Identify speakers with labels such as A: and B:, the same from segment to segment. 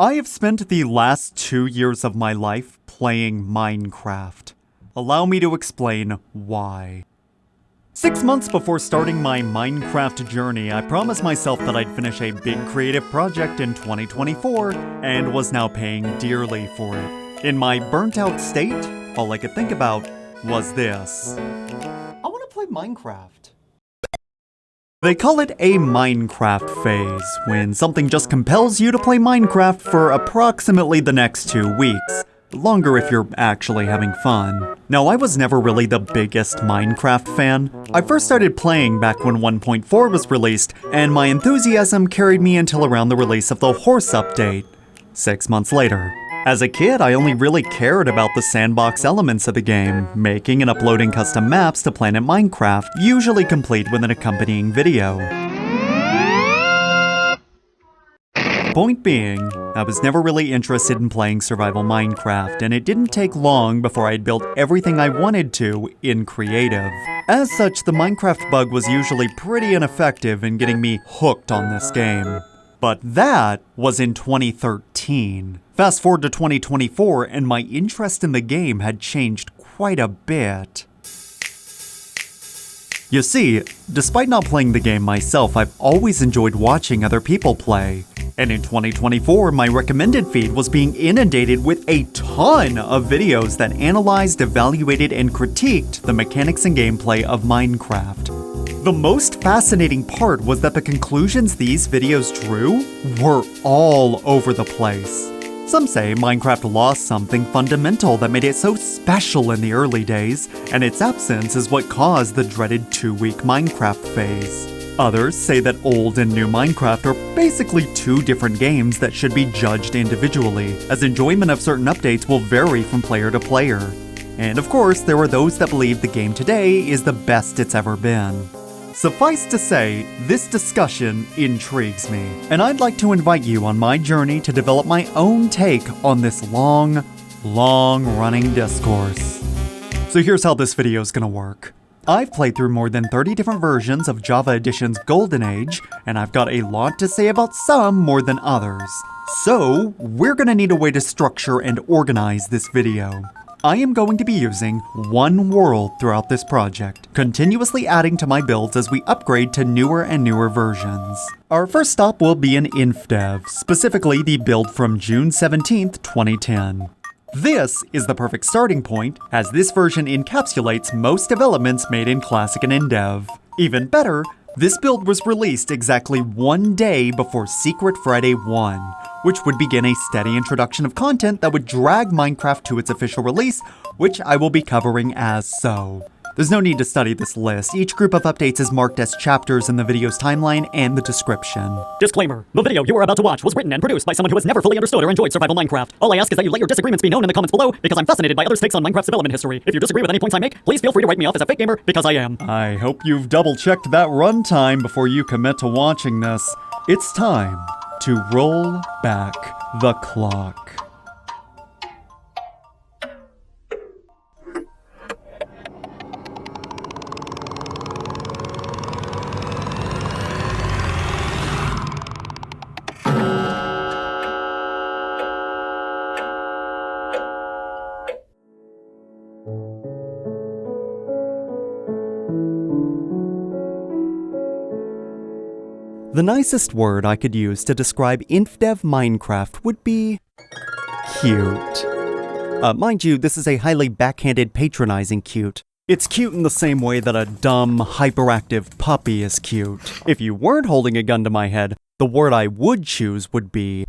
A: I have spent the last 2 years of my life playing Minecraft. Allow me to explain why. 6 months before starting my Minecraft journey, I promised myself that I'd finish a big creative project in 2024, and was now paying dearly for it. In my burnt-out state, all I could think about was this. I want to play Minecraft. They call it a Minecraft phase, when something just compels you to play Minecraft for approximately the next 2 weeks. Longer if you're actually having fun. Now, I was never really the biggest Minecraft fan. I first started playing back when 1.4 was released, and my enthusiasm carried me until around the release of the horse update, 6 months later. As a kid, I only really cared about the sandbox elements of the game, making and uploading custom maps to Planet Minecraft, usually complete with an accompanying video. Point being, I was never really interested in playing survival Minecraft, and it didn't take long before I'd built everything I wanted to in creative. As such, the Minecraft bug was usually pretty ineffective in getting me hooked on this game. But that was in 2013. Fast forward to 2024, and my interest in the game had changed quite a bit. You see, despite not playing the game myself, I've always enjoyed watching other people play. And in 2024, my recommended feed was being inundated with a ton of videos that analyzed, evaluated, and critiqued the mechanics and gameplay of Minecraft. The most fascinating part was that the conclusions these videos drew were all over the place. Some say Minecraft lost something fundamental that made it so special in the early days, and its absence is what caused the dreaded 2-week Minecraft phase. Others say that old and new Minecraft are basically two different games that should be judged individually, as enjoyment of certain updates will vary from player to player. And of course, there are those that believe the game today is the best it's ever been. Suffice to say, this discussion intrigues me, and I'd like to invite you on my journey to develop my own take on this long-running discourse. So here's how this video is gonna work. I've played through more than 30 different versions of Java Edition's Golden Age, and I've got a lot to say about some more than others. So, we're gonna need a way to structure and organize this video. I am going to be using one world throughout this project, continuously adding to my builds as we upgrade to newer and newer versions. Our first stop will be in Infdev, specifically the build from June 17th, 2010. This is the perfect starting point, as this version encapsulates most developments made in Classic and Infdev. Even better, this build was released exactly 1 day before Secret Friday 1, which would begin a steady introduction of content that would drag Minecraft to its official release, which I will be covering as so. There's no need to study this list. Each group of updates is marked as chapters in the video's timeline and the description.
B: Disclaimer. The video you are about to watch was written and produced by someone who has never fully understood or enjoyed survival Minecraft. All I ask is that you let your disagreements be known in the comments below, because I'm fascinated by others' takes on Minecraft's development history. If you disagree with any points I make, please feel free to write me off as a fake gamer, because I am.
A: I hope you've double-checked that runtime before you commit to watching this. It's time to roll back the clock. The nicest word I could use to describe Infdev Minecraft would be cute. Mind you, this is a highly backhanded, patronizing cute. It's cute in the same way that a dumb, hyperactive puppy is cute. If you weren't holding a gun to my head, the word I would choose would be...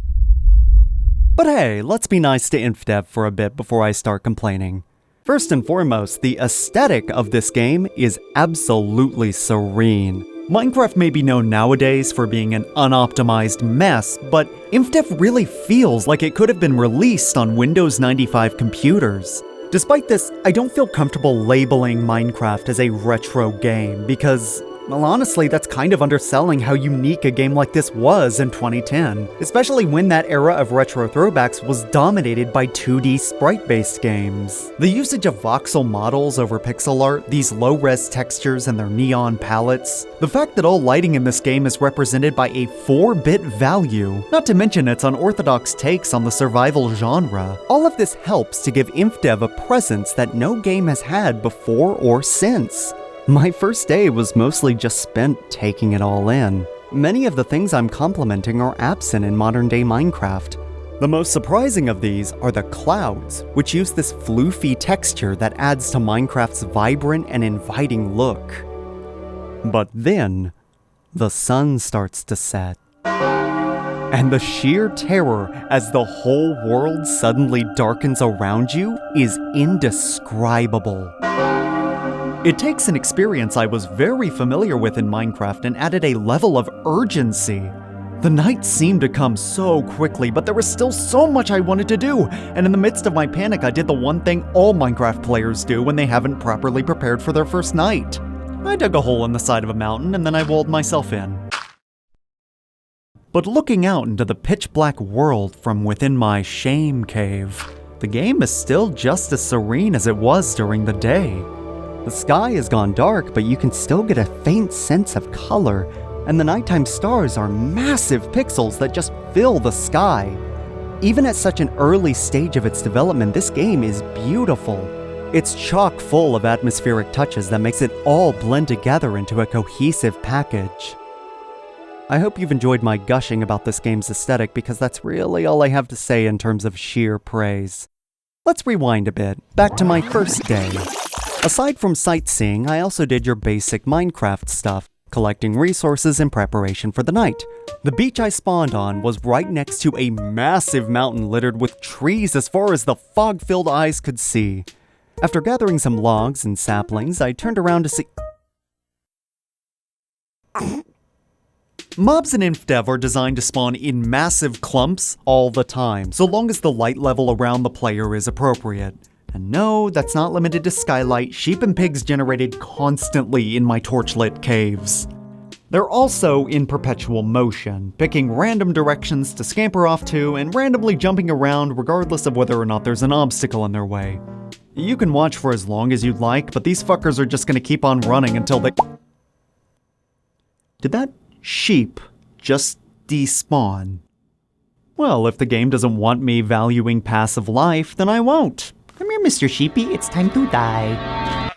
A: But hey, let's be nice to Infdev for a bit before I start complaining. First and foremost, the aesthetic of this game is absolutely serene. Minecraft may be known nowadays for being an unoptimized mess, but Infdev really feels like it could have been released on Windows 95 computers. Despite this, I don't feel comfortable labeling Minecraft as a retro game because, Well, honestly, that's kind of underselling how unique a game like this was in 2010, especially when that era of retro throwbacks was dominated by 2D sprite-based games. The usage of voxel models over pixel art, these low-res textures and their neon palettes, the fact that all lighting in this game is represented by a 4-bit value, not to mention its unorthodox takes on the survival genre, all of this helps to give Infdev a presence that no game has had before or since. My first day was mostly just spent taking it all in. Many of the things I'm complimenting are absent in modern-day Minecraft. The most surprising of these are the clouds, which use this floofy texture that adds to Minecraft's vibrant and inviting look. But then, the sun starts to set. And the sheer terror as the whole world suddenly darkens around you is indescribable. It takes an experience I was very familiar with in Minecraft and added a level of urgency. The night seemed to come so quickly, but there was still so much I wanted to do, and in the midst of my panic I did the one thing all Minecraft players do when they haven't properly prepared for their first night. I dug a hole in the side of a mountain and then I walled myself in. But looking out into the pitch-black world from within my shame cave, the game is still just as serene as it was during the day. The sky has gone dark, but you can still get a faint sense of color, and the nighttime stars are massive pixels that just fill the sky. Even at such an early stage of its development, this game is beautiful. It's chock full of atmospheric touches that makes it all blend together into a cohesive package. I hope you've enjoyed my gushing about this game's aesthetic, because that's really all I have to say in terms of sheer praise. Let's rewind a bit, back to my first day. Aside from sightseeing, I also did your basic Minecraft stuff, collecting resources in preparation for the night. The beach I spawned on was right next to a massive mountain littered with trees as far as the fog-filled eyes could see. After gathering some logs and saplings, I turned around to see... Mobs in Infdev are designed to spawn in massive clumps all the time, so long as the light level around the player is appropriate. And no, that's not limited to skylight. Sheep and pigs generated constantly in my torchlit caves. They're also in perpetual motion, picking random directions to scamper off to and randomly jumping around regardless of whether or not there's an obstacle in their way. You can watch for as long as you'd like, but these fuckers are just gonna keep on running until they... Did that sheep just despawn? Well, if the game doesn't want me valuing passive life, then I won't. Come here, Mr. Sheepy, it's time to die.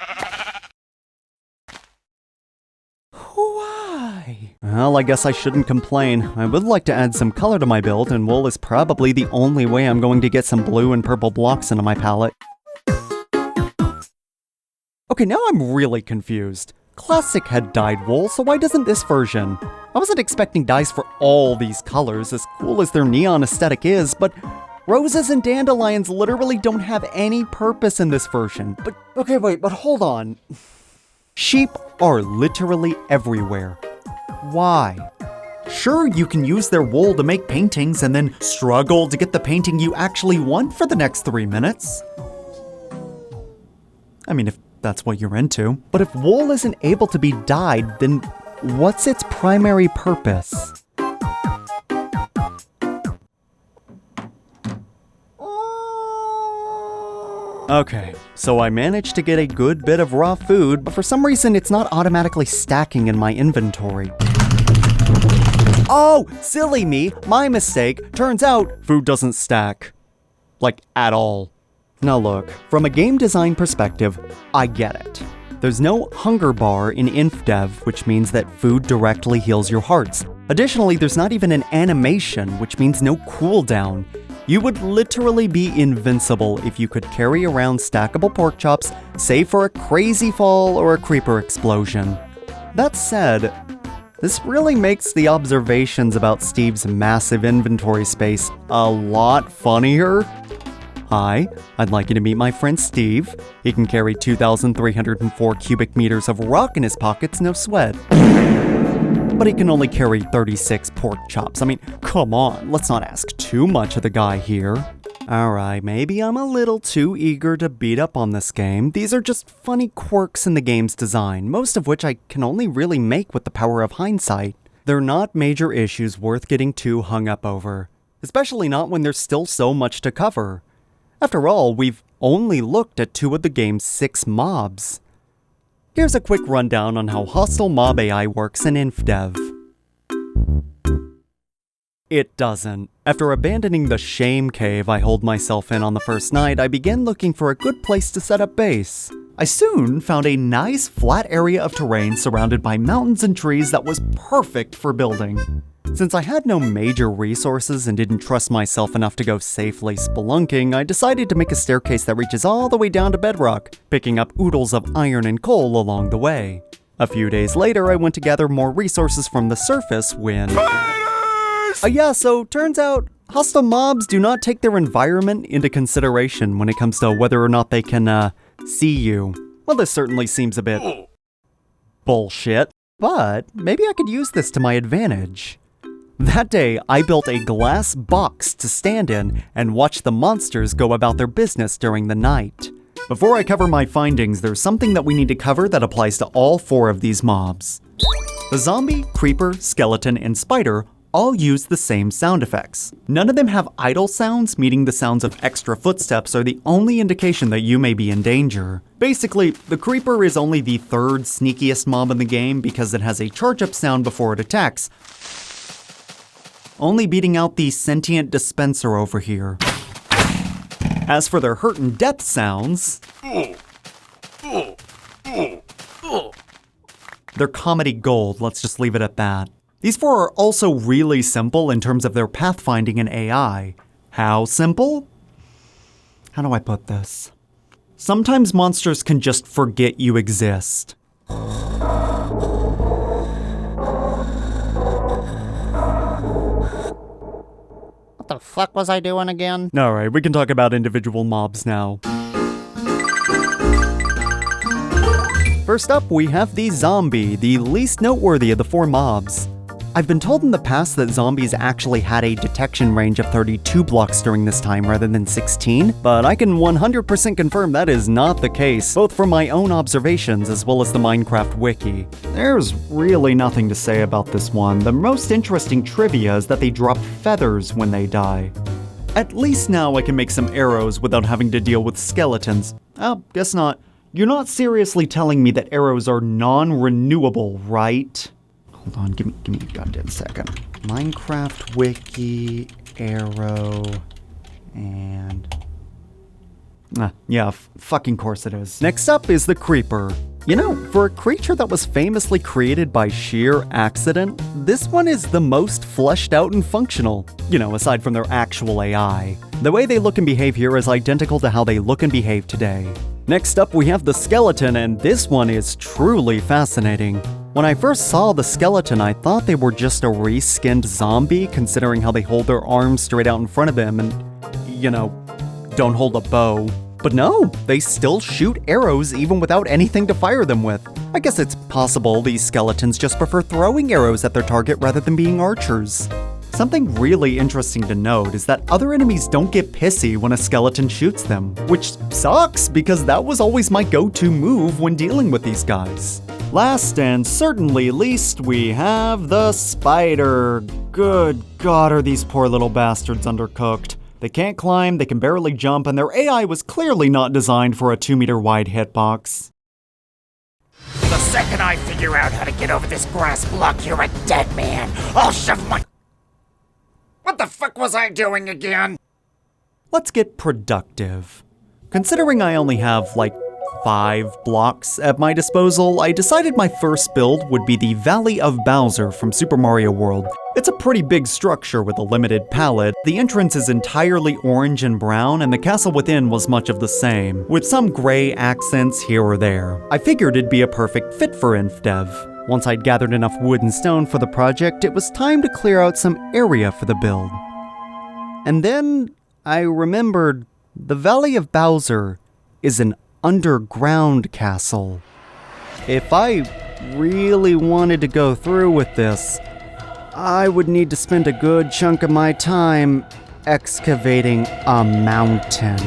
A: Why? Well, I guess I shouldn't complain. I would like to add some color to my build, and wool is probably the only way I'm going to get some blue and purple blocks into my palette. Okay, now I'm really confused. Classic had dyed wool, so why doesn't this version? I wasn't expecting dyes for all these colors, as cool as their neon aesthetic is, but roses and dandelions literally don't have any purpose in this version. But, okay, wait, but hold on. Sheep are literally everywhere. Why? Sure, you can use their wool to make paintings and then struggle to get the painting you actually want for the next 3 minutes. I mean, if that's what you're into. But if wool isn't able to be dyed, then what's its primary purpose? Okay, so I managed to get a good bit of raw food, but for some reason it's not automatically stacking in my inventory. Oh, silly me, my mistake. Turns out, food doesn't stack. Like, at all. Now look, from a game design perspective, I get it. There's no hunger bar in Infdev, which means that food directly heals your hearts. Additionally, there's not even an animation, which means no cooldown. You would literally be invincible if you could carry around stackable pork chops, save for a crazy fall or a creeper explosion. That said, this really makes the observations about Steve's massive inventory space a lot funnier. Hi, I'd like you to meet my friend Steve. He can carry 2,304 cubic meters of rock in his pockets, no sweat. But he can only carry 36 pork chops. I mean, come on, let's not ask too much of the guy here. Alright, maybe I'm a little too eager to beat up on this game. These are just funny quirks in the game's design, most of which I can only really make with the power of hindsight. They're not major issues worth getting too hung up over, especially not when there's still so much to cover. After all, we've only looked at 2 of the game's 6 mobs. Here's a quick rundown on how hostile mob AI works in Infdev. It doesn't. After abandoning the shame cave I holed myself in on the first night, I began looking for a good place to set up base. I soon found a nice flat area of terrain surrounded by mountains and trees that was perfect for building. Since I had no major resources and didn't trust myself enough to go safely spelunking, I decided to make a staircase that reaches all the way down to bedrock, picking up oodles of iron and coal along the way. A few days later, I went to gather more resources from the surface when... so turns out, hostile mobs do not take their environment into consideration when it comes to whether or not they can, see you. Well, this certainly seems a bit... bullshit, but maybe I could use this to my advantage. That day, I built a glass box to stand in and watch the monsters go about their business during the night. Before I cover my findings, there's something that we need to cover that applies to all 4 of these mobs. The zombie, creeper, skeleton, and spider all use the same sound effects. None of them have idle sounds, meaning the sounds of extra footsteps are the only indication that you may be in danger. Basically, the creeper is only the 3rd sneakiest mob in the game because it has a charge-up sound before it attacks, only beating out the sentient dispenser over here. As for their hurt and death sounds, they're comedy gold, let's just leave it at that. These 4 are also really simple in terms of their pathfinding and AI. How simple? How do I put this? Sometimes monsters can just forget you exist.
C: What the fuck was I doing again?
A: Alright, we can talk about individual mobs now. First up, we have the zombie, the least noteworthy of the 4 mobs. I've been told in the past that zombies actually had a detection range of 32 blocks during this time rather than 16, but I can 100% confirm that is not the case, both from my own observations as well as the Minecraft wiki. There's really nothing to say about this one. The most interesting trivia is that they drop feathers when they die. At least now I can make some arrows without having to deal with skeletons. Oh, guess not. You're not seriously telling me that arrows are non-renewable, right? Hold on, give me a goddamn second. Minecraft wiki, arrow, and... fucking course it is. Next up is the creeper. You know, for a creature that was famously created by sheer accident, this one is the most fleshed out and functional. You know, aside from their actual AI. The way they look and behave here is identical to how they look and behave today. Next up we have the skeleton, and this one is truly fascinating. When I first saw the skeleton, I thought they were just a reskinned zombie, considering how they hold their arms straight out in front of them and, you know, don't hold a bow. But no, they still shoot arrows even without anything to fire them with. I guess it's possible these skeletons just prefer throwing arrows at their target rather than being archers. Something really interesting to note is that other enemies don't get pissy when a skeleton shoots them, which sucks because that was always my go-to move when dealing with these guys. Last and certainly least, we have the spider. Good God, are these poor little bastards undercooked. They can't climb, they can barely jump, and their AI was clearly not designed for a 2-meter wide hitbox.
C: The second I figure out how to get over this grass block, you're a dead man. I'll shove my... What the fuck was I doing again?
A: Let's get productive. Considering I only have, like, 5 blocks at my disposal, I decided my first build would be the Valley of Bowser from Super Mario World. It's a pretty big structure with a limited palette. The entrance is entirely orange and brown, and the castle within was much of the same, with some gray accents here or there. I figured it'd be a perfect fit for Infdev. Once I'd gathered enough wood and stone for the project, it was time to clear out some area for the build. And then I remembered the Valley of Bowser is an underground castle. If I really wanted to go through with this, I would need to spend a good chunk of my time excavating a mountain.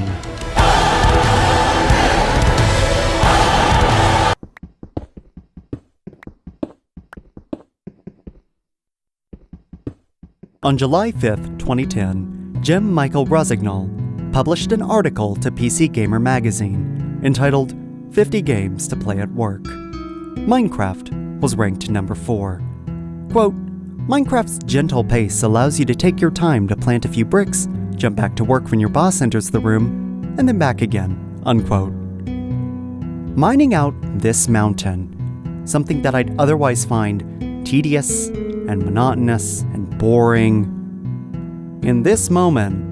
A: On July 5th, 2010, Jim Michael Rossignol published an article to PC Gamer magazine entitled 50 Games to Play at Work. Minecraft was ranked number 4. Quote, Minecraft's gentle pace allows you to take your time to plant a few bricks, jump back to work when your boss enters the room, and then back again, unquote. Mining out this mountain, something that I'd otherwise find tedious and monotonous and boring. In this moment,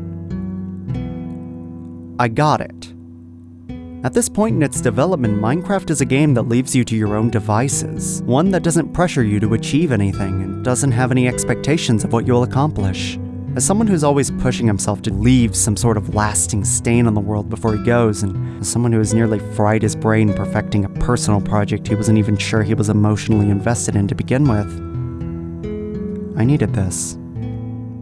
A: I got it. At this point in its development, Minecraft is a game that leaves you to your own devices, one that doesn't pressure you to achieve anything and doesn't have any expectations of what you'll accomplish. As someone who's always pushing himself to leave some sort of lasting stain on the world before he goes, and as someone who has nearly fried his brain perfecting a personal project he wasn't even sure he was emotionally invested in to begin with, I needed this.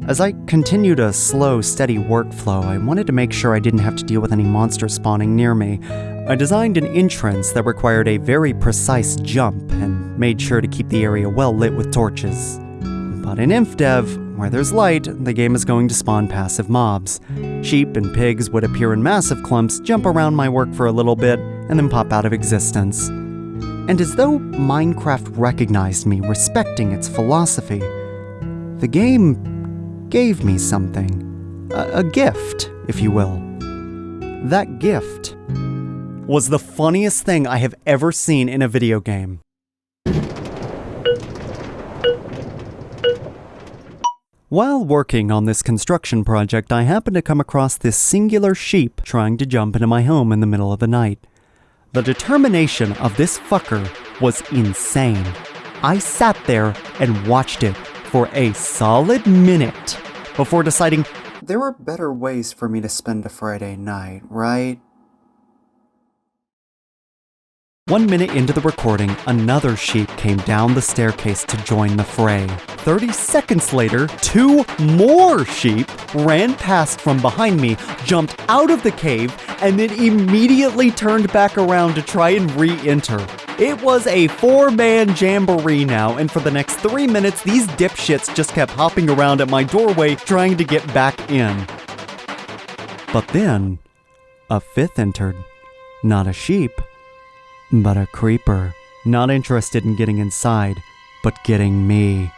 A: As I continued a slow, steady workflow, I wanted to make sure I didn't have to deal with any monsters spawning near me. I designed an entrance that required a very precise jump and made sure to keep the area well lit with torches. But in Infdev, where there's light, the game is going to spawn passive mobs. Sheep and pigs would appear in massive clumps, jump around my work for a little bit, and then pop out of existence. And as though Minecraft recognized me, respecting its philosophy, the game gave me something. A gift, if you will. That gift was the funniest thing I have ever seen in a video game. While working on this construction project, I happened to come across this singular sheep trying to jump into my home in the middle of the night. The determination of this fucker was insane. I sat there and watched it for a solid minute before deciding there are better ways for me to spend a Friday night, right? 1 minute into the recording, another sheep came down the staircase to join the fray. 30 seconds later, 2 more sheep ran past from behind me, jumped out of the cave, and then immediately turned back around to try and re-enter. It was a 4-man jamboree now, and for the next 3 minutes, these dipshits just kept hopping around at my doorway trying to get back in. But then, a 5th entered. Not a sheep, but a creeper. Not interested in getting inside, but getting me.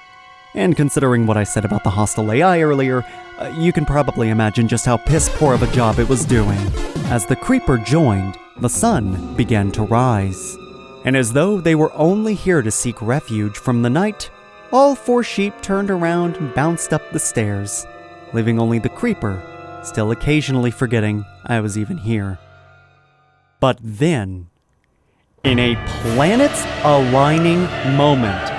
A: And considering what I said about the hostile AI earlier, you can probably imagine just how piss poor of a job it was doing. As the creeper joined, the sun began to rise. And as though they were only here to seek refuge from the night, all 4 sheep turned around and bounced up the stairs, leaving only the creeper, still occasionally forgetting I was even here. But then, in a planets-aligning moment,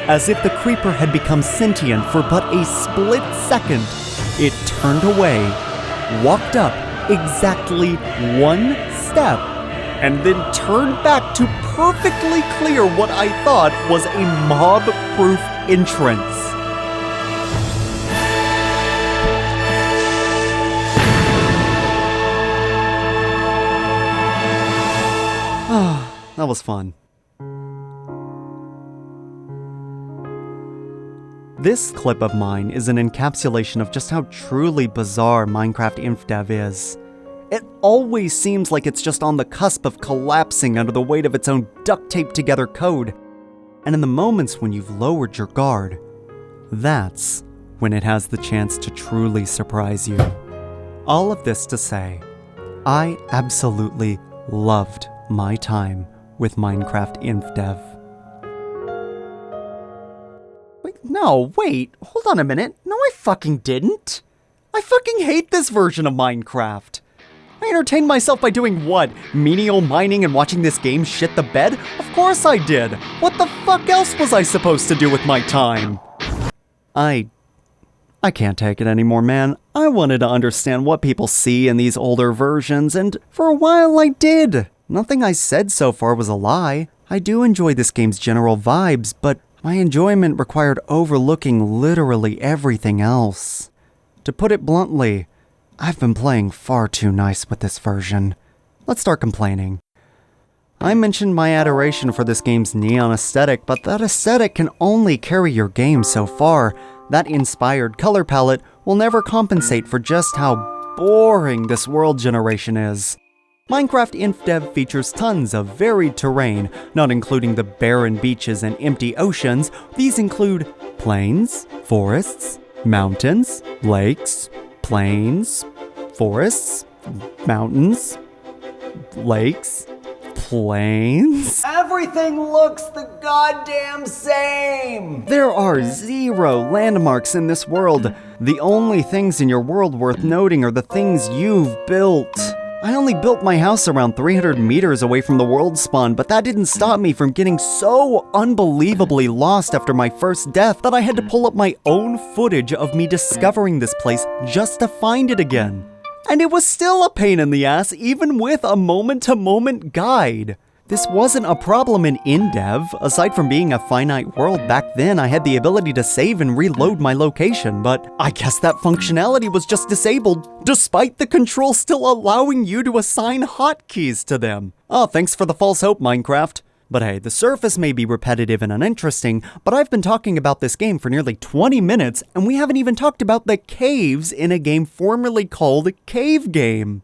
A: as if the creeper had become sentient for but a split second, it turned away, walked up exactly 1 step, and then turned back to perfectly clear what I thought was a mob-proof entrance. That was fun. This clip of mine is an encapsulation of just how truly bizarre Minecraft Infdev is. It always seems like it's just on the cusp of collapsing under the weight of its own duct-taped together code. And in the moments when you've lowered your guard, that's when it has the chance to truly surprise you. All of this to say, I absolutely loved my time with Minecraft Infdev. Wait, hold on a minute. No, I fucking didn't. I fucking hate this version of Minecraft. I entertained myself by doing what? Menial mining and watching this game shit the bed? Of course I did. What the fuck else was I supposed to do with my time? I can't take it anymore, man. I wanted to understand what people see in these older versions, and for a while I did. Nothing I said so far was a lie. I do enjoy this game's general vibes, but my enjoyment required overlooking literally everything else. To put it bluntly, I've been playing far too nice with this version. Let's start complaining. I mentioned my adoration for this game's neon aesthetic, but that aesthetic can only carry your game so far. That inspired color palette will never compensate for just how boring this world generation is. Minecraft Infdev features tons of varied terrain, not including the barren beaches and empty oceans. These include plains, forests, mountains, lakes, plains, forests, mountains, lakes, plains.
D: Everything looks the goddamn same!
A: There are 0 landmarks in this world. The only things in your world worth noting are the things you've built. I only built my house around 300 meters away from the world spawn, but that didn't stop me from getting so unbelievably lost after my first death that I had to pull up my own footage of me discovering this place just to find it again. And it was still a pain in the ass, even with a moment-to-moment guide. This wasn't a problem in Infdev. Aside from being a finite world back then, I had the ability to save and reload my location, but I guess that functionality was just disabled, despite the controls still allowing you to assign hotkeys to them. Oh, thanks for the false hope, Minecraft. But hey, the surface may be repetitive and uninteresting, but I've been talking about this game for nearly 20 minutes, and we haven't even talked about the caves in a game formerly called Cave Game.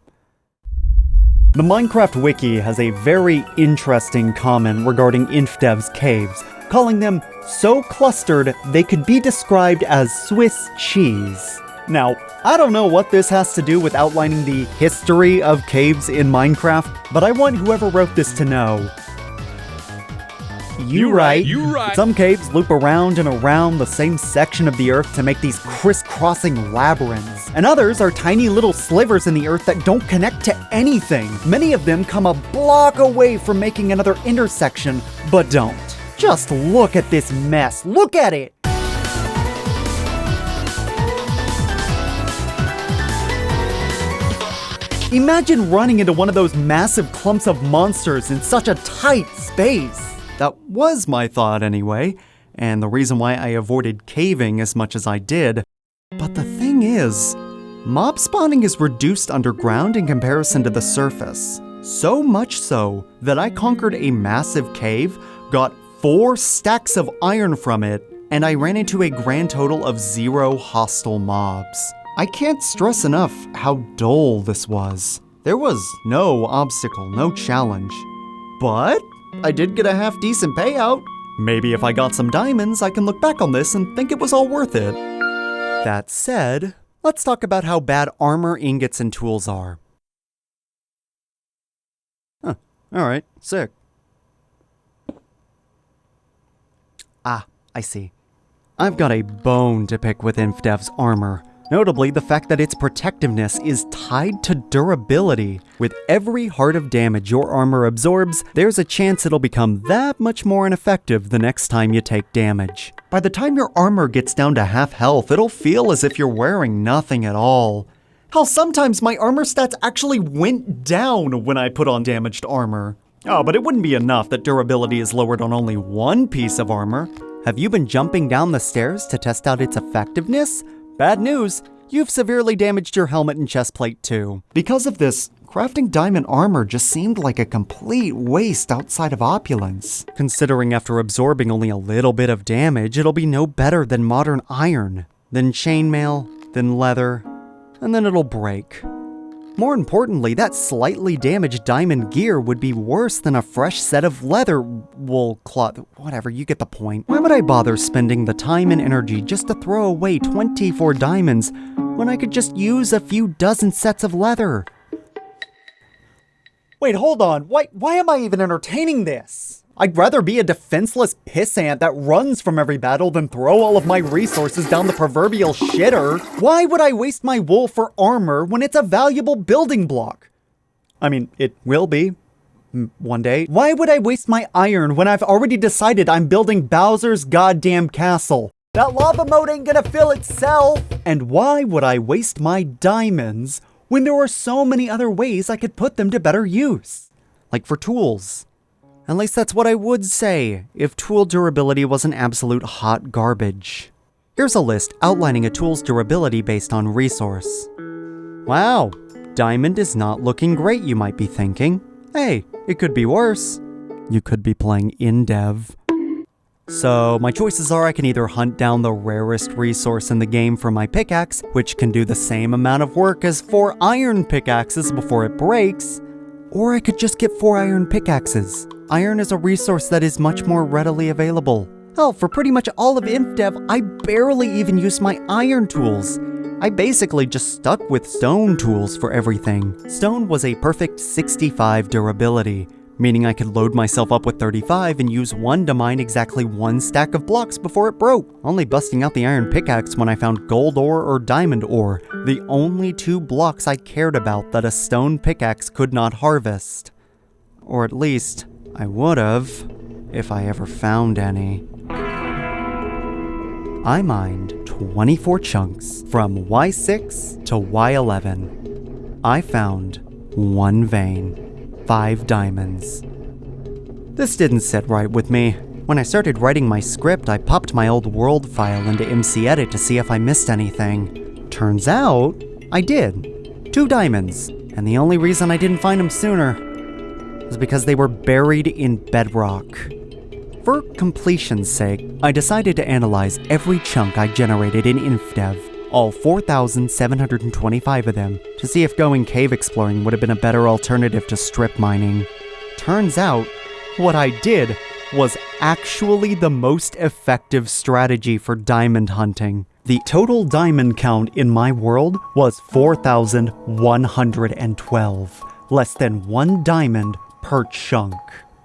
A: The Minecraft Wiki has a very interesting comment regarding Infdev's caves, calling them so clustered they could be described as Swiss cheese. Now, I don't know what this has to do with outlining the history of caves in Minecraft, but I want whoever wrote this to know. You right. Some caves loop around and around the same section of the earth to make these crisscrossing labyrinths. And others are tiny little slivers in the earth that don't connect to anything. Many of them come a block away from making another intersection, but don't. Just look at this mess. Look at it! Imagine running into one of those massive clumps of monsters in such a tight space. That was my thought anyway, and the reason why I avoided caving as much as I did. But the thing is, mob spawning is reduced underground in comparison to the surface. So much so that I conquered a massive cave, got 4 stacks of iron from it, and I ran into a grand total of 0 hostile mobs. I can't stress enough how dull this was. There was no obstacle, no challenge. But I did get a half-decent payout. Maybe if I got some diamonds, I can look back on this and think it was all worth it. That said, let's talk about how bad armor, ingots, and tools are. Huh, alright, sick. Ah, I see. I've got a bone to pick with Infdev's armor. Notably, the fact that its protectiveness is tied to durability. With every heart of damage your armor absorbs, there's a chance it'll become that much more ineffective the next time you take damage. By the time your armor gets down to half health, it'll feel as if you're wearing nothing at all. Hell, sometimes my armor stats actually went down when I put on damaged armor. Oh, but it wouldn't be enough that durability is lowered on only one piece of armor. Have you been jumping down the stairs to test out its effectiveness? Bad news, you've severely damaged your helmet and chest plate too. Because of this, crafting diamond armor just seemed like a complete waste outside of opulence. Considering after absorbing only a little bit of damage, it'll be no better than modern iron, then chainmail, then leather, and then it'll break. More importantly, that slightly damaged diamond gear would be worse than a fresh set of leather wool cloth. Whatever, you get the point. Why would I bother spending the time and energy just to throw away 24 diamonds when I could just use a few dozen sets of leather? Wait, hold on. Why am I even entertaining this? I'd rather be a defenseless pissant that runs from every battle than throw all of my resources down the proverbial shitter. Why would I waste my wool for armor when it's a valuable building block? I mean, it will be. One day. Why would I waste my iron when I've already decided I'm building Bowser's goddamn castle? That lava moat ain't gonna fill itself! And why would I waste my diamonds when there are so many other ways I could put them to better use? Like for tools. At least that's what I would say if tool durability wasn't absolute hot garbage. Here's a list outlining a tool's durability based on resource. Wow, diamond is not looking great, you might be thinking. Hey, it could be worse. You could be playing Infdev. So my choices are I can either hunt down the rarest resource in the game for my pickaxe, which can do the same amount of work as 4 iron pickaxes before it breaks, or I could just get 4 iron pickaxes. Iron is a resource that is much more readily available. Hell, for pretty much all of Infdev, I barely even used my iron tools. I basically just stuck with stone tools for everything. Stone was a perfect 65 durability, meaning I could load myself up with 35 and use 1 to mine exactly 1 stack of blocks before it broke, only busting out the iron pickaxe when I found gold ore or diamond ore, the only 2 blocks I cared about that a stone pickaxe could not harvest. Or at least, I would've, if I ever found any. I mined 24 chunks from Y6 to Y11. I found 1 vein. 5 diamonds. This didn't sit right with me. When I started writing my script, I popped my old world file into MC Edit to see if I missed anything. Turns out, I did. 2 diamonds, and the only reason I didn't find them sooner was because they were buried in bedrock. For completion's sake, I decided to analyze every chunk I generated in Infdev, all 4,725 of them, to see if going cave exploring would have been a better alternative to strip mining. Turns out, what I did was actually the most effective strategy for diamond hunting. The total diamond count in my world was 4,112, less than 1 diamond per chunk.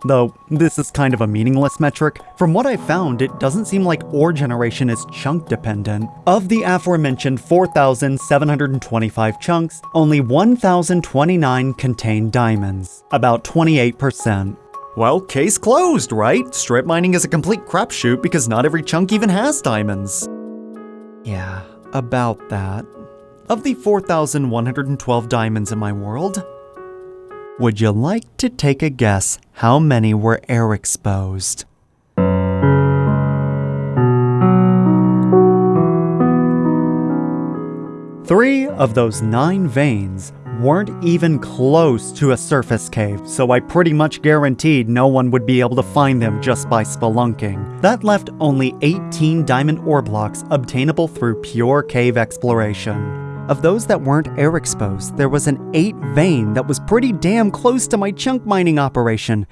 A: Though, this is kind of a meaningless metric. From what I found, it doesn't seem like ore generation is chunk dependent. Of the aforementioned 4,725 chunks, only 1,029 contain diamonds, about 28%. Well, case closed, right? Strip mining is a complete crapshoot because not every chunk even has diamonds. Yeah, about that. Of the 4,112 diamonds in my world, would you like to take a guess how many were air exposed? 3 of those 9 veins weren't even close to a surface cave, so I pretty much guaranteed no one would be able to find them just by spelunking. That left only 18 diamond ore blocks obtainable through pure cave exploration. Of those that weren't air exposed, there was an 8 vein that was pretty damn close to my chunk mining operation.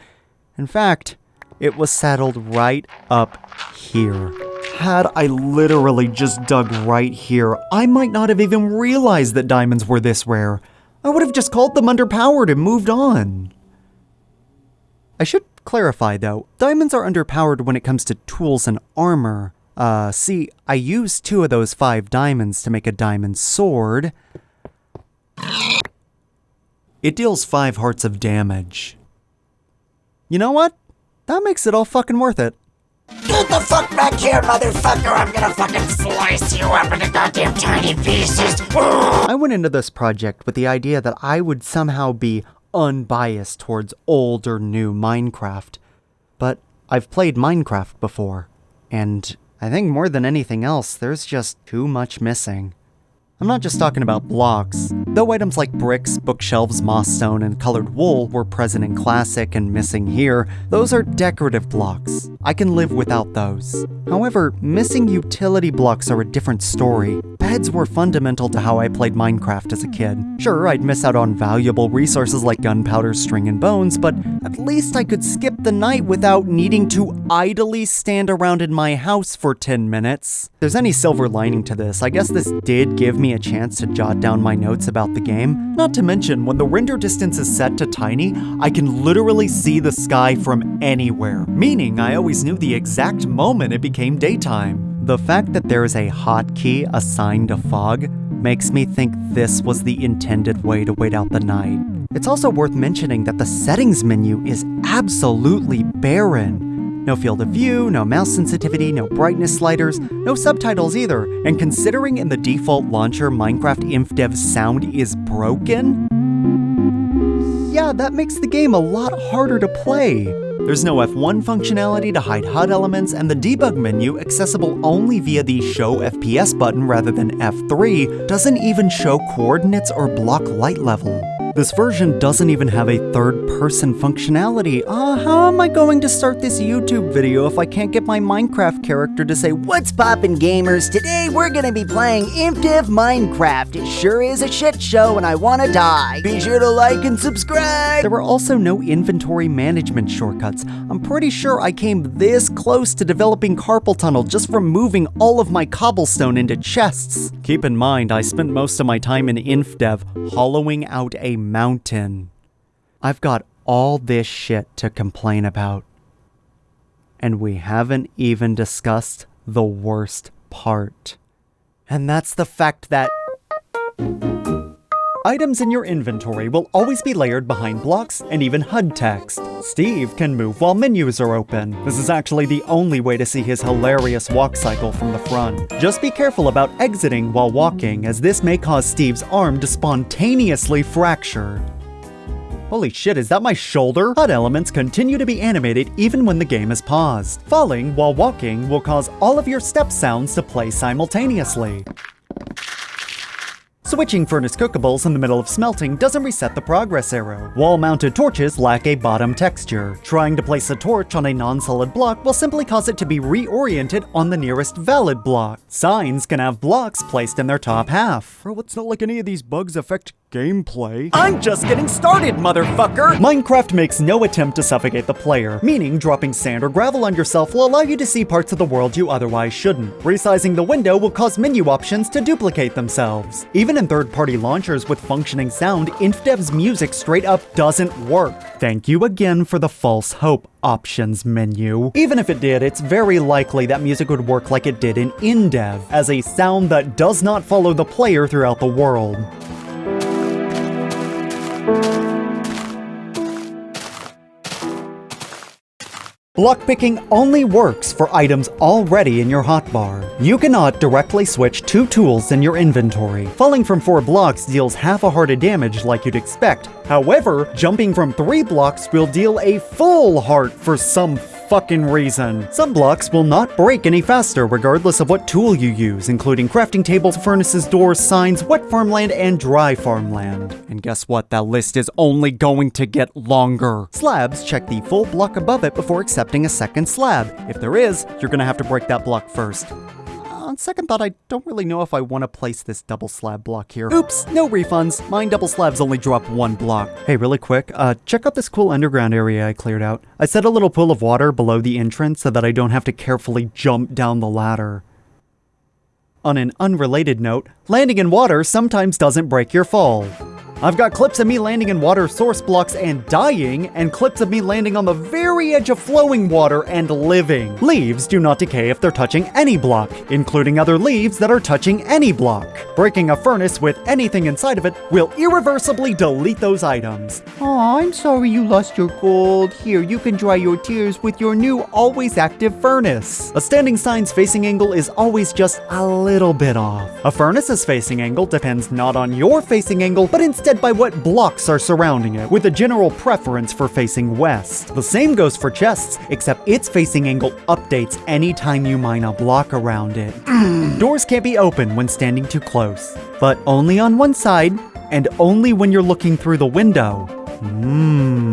A: In fact, it was saddled right up here. Had I literally just dug right here, I might not have even realized that diamonds were this rare. I would have just called them underpowered and moved on. I should clarify though, diamonds are underpowered when it comes to tools and armor. See, I used 2 of those 5 diamonds to make a diamond sword. It deals 5 hearts of damage. You know what? That makes it all fucking worth it.
C: Get the fuck back here, motherfucker! I'm gonna fucking slice you up into goddamn tiny pieces!
A: I went into this project with the idea that I would somehow be unbiased towards old or new Minecraft. But I've played Minecraft before, and I think more than anything else, there's just too much missing. I'm not just talking about blocks. Though items like bricks, bookshelves, moss stone, and colored wool were present in Classic and missing here, those are decorative blocks. I can live without those. However, missing utility blocks are a different story. Beds were fundamental to how I played Minecraft as a kid. Sure, I'd miss out on valuable resources like gunpowder, string, and bones, but at least I could skip the night without needing to idly stand around in my house for 10 minutes. If there's any silver lining to this, I guess this did give me a chance to jot down my notes about the game. Not to mention, when the render distance is set to tiny, I can literally see the sky from anywhere, meaning I always knew the exact moment it became daytime. The fact that there is a hotkey assigned to fog makes me think this was the intended way to wait out the night. It's also worth mentioning that the settings menu is absolutely barren. No field of view, no mouse sensitivity, no brightness sliders, no subtitles either. And considering in the default launcher Minecraft Infdev sound is broken, yeah, that makes the game a lot harder to play. There's no F1 functionality to hide HUD elements, and the debug menu, accessible only via the Show FPS button rather than F3, doesn't even show coordinates or block light level. This version doesn't even have a third-person functionality. How am I going to start this YouTube video if I can't get my Minecraft character to say,
D: What's poppin', gamers? Today we're gonna be playing Infdev Minecraft. It sure is a shit show and I wanna die. Be sure to like and subscribe.
A: There were also no inventory management shortcuts. I'm pretty sure I came this close to developing carpal tunnel just from moving all of my cobblestone into chests. Keep in mind, I spent most of my time in Infdev hollowing out a mountain. I've got all this shit to complain about. And we haven't even discussed the worst part. And that's the fact that items in your inventory will always be layered behind blocks and even HUD text. Steve can move while menus are open. This is actually the only way to see his hilarious walk cycle from the front. Just be careful about exiting while walking, as this may cause Steve's arm to spontaneously fracture. Holy shit, is that my shoulder? HUD elements continue to be animated even when the game is paused. Falling while walking will cause all of your step sounds to play simultaneously. Switching furnace cookables in the middle of smelting doesn't reset the progress arrow. Wall-mounted torches lack a bottom texture. Trying to place a torch on a non-solid block will simply cause it to be reoriented on the nearest valid block. Signs can have blocks placed in their top half. Bro, it's not like any of these bugs affect gameplay. I'm just getting started, motherfucker! Minecraft makes no attempt to suffocate the player, meaning dropping sand or gravel on yourself will allow you to see parts of the world you otherwise shouldn't. Resizing the window will cause menu options to duplicate themselves. Even in third-party launchers with functioning sound, Infdev's music straight up doesn't work. Thank you again for the false hope options menu. Even if it did, it's very likely that music would work like it did in Infdev, as a sound that does not follow the player throughout the world. Blockpicking only works for items already in your hotbar. You cannot directly switch two tools in your inventory. Falling from 4 blocks deals half a heart of damage like you'd expect. However, jumping from 3 blocks will deal a full heart for some fucking reason. Some blocks will not break any faster regardless of what tool you use, including crafting tables, furnaces, doors, signs, wet farmland, and dry farmland. And guess what? That list is only going to get longer. Slabs check the full block above it before accepting a second slab. If there is, you're gonna have to break that block first. On second thought, I don't really know if I want to place this double slab block here. Oops, no refunds. Mine double slabs only drop 1 block. Hey, really quick, check out this cool underground area I cleared out. I set a little pool of water below the entrance so that I don't have to carefully jump down the ladder. On an unrelated note, landing in water sometimes doesn't break your fall. I've got clips of me landing in water source blocks and dying, and clips of me landing on the very edge of flowing water and living. Leaves do not decay if they're touching any block, including other leaves that are touching any block. Breaking a furnace with anything inside of it will irreversibly delete those items.
E: Aw, I'm sorry you lost your gold. Here, you can dry your tears with your new always active furnace.
A: A standing sign's facing angle is always just a little bit off. A furnace's facing angle depends not on your facing angle, but instead by what blocks are surrounding it, with a general preference for facing west. The same goes for chests, except its facing angle updates anytime you mine a block around it. Doors can't be open when standing too close, but only on one side, and only when you're looking through the window.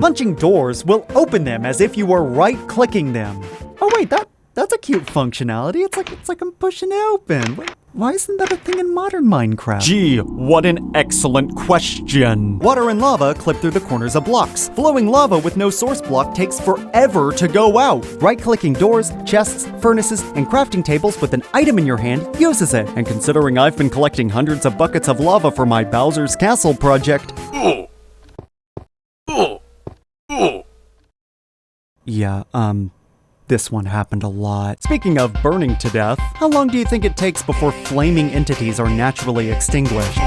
A: Punching doors will open them as if you were right-clicking them. Oh wait, that's a cute functionality. It's like I'm pushing it open. Why isn't that a thing in modern Minecraft? Gee, what an excellent question. Water and lava clip through the corners of blocks. Flowing lava with no source block takes forever to go out. Right-clicking doors, chests, furnaces, and crafting tables with an item in your hand uses it. And considering I've been collecting hundreds of buckets of lava for my Bowser's Castle project... Yeah, this one happened a lot. Speaking of burning to death, how long do you think it takes before flaming entities are naturally extinguished?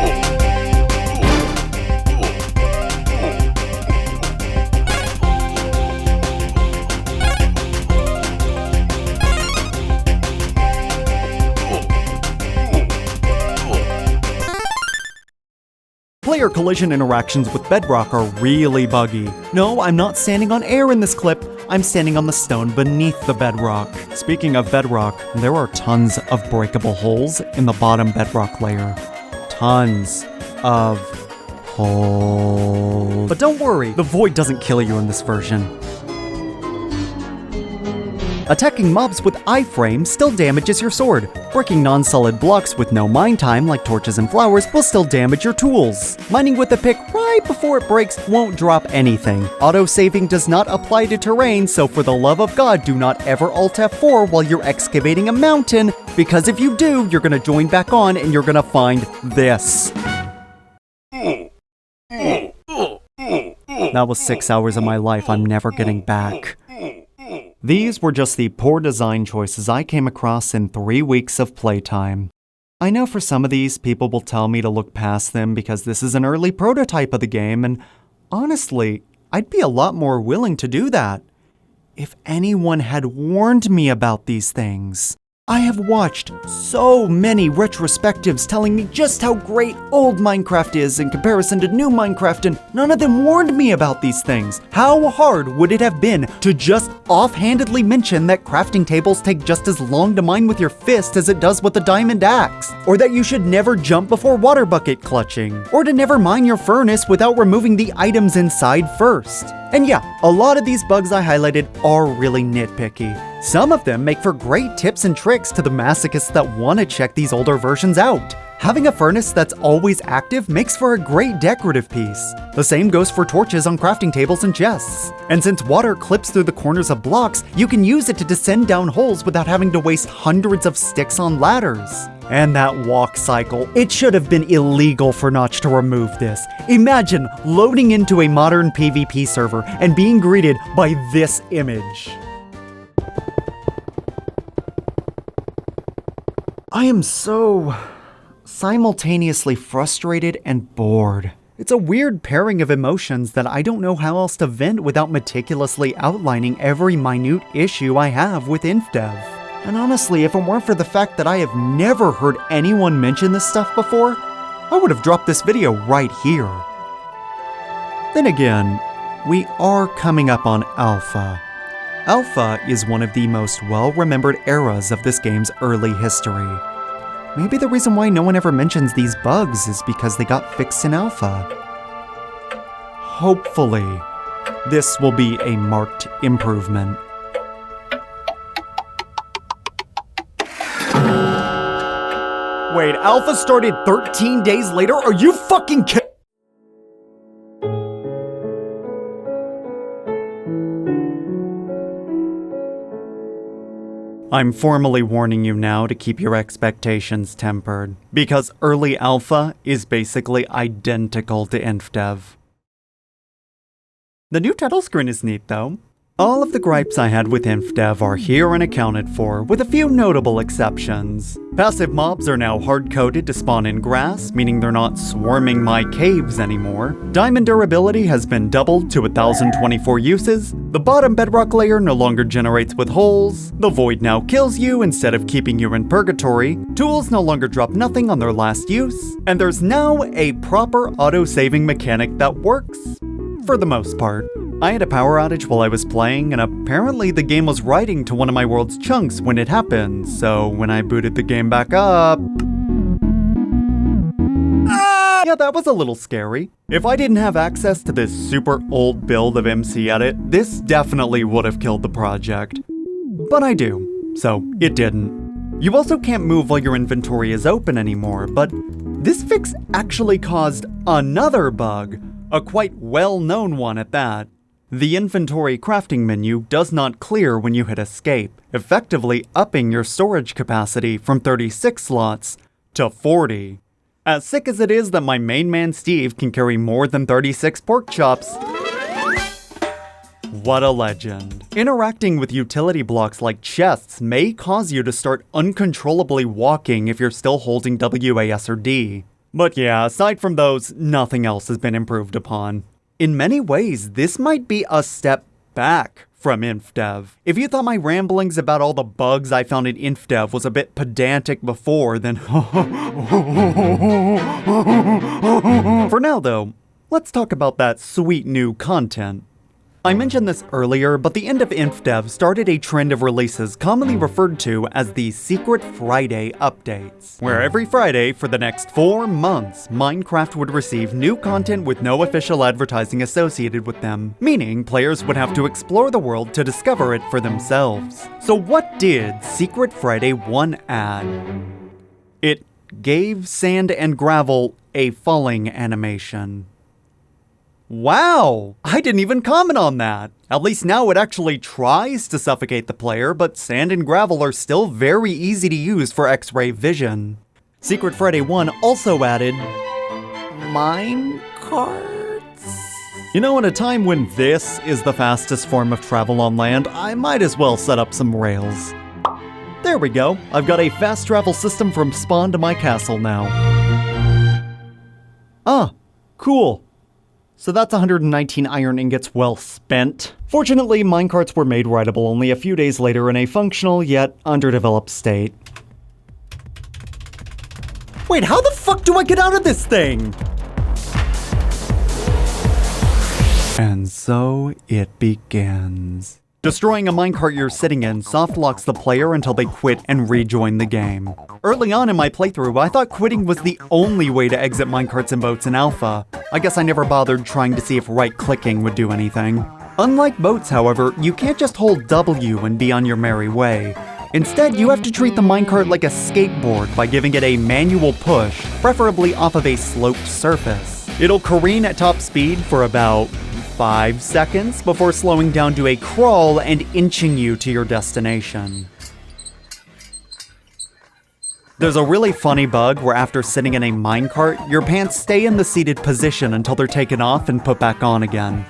A: Player collision interactions with bedrock are really buggy. No, I'm not standing on air in this clip, I'm standing on the stone beneath the bedrock. Speaking of bedrock, there are tons of breakable holes in the bottom bedrock layer. Tons of holes. But don't worry, the void doesn't kill you in this version. Attacking mobs with iframes still damages your sword. Breaking non-solid blocks with no mine time, like torches and flowers, will still damage your tools. Mining with a pick right before it breaks won't drop anything. Auto-saving does not apply to terrain, so for the love of God, do not ever Alt F4 while you're excavating a mountain, because if you do, you're gonna join back on and you're gonna find this. That was 6 hours of my life I'm never getting back. These were just the poor design choices I came across in 3 weeks of playtime. I know for some of these, people will tell me to look past them because this is an early prototype of the game, and honestly, I'd be a lot more willing to do that if anyone had warned me about these things. I have watched so many retrospectives telling me just how great old Minecraft is in comparison to new Minecraft, and none of them warned me about these things. How hard would it have been to just offhandedly mention that crafting tables take just as long to mine with your fist as it does with a diamond axe? Or that you should never jump before water bucket clutching? Or to never mine your furnace without removing the items inside first? And yeah, a lot of these bugs I highlighted are really nitpicky. Some of them make for great tips and tricks to the masochists that want to check these older versions out. Having a furnace that's always active makes for a great decorative piece. The same goes for torches on crafting tables and chests. And since water clips through the corners of blocks, you can use it to descend down holes without having to waste hundreds of sticks on ladders. And that walk cycle. It should have been illegal for Notch to remove this. Imagine loading into a modern PvP server and being greeted by this image. I am so simultaneously frustrated and bored. It's a weird pairing of emotions that I don't know how else to vent without meticulously outlining every minute issue I have with Infdev. And honestly, if it weren't for the fact that I have never heard anyone mention this stuff before, I would have dropped this video right here. Then again, we are coming up on Alpha. Alpha is one of the most well-remembered eras of this game's early history. Maybe the reason why no one ever mentions these bugs is because they got fixed in Alpha. Hopefully, this will be a marked improvement. Wait, Alpha started 13 days later? Are you fucking kidding? I'm formally warning you now to keep your expectations tempered, because early Alpha is basically identical to Infdev. The new title screen is neat though. All of the gripes I had with Infdev are here and accounted for, with a few notable exceptions. Passive mobs are now hard-coded to spawn in grass, meaning they're not swarming my caves anymore. Diamond durability has been doubled to 1,024 uses. The bottom bedrock layer no longer generates with holes. The void now kills you instead of keeping you in purgatory. Tools no longer drop nothing on their last use. And there's now a proper auto-saving mechanic that works, for the most part. I had a power outage while I was playing, and apparently the game was writing to one of my world's chunks when it happened, so when I booted the game back up... Yeah, that was a little scary. If I didn't have access to this super old build of MC Edit, this definitely would have killed the project. But I do, so it didn't. You also can't move while your inventory is open anymore, but this fix actually caused another bug, a quite well-known one at that. The inventory crafting menu does not clear when you hit escape, effectively upping your storage capacity from 36 slots to 40. As sick as it is that my main man Steve can carry more than 36 pork chops, what a legend. Interacting with utility blocks like chests may cause you to start uncontrollably walking if you're still holding WAS or D. But yeah, aside from those, nothing else has been improved upon. In many ways, this might be a step back from Infdev. If you thought my ramblings about all the bugs I found in Infdev was a bit pedantic before, then for now though, let's talk about that sweet new content. I mentioned this earlier, but the end of Infdev started a trend of releases commonly referred to as the Secret Friday updates, where every Friday for the next 4 months, Minecraft would receive new content with no official advertising associated with them, meaning players would have to explore the world to discover it for themselves. So what did Secret Friday 1 add? It gave sand and gravel a falling animation. Wow! I didn't even comment on that! At least now it actually tries to suffocate the player, but sand and gravel are still very easy to use for X-ray vision. Secret Friday 1 also added mine carts? You know, in a time when this is the fastest form of travel on land, I might as well set up some rails. There we go. I've got a fast travel system from spawn to my castle now. Ah, cool. So that's 119 iron ingots well spent. Fortunately, minecarts were made rideable only a few days later in a functional yet underdeveloped state. Wait, how the fuck do I get out of this thing? And so it begins. Destroying a minecart you're sitting in soft locks the player until they quit and rejoin the game. Early on in my playthrough, I thought quitting was the only way to exit minecarts and boats in alpha. I guess I never bothered trying to see if right-clicking would do anything. Unlike boats, however, you can't just hold W and be on your merry way. Instead, you have to treat the minecart like a skateboard by giving it a manual push, preferably off of a sloped surface. It'll careen at top speed for about 5 seconds before slowing down to a crawl and inching you to your destination. There's a really funny bug where after sitting in a minecart, your pants stay in the seated position until they're taken off and put back on again.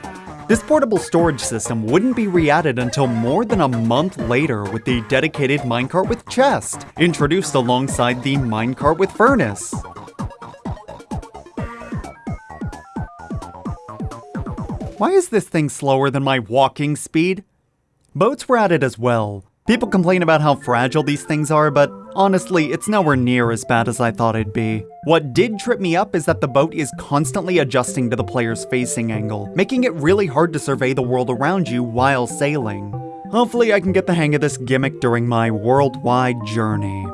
A: This portable storage system wouldn't be re-added until more than a month later with the dedicated minecart with chest, introduced alongside the minecart with furnace. Why is this thing slower than my walking speed? Boats were added as well. People complain about how fragile these things are, but honestly, it's nowhere near as bad as I thought it'd be. What did trip me up is that the boat is constantly adjusting to the player's facing angle, making it really hard to survey the world around you while sailing. Hopefully I can get the hang of this gimmick during my worldwide journey.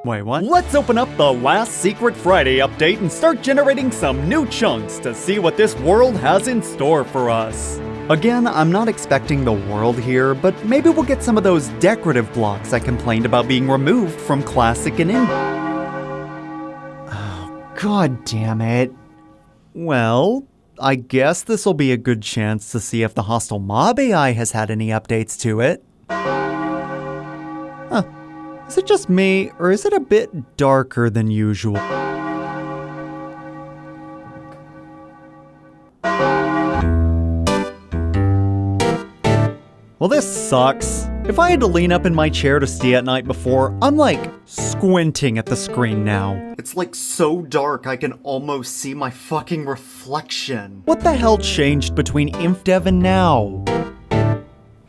A: Wait, what? Let's open up the last Secret Friday update and start generating some new chunks to see what this world has in store for us. Again, I'm not expecting the world here, but maybe we'll get some of those decorative blocks I complained about being removed from Classic and Indie. Oh, god damn it. Well, I guess this'll be a good chance to see if the hostile mob AI has had any updates to it. Huh. Is it just me, or is it a bit darker than usual? Well, this sucks. If I had to lean up in my chair to see at night before, I'm like squinting at the screen now. It's like so dark I can almost see my fucking reflection. What the hell changed between Infdev and now?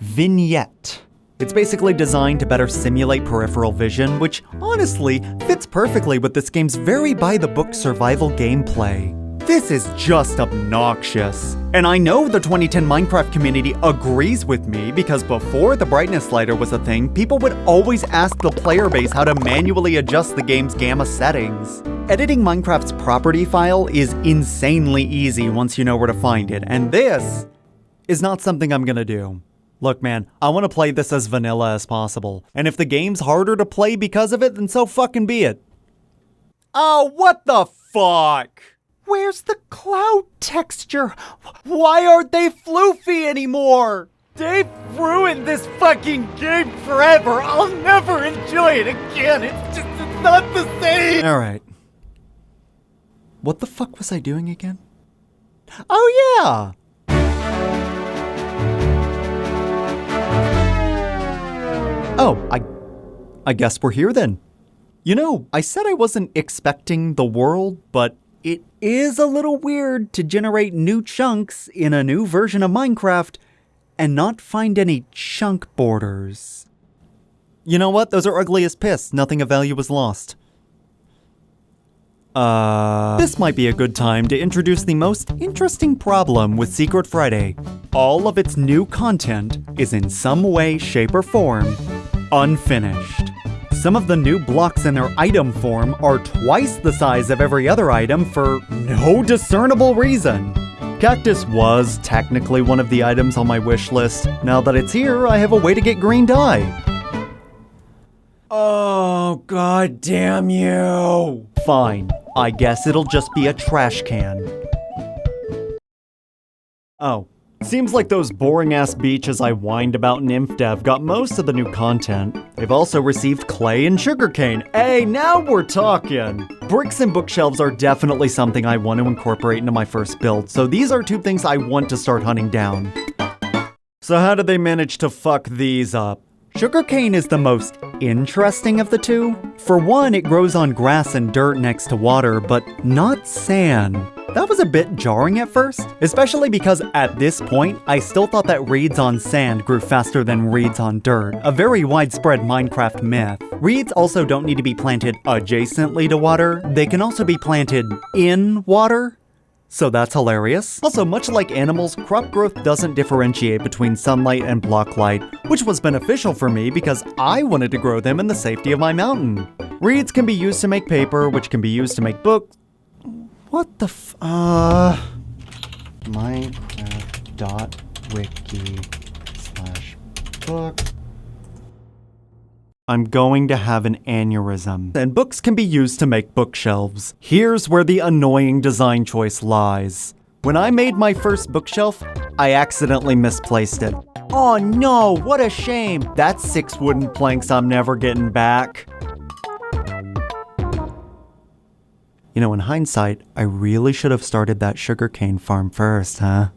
A: Vignette. It's basically designed to better simulate peripheral vision, which honestly fits perfectly with this game's very by-the-book survival gameplay. This is just obnoxious. And I know the 2010 Minecraft community agrees with me because before the brightness slider was a thing, people would always ask the player base how to manually adjust the game's gamma settings. Editing Minecraft's property file is insanely easy once you know where to find it, and this is not something I'm gonna do. Look, man, I want to play this as vanilla as possible, and if the game's harder to play because of it, then so fucking be it. Oh, what the fuck? Where's the cloud texture? Why aren't they floofy anymore? They've ruined this fucking game forever. I'll never enjoy it again. It's not the same. All right. What the fuck was I doing again? Oh, yeah. Oh, I guess we're here then. You know, I said I wasn't expecting the world, but it is a little weird to generate new chunks in a new version of Minecraft
E: and not find any chunk borders. You know what? Those are ugly as piss. Nothing of value was lost. This might be a good time to introduce the most interesting problem with Secret Friday. All of its new content is in some way, shape, or form unfinished. Some of the new blocks in their item form are twice the size of every other item for no discernible reason. Cactus was technically one of the items on my wish list. Now that it's here, I have a way to get green dye. Oh, god damn you! Fine, I guess it'll just be a trash can. Oh, seems like those boring-ass beaches I whined about in Infdev got most of the new content. They've also received clay and sugarcane. Hey, now we're talking! Bricks and bookshelves are definitely something I want to incorporate into my first build, so these are two things I want to start hunting down. So how did they manage to fuck these up? Sugarcane is the most interesting of the two. For one, it grows on grass and dirt next to water, but not sand. That was a bit jarring at first, especially because at this point, I still thought that reeds on sand grew faster than reeds on dirt, a very widespread Minecraft myth. Reeds also don't need to be planted adjacently to water, they can also be planted in water. So that's hilarious. Also, much like animals, crop growth doesn't differentiate between sunlight and block light, which was beneficial for me because I wanted to grow them in the safety of my mountain. Reeds can be used to make paper, which can be used to make books. What the Minecraft.wiki/book. I'm going to have an aneurysm. And books can be used to make bookshelves. Here's where the annoying design choice lies. When I made my first bookshelf, I accidentally misplaced it. Oh no, what a shame. That's 6 wooden planks I'm never getting back. You know, in hindsight, I really should have started that sugarcane farm first, huh?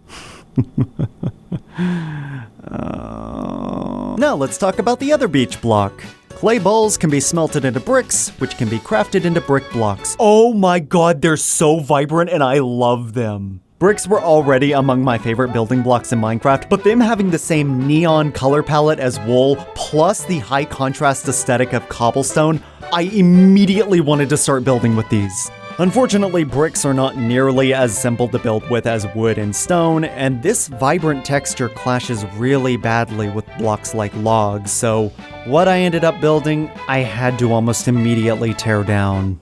E: Now let's talk about the other beach block. Clay balls can be smelted into bricks, which can be crafted into brick blocks. Oh my god, they're so vibrant and I love them. Bricks were already among my favorite building blocks in Minecraft, but them having the same neon color palette as wool, plus the high contrast aesthetic of cobblestone, I immediately wanted to start building with these. Unfortunately, bricks are not nearly as simple to build with as wood and stone, and this vibrant texture clashes really badly with blocks like logs, so what I ended up building, I had to almost immediately tear down.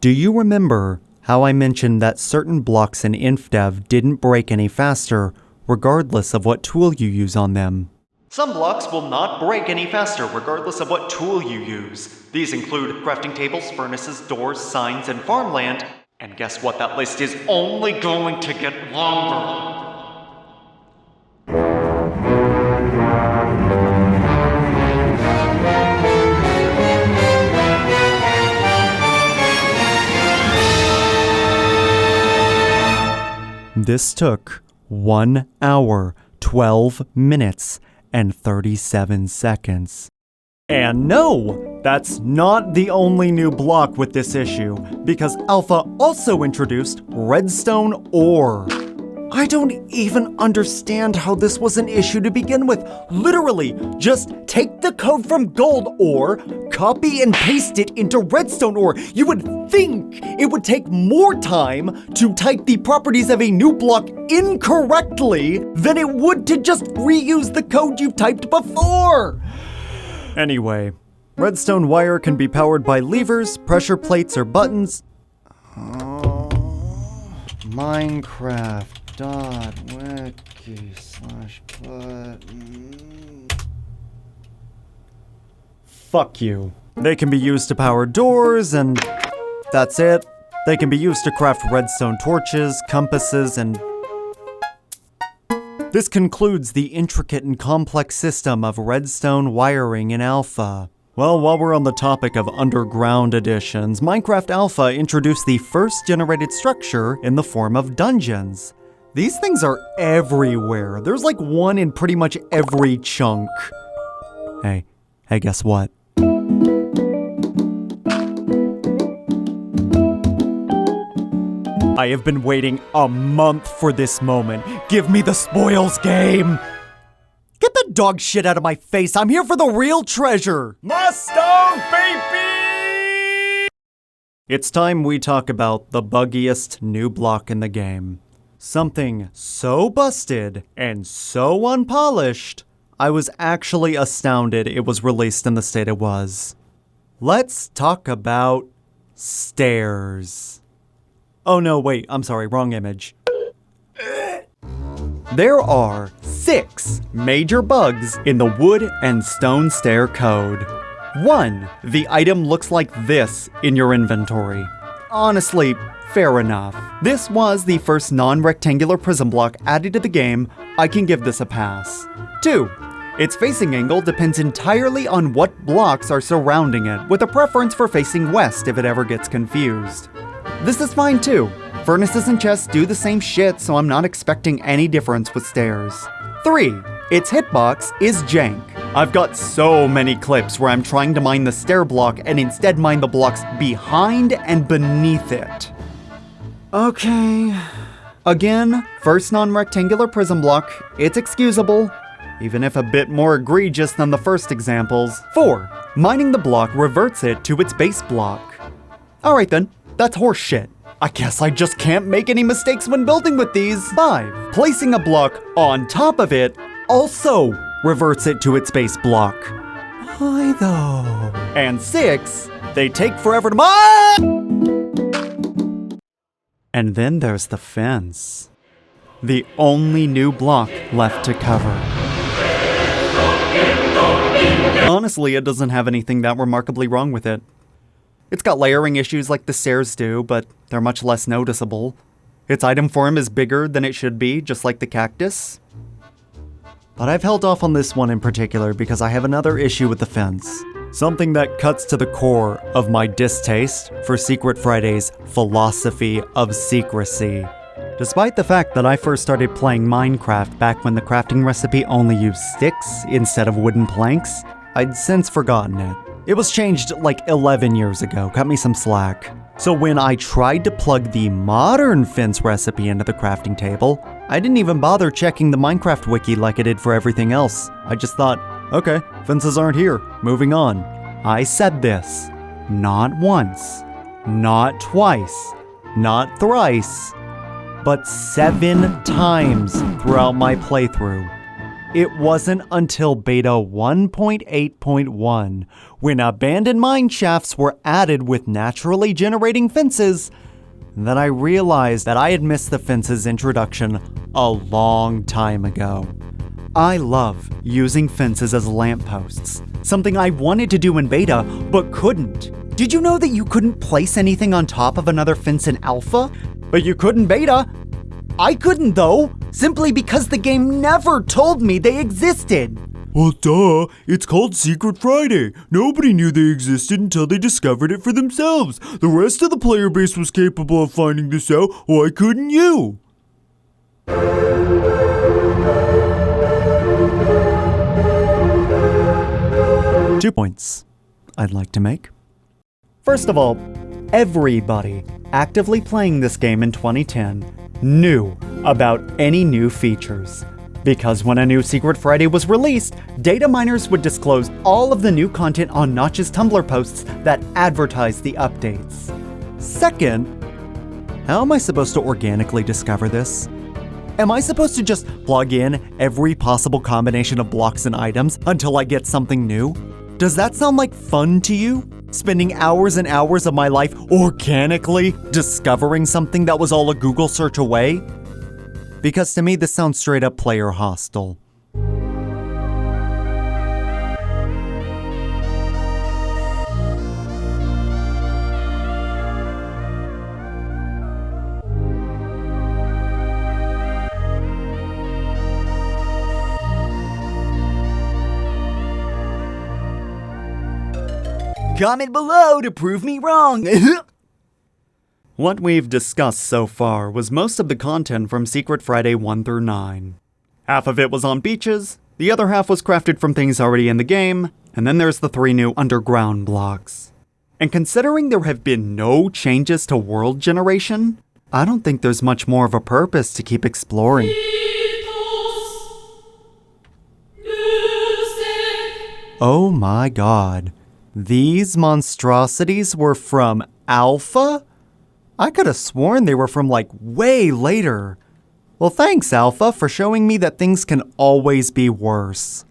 E: Do you remember how I mentioned that certain blocks in Infdev didn't break any faster, regardless of what tool you use on them? Some blocks will not break any faster regardless of what tool you use. These include crafting tables, furnaces, doors, signs, and farmland. And guess what? That list is only going to get longer. This took 1 hour, 12 minutes, and 37 seconds. And no, that's not the only new block with this issue, because Alpha also introduced redstone ore. I don't even understand how this was an issue to begin with. Literally, just take the code from gold ore, copy and paste it into redstone ore. You would think it would take more time to type the properties of a new block incorrectly than it would to just reuse the code you typed before. Anyway, redstone wire can be powered by levers, pressure plates, or buttons. Minecraft.wiki/button. Fuck you. They can be used to power doors, and that's it. They can be used to craft redstone torches, compasses, and... This concludes the intricate and complex system of redstone wiring in Alpha. Well, while we're on the topic of underground editions, Minecraft Alpha introduced the first generated structure in the form of dungeons. These things are everywhere. There's like one in pretty much every chunk. Hey, guess what? I have been waiting a month for this moment. Give me the spoils game! Get the dog shit out of my face. I'm here for the real treasure.
A: Mustang, baby!
E: It's time we talk about the buggiest new block in the game. Something so busted and so unpolished, I was actually astounded it was released in the state it was. Let's talk about stairs. Oh no, wait, I'm sorry, wrong image. There are 6 major bugs in the wood and stone stair code. 1. The item looks like this in your inventory. Honestly, fair enough. This was the first non-rectangular prism block added to the game. I can give this a pass. 2. Its facing angle depends entirely on what blocks are surrounding it, with a preference for facing west if it ever gets confused. This is fine too. Furnaces and chests do the same shit, so I'm not expecting any difference with stairs. 3. Its hitbox is jank. I've got so many clips where I'm trying to mine the stair block and instead mine the blocks behind and beneath it. Okay. Again, first non-rectangular prism block, it's excusable, even if a bit more egregious than the first examples. 4. Mining the block reverts it to its base block. Alright then, that's horseshit. I guess I just can't make any mistakes when building with these. 5. Placing a block on top of it also reverts it to its base block. Why though? And 6. They take forever to mine! And then there's the fence. The only new block left to cover. Honestly, it doesn't have anything that remarkably wrong with it. It's got layering issues like the stairs do, but they're much less noticeable. Its item form is bigger than it should be, just like the cactus. But I've held off on this one in particular because I have another issue with the fence. Something that cuts to the core of my distaste for Secret Friday's philosophy of secrecy. Despite the fact that I first started playing Minecraft back when the crafting recipe only used sticks instead of wooden planks, I'd since forgotten it. It was changed like 11 years ago, cut me some slack. So when I tried to plug the modern fence recipe into the crafting table, I didn't even bother checking the Minecraft wiki like I did for everything else. I just thought, okay, fences aren't here, moving on. I said this, not once, not twice, not thrice, but 7 times throughout my playthrough. It wasn't until beta 1.8.1, when abandoned mine shafts were added with naturally generating fences, that I realized that I had missed the fence's introduction a long time ago. I love using fences as lampposts, something I wanted to do in beta, but couldn't. Did you know that you couldn't place anything on top of another fence in alpha? But you could in beta. I couldn't though, simply because the game never told me they existed.
F: Well, duh, it's called Secret Friday. Nobody knew they existed until they discovered it for themselves. The rest of the player base was capable of finding this out. Why couldn't you?
E: 2 points I'd like to make. First of all, everybody actively playing this game in 2010 knew about any new features. Because when a new Secret Friday was released, data miners would disclose all of the new content on Notch's Tumblr posts that advertised the updates. Second, how am I supposed to organically discover this? Am I supposed to just plug in every possible combination of blocks and items until I get something new? Does that sound like fun to you? Spending hours and hours of my life organically discovering something that was all a Google search away? Because to me, this sounds straight up player hostile.
D: Comment below to prove me wrong.
E: What we've discussed so far was most of the content from Secret Friday 1 through 9. Half of it was on beaches, the other half was crafted from things already in the game, and then there's the 3 new underground blocks. And considering there have been no changes to world generation, I don't think there's much more of a purpose to keep exploring. Oh my god. These monstrosities were from Alpha? I could have sworn they were from like way later. Well, thanks, Alpha, for showing me that things can always be worse.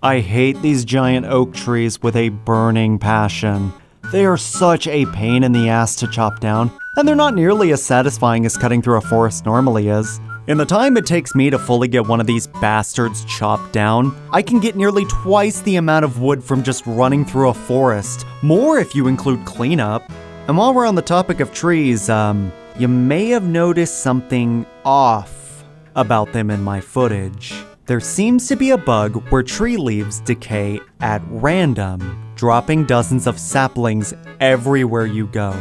E: I hate these giant oak trees with a burning passion. They are such a pain in the ass to chop down, and they're not nearly as satisfying as cutting through a forest normally is. In the time it takes me to fully get one of these bastards chopped down, I can get nearly twice the amount of wood from just running through a forest, more if you include cleanup. And while we're on the topic of trees, you may have noticed something off about them in my footage. There seems to be a bug where tree leaves decay at random, dropping dozens of saplings everywhere you go.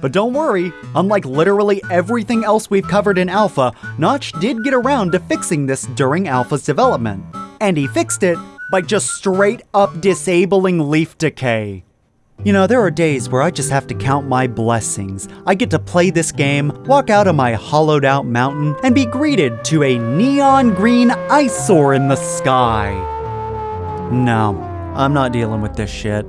E: But don't worry, unlike literally everything else we've covered in Alpha, Notch did get around to fixing this during Alpha's development. And he fixed it by just straight up disabling leaf decay. You know, there are days where I just have to count my blessings. I get to play this game, walk out of my hollowed out mountain, and be greeted to a neon green eyesore in the sky. No, I'm not dealing with this shit.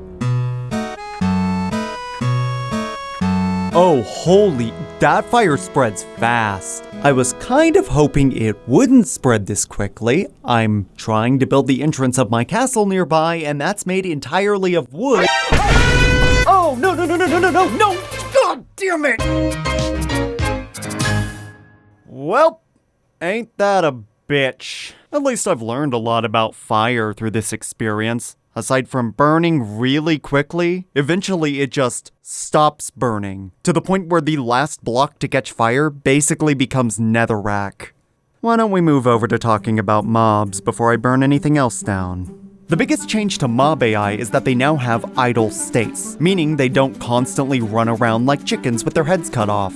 E: Oh, holy, that fire spreads fast. I was kind of hoping it wouldn't spread this quickly. I'm trying to build the entrance of my castle nearby, and that's made entirely of wood. Oh, no. God damn it! Well, ain't that a bitch. At least I've learned a lot about fire through this experience. Aside from burning really quickly, eventually it just stops burning, to the point where the last block to catch fire basically becomes netherrack. Why don't we move over to talking about mobs before I burn anything else down? The biggest change to mob AI is that they now have idle states, meaning they don't constantly run around like chickens with their heads cut off.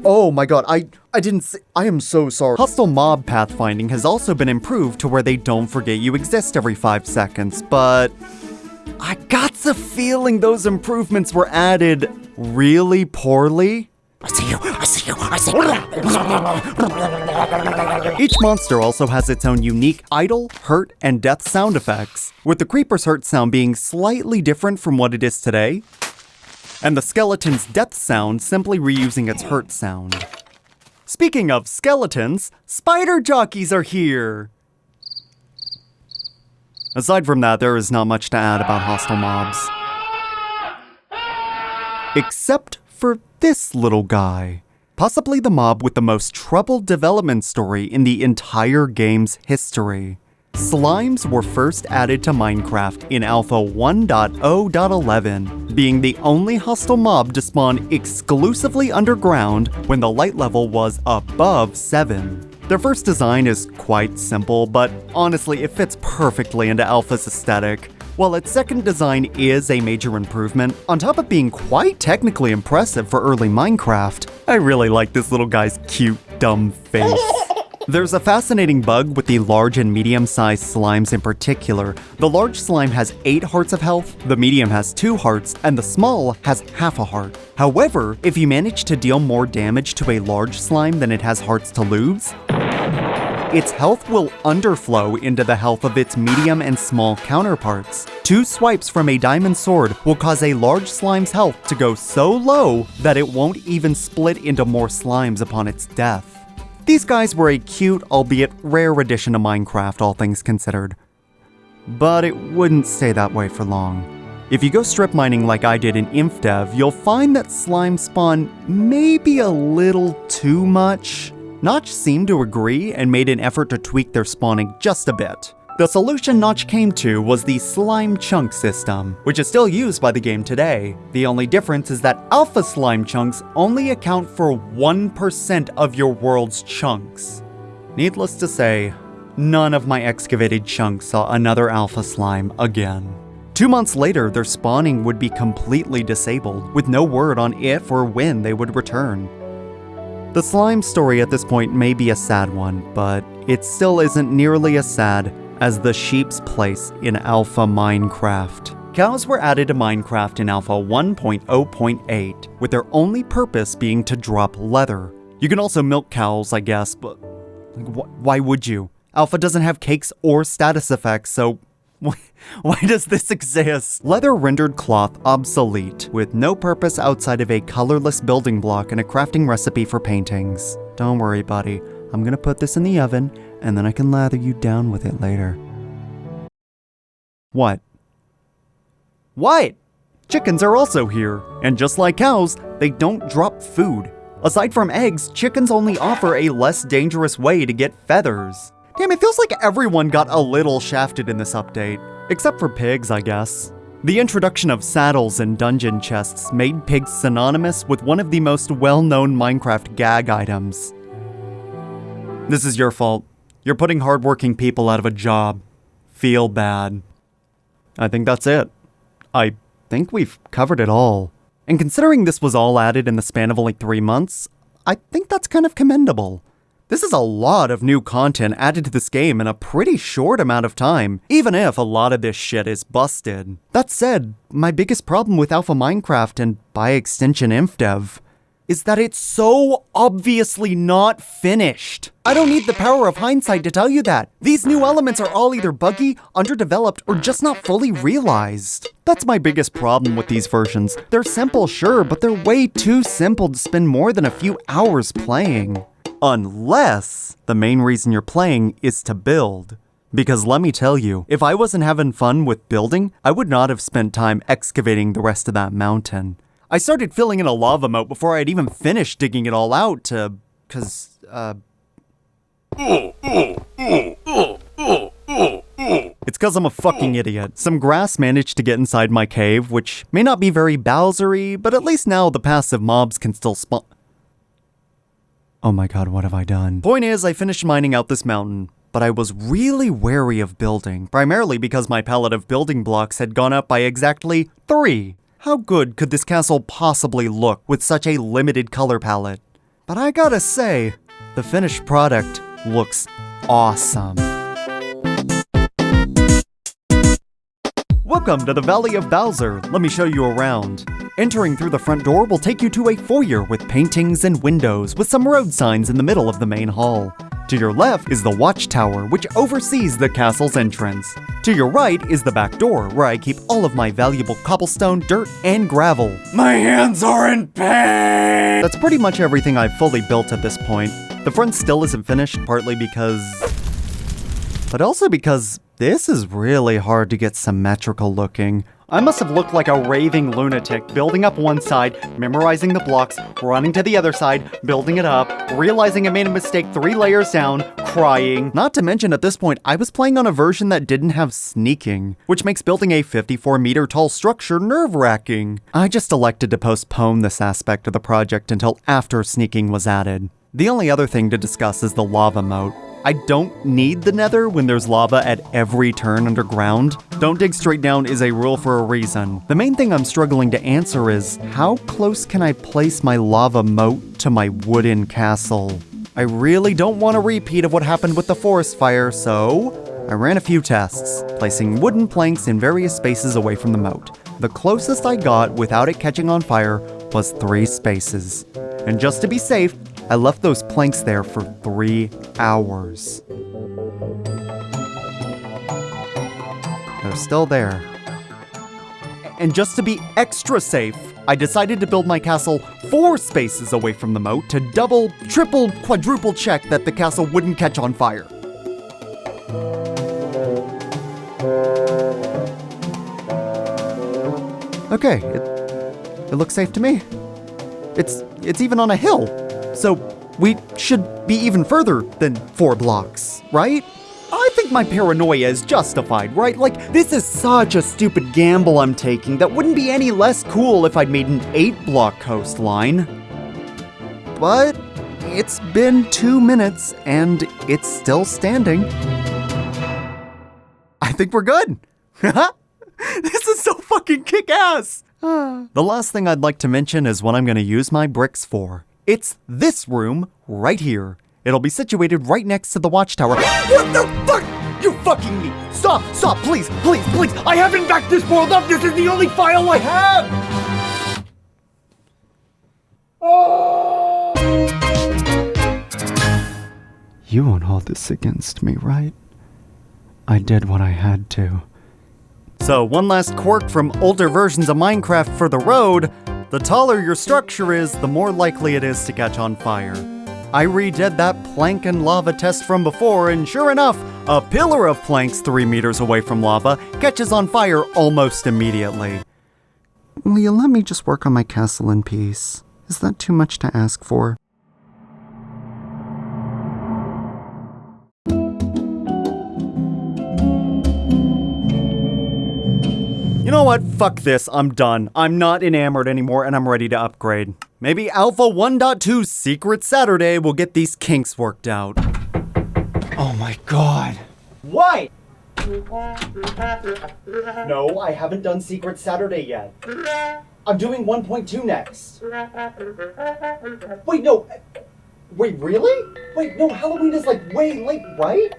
E: Oh my god, I didn't say- I am so sorry. Hostile mob pathfinding has also been improved to where they don't forget you exist every 5 seconds, but I got the feeling those improvements were added really poorly.
C: I see you.
E: Each monster also has its own unique idle, hurt, and death sound effects, with the creeper's hurt sound being slightly different from what it is today, and the skeleton's death sound simply reusing its hurt sound. Speaking of skeletons, spider jockeys are here! Aside from that, there is not much to add about hostile mobs. Except for this little guy. Possibly the mob with the most troubled development story in the entire game's history. Slimes were first added to Minecraft in Alpha 1.0.11, being the only hostile mob to spawn exclusively underground when the light level was above 7. Their first design is quite simple, but honestly it fits perfectly into Alpha's aesthetic. While its second design is a major improvement, on top of being quite technically impressive for early Minecraft, I really like this little guy's cute, dumb face. There's a fascinating bug with the large and medium-sized slimes in particular. The large slime has 8 hearts of health, the medium has 2 hearts, and the small has half a heart. However, if you manage to deal more damage to a large slime than it has hearts to lose, its health will underflow into the health of its medium and small counterparts. 2 swipes from a diamond sword will cause a large slime's health to go so low that it won't even split into more slimes upon its death. These guys were a cute, albeit rare addition to Minecraft, all things considered. But it wouldn't stay that way for long. If you go strip mining like I did in Infdev, you'll find that slime spawn maybe a little too much. Notch seemed to agree and made an effort to tweak their spawning just a bit. The solution Notch came to was the slime chunk system, which is still used by the game today. The only difference is that alpha slime chunks only account for 1% of your world's chunks. Needless to say, none of my excavated chunks saw another alpha slime again. 2 months later, their spawning would be completely disabled, with no word on if or when they would return. The slime story at this point may be a sad one, but it still isn't nearly as sad as the sheep's place in Alpha Minecraft.
A: Cows were added to Minecraft in Alpha 1.0.8, with their only purpose being to drop leather. You can also milk cows, I guess, but why would you? Alpha doesn't have cakes or status effects, so why does this exist? Leather rendered cloth obsolete, with no purpose outside of a colorless building block and a crafting recipe for paintings. Don't worry, buddy. I'm gonna put this in the oven, and then I can lather you down with it later. What? What? Chickens are also here, and just like cows, they don't drop food. Aside from eggs, chickens only offer a less dangerous way to get feathers. Damn, it feels like everyone got a little shafted in this update. Except for pigs, I guess. The introduction of saddles and dungeon chests made pigs synonymous with one of the most well-known Minecraft gag items. This is your fault. You're putting hardworking people out of a job. Feel bad. I think that's it. I think we've covered it all. And considering this was all added in the span of only 3 months, I think that's kind of commendable. This is a lot of new content added to this game in a pretty short amount of time, even if a lot of this shit is busted. That said, my biggest problem with Alpha Minecraft, and by extension Infdev, is that it's so obviously not finished. I don't need the power of hindsight to tell you that. These new elements are all either buggy, underdeveloped, or just not fully realized. That's my biggest problem with these versions. They're simple, sure, but they're way too simple to spend more than a few hours playing. Unless the main reason you're playing is to build. Because let me tell you, if I wasn't having fun with building, I would not have spent time excavating the rest of that mountain. I started filling in a lava moat before I'd even finished digging it all out It's cause I'm a fucking idiot. Some grass managed to get inside my cave, which may not be very Bowsery, but at least now the passive mobs can still spawn. Oh my god, what have I done? Point is, I finished mining out this mountain, but I was really wary of building, primarily because my palette of building blocks had gone up by exactly 3. How good could this castle possibly look with such a limited color palette? But I gotta say, the finished product looks awesome. Welcome to the Valley of Bowser. Let me show you around. Entering through the front door will take you to a foyer with paintings and windows with some road signs in the middle of the main hall. To your left is the watchtower, which oversees the castle's entrance. To your right is the back door, where I keep all of my valuable cobblestone, dirt, and gravel. My hands are in pain! That's pretty much everything I've fully built at this point. The front still isn't finished, partly because... but also because this is really hard to get symmetrical looking. I must have looked like a raving lunatic, building up one side, memorizing the blocks, running to the other side, building it up, realizing I made a mistake 3 layers down, crying. Not to mention at this point, I was playing on a version that didn't have sneaking, which makes building a 54-meter tall structure nerve-wracking. I just elected to postpone this aspect of the project until after sneaking was added. The only other thing to discuss is the lava moat. I don't need the nether when there's lava at every turn underground. Don't dig straight down is a rule for a reason. The main thing I'm struggling to answer is, how close can I place my lava moat to my wooden castle? I really don't want a repeat of what happened with the forest fire, so I ran a few tests, placing wooden planks in various spaces away from the moat. The closest I got without it catching on fire was 3 spaces. And just to be safe, I left those planks there for 3 hours. They're still there. And just to be extra safe, I decided to build my castle 4 spaces away from the moat to double, triple, quadruple check that the castle wouldn't catch on fire. Okay, it looks safe to me. It's even on a hill. So we should be even further than 4 blocks, right? I think my paranoia is justified, right? Like, this is such a stupid gamble I'm taking that wouldn't be any less cool if I'd made an 8-block coastline. But it's been 2 minutes and it's still standing. I think we're good. This is so fucking kick-ass. The last thing I'd like to mention is what I'm going to use my bricks for. It's this room right here. It'll be situated right next to the watchtower. What the fuck?
E: You're fucking me! Stop! Stop! Please! Please! Please! I haven't backed this world up! This is the only file I have!
A: You won't hold this against me, right? I did what I had to. So, one last quirk from older versions of Minecraft for the road: the taller your structure is, the more likely it is to catch on fire. I redid that plank and lava test from before, and sure enough, a pillar of planks 3 meters away from lava catches on fire almost immediately. Will you let me just work on my castle in peace? Is that too much to ask for? You know what? Fuck this. I'm done. I'm not enamored anymore and I'm ready to upgrade. Maybe Alpha 1.2 Secret Saturday will get these kinks worked out. Oh my god.
E: What? No, I haven't done Secret Saturday yet. I'm doing 1.2 next. Wait, no. Wait, really? Wait, no, Halloween is like way late, right?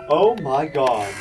E: Oh my god.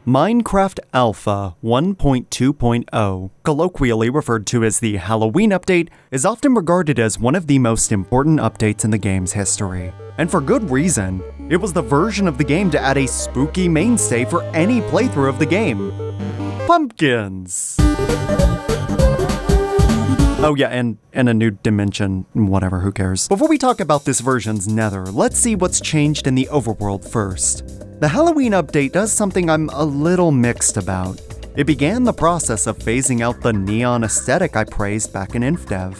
A: Minecraft Alpha 1.2.0, colloquially referred to as the Halloween update, is often regarded as one of the most important updates in the game's history. And for good reason. It was the version of the game to add a spooky mainstay for any playthrough of the game: pumpkins! Oh yeah, and a new dimension, whatever, who cares. Before we talk about this version's nether, let's see what's changed in the overworld first. The Halloween update does something I'm a little mixed about. It began the process of phasing out the neon aesthetic I praised back in Infdev.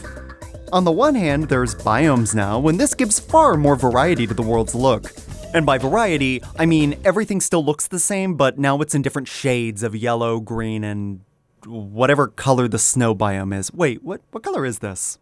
A: On the one hand, there's biomes now, and this gives far more variety to the world's look. And by variety, I mean everything still looks the same, but now it's in different shades of yellow, green, and whatever color the snow biome is. Wait, what color is this?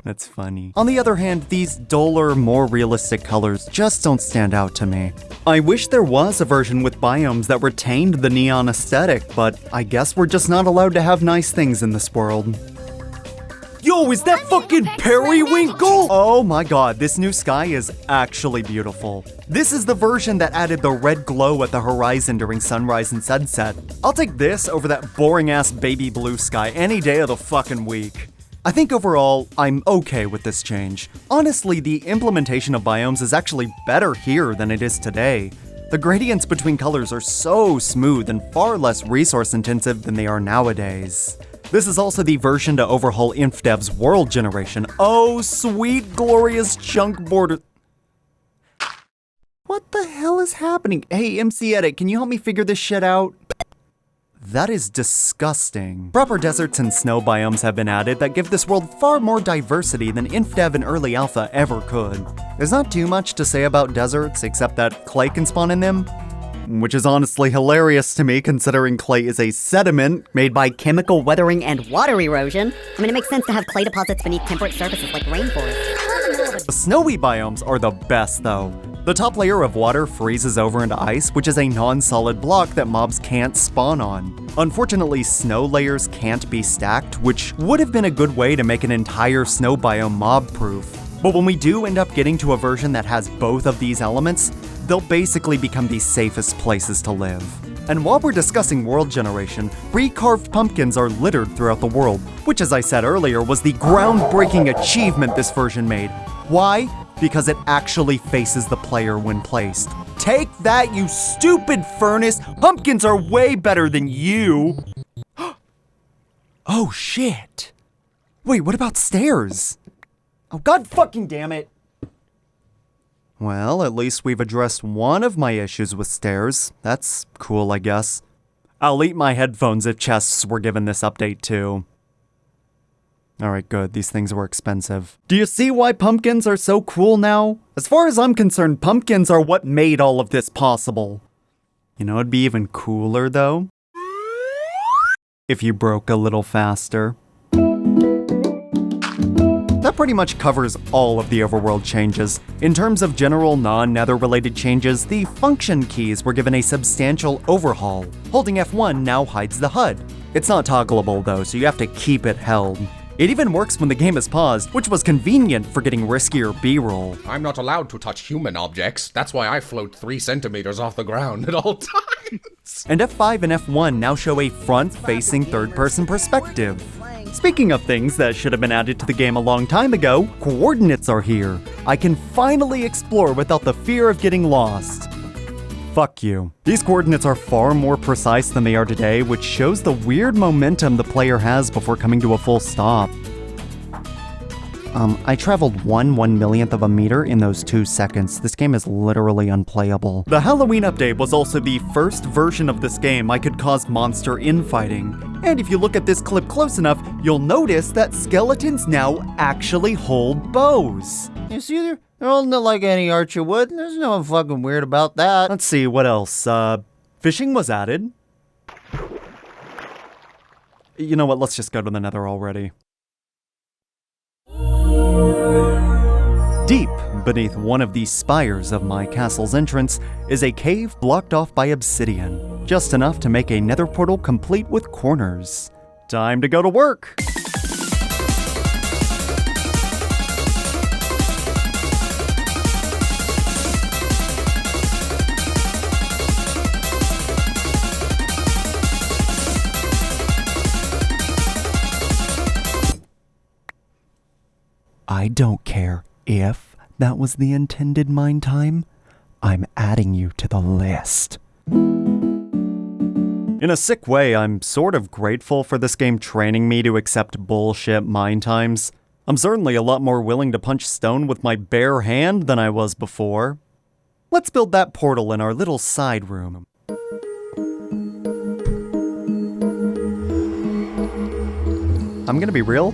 A: That's funny. On the other hand, these duller, more realistic colors just don't stand out to me. I wish there was a version with biomes that retained the neon aesthetic, but I guess we're just not allowed to have nice things in this world.
F: Yo, is that fucking periwinkle?
A: Oh my god, this new sky is actually beautiful. This is the version that added the red glow at the horizon during sunrise and sunset. I'll take this over that boring-ass baby blue sky any day of the fucking week. I think overall, I'm okay with this change. Honestly, the implementation of biomes is actually better here than it is today. The gradients between colors are so smooth and far less resource intensive than they are nowadays. This is also the version to overhaul Infdev's world generation. Oh, sweet, glorious chunk border. What the hell is happening? Hey, MC Edit, can you help me figure this shit out? That is disgusting. Proper deserts and snow biomes have been added that give this world far more diversity than Infdev and early alpha ever could. There's not too much to say about deserts except that clay can spawn in them, which is honestly hilarious to me considering clay is a sediment made by
G: Chemical weathering and water erosion. I mean, it makes sense to have clay deposits beneath temperate surfaces like rainforests.
A: The snowy biomes are the best though. The top layer of water freezes over into ice, which is a non-solid block that mobs can't spawn on. Unfortunately, snow layers can't be stacked, which would have been a good way to make an entire snow biome mob-proof. But when we do end up getting to a version that has both of these elements, they'll basically become the safest places to live. And while we're discussing world generation, pre-carved pumpkins are littered throughout the world, which as I said earlier was the groundbreaking achievement this version made. Why? Because it actually faces the player when placed. Take that, you stupid furnace! Pumpkins are way better than you! Oh shit! Wait, what about stairs? Oh god fucking damn it! Well, at least we've addressed one of my issues with stairs. That's cool, I guess. I'll eat my headphones if chests were given this update too. Alright, good. These things were expensive. Do you see why pumpkins are so cool now? As far as I'm concerned, pumpkins are what made all of this possible. You know, it'd be even cooler though? if you broke a little faster. That pretty much covers all of the overworld changes. In terms of general non-nether related changes, the function keys were given a substantial overhaul. Holding F1 now hides the HUD. It's not toggleable though, so you have to keep it held. It even works when the game is paused, which was convenient for getting riskier B-roll.
H: I'm not allowed to touch human objects. That's why I float 3 centimeters off the ground at all times.
A: And F5 and F1 now show a front-facing third-person perspective. Speaking of things that should have been added to the game a long time ago, coordinates are here. I can finally explore without the fear of getting lost. Fuck you. These coordinates are far more precise than they are today, which shows the weird momentum the player has before coming to a full stop. I traveled 1/1,000,000th of a meter in those 2 seconds. This game is literally unplayable. The Halloween update was also the first version of this game I could cause monster infighting. And if you look at this clip close enough, you'll notice that skeletons now actually hold bows.
D: You see, they're holding it like any archer would. There's no fucking weird about that.
A: Let's see, what else? Fishing was added. You know what, let's just go to the Nether already. Deep beneath one of the spires of my castle's entrance is a cave blocked off by obsidian, just enough to make a nether portal complete with corners. Time to go to work! I don't care if that was the intended mine time. I'm adding you to the list. In a sick way, I'm sort of grateful for this game training me to accept bullshit mine times. I'm certainly a lot more willing to punch stone with my bare hand than I was before. Let's build that portal in our little side room. I'm gonna be real.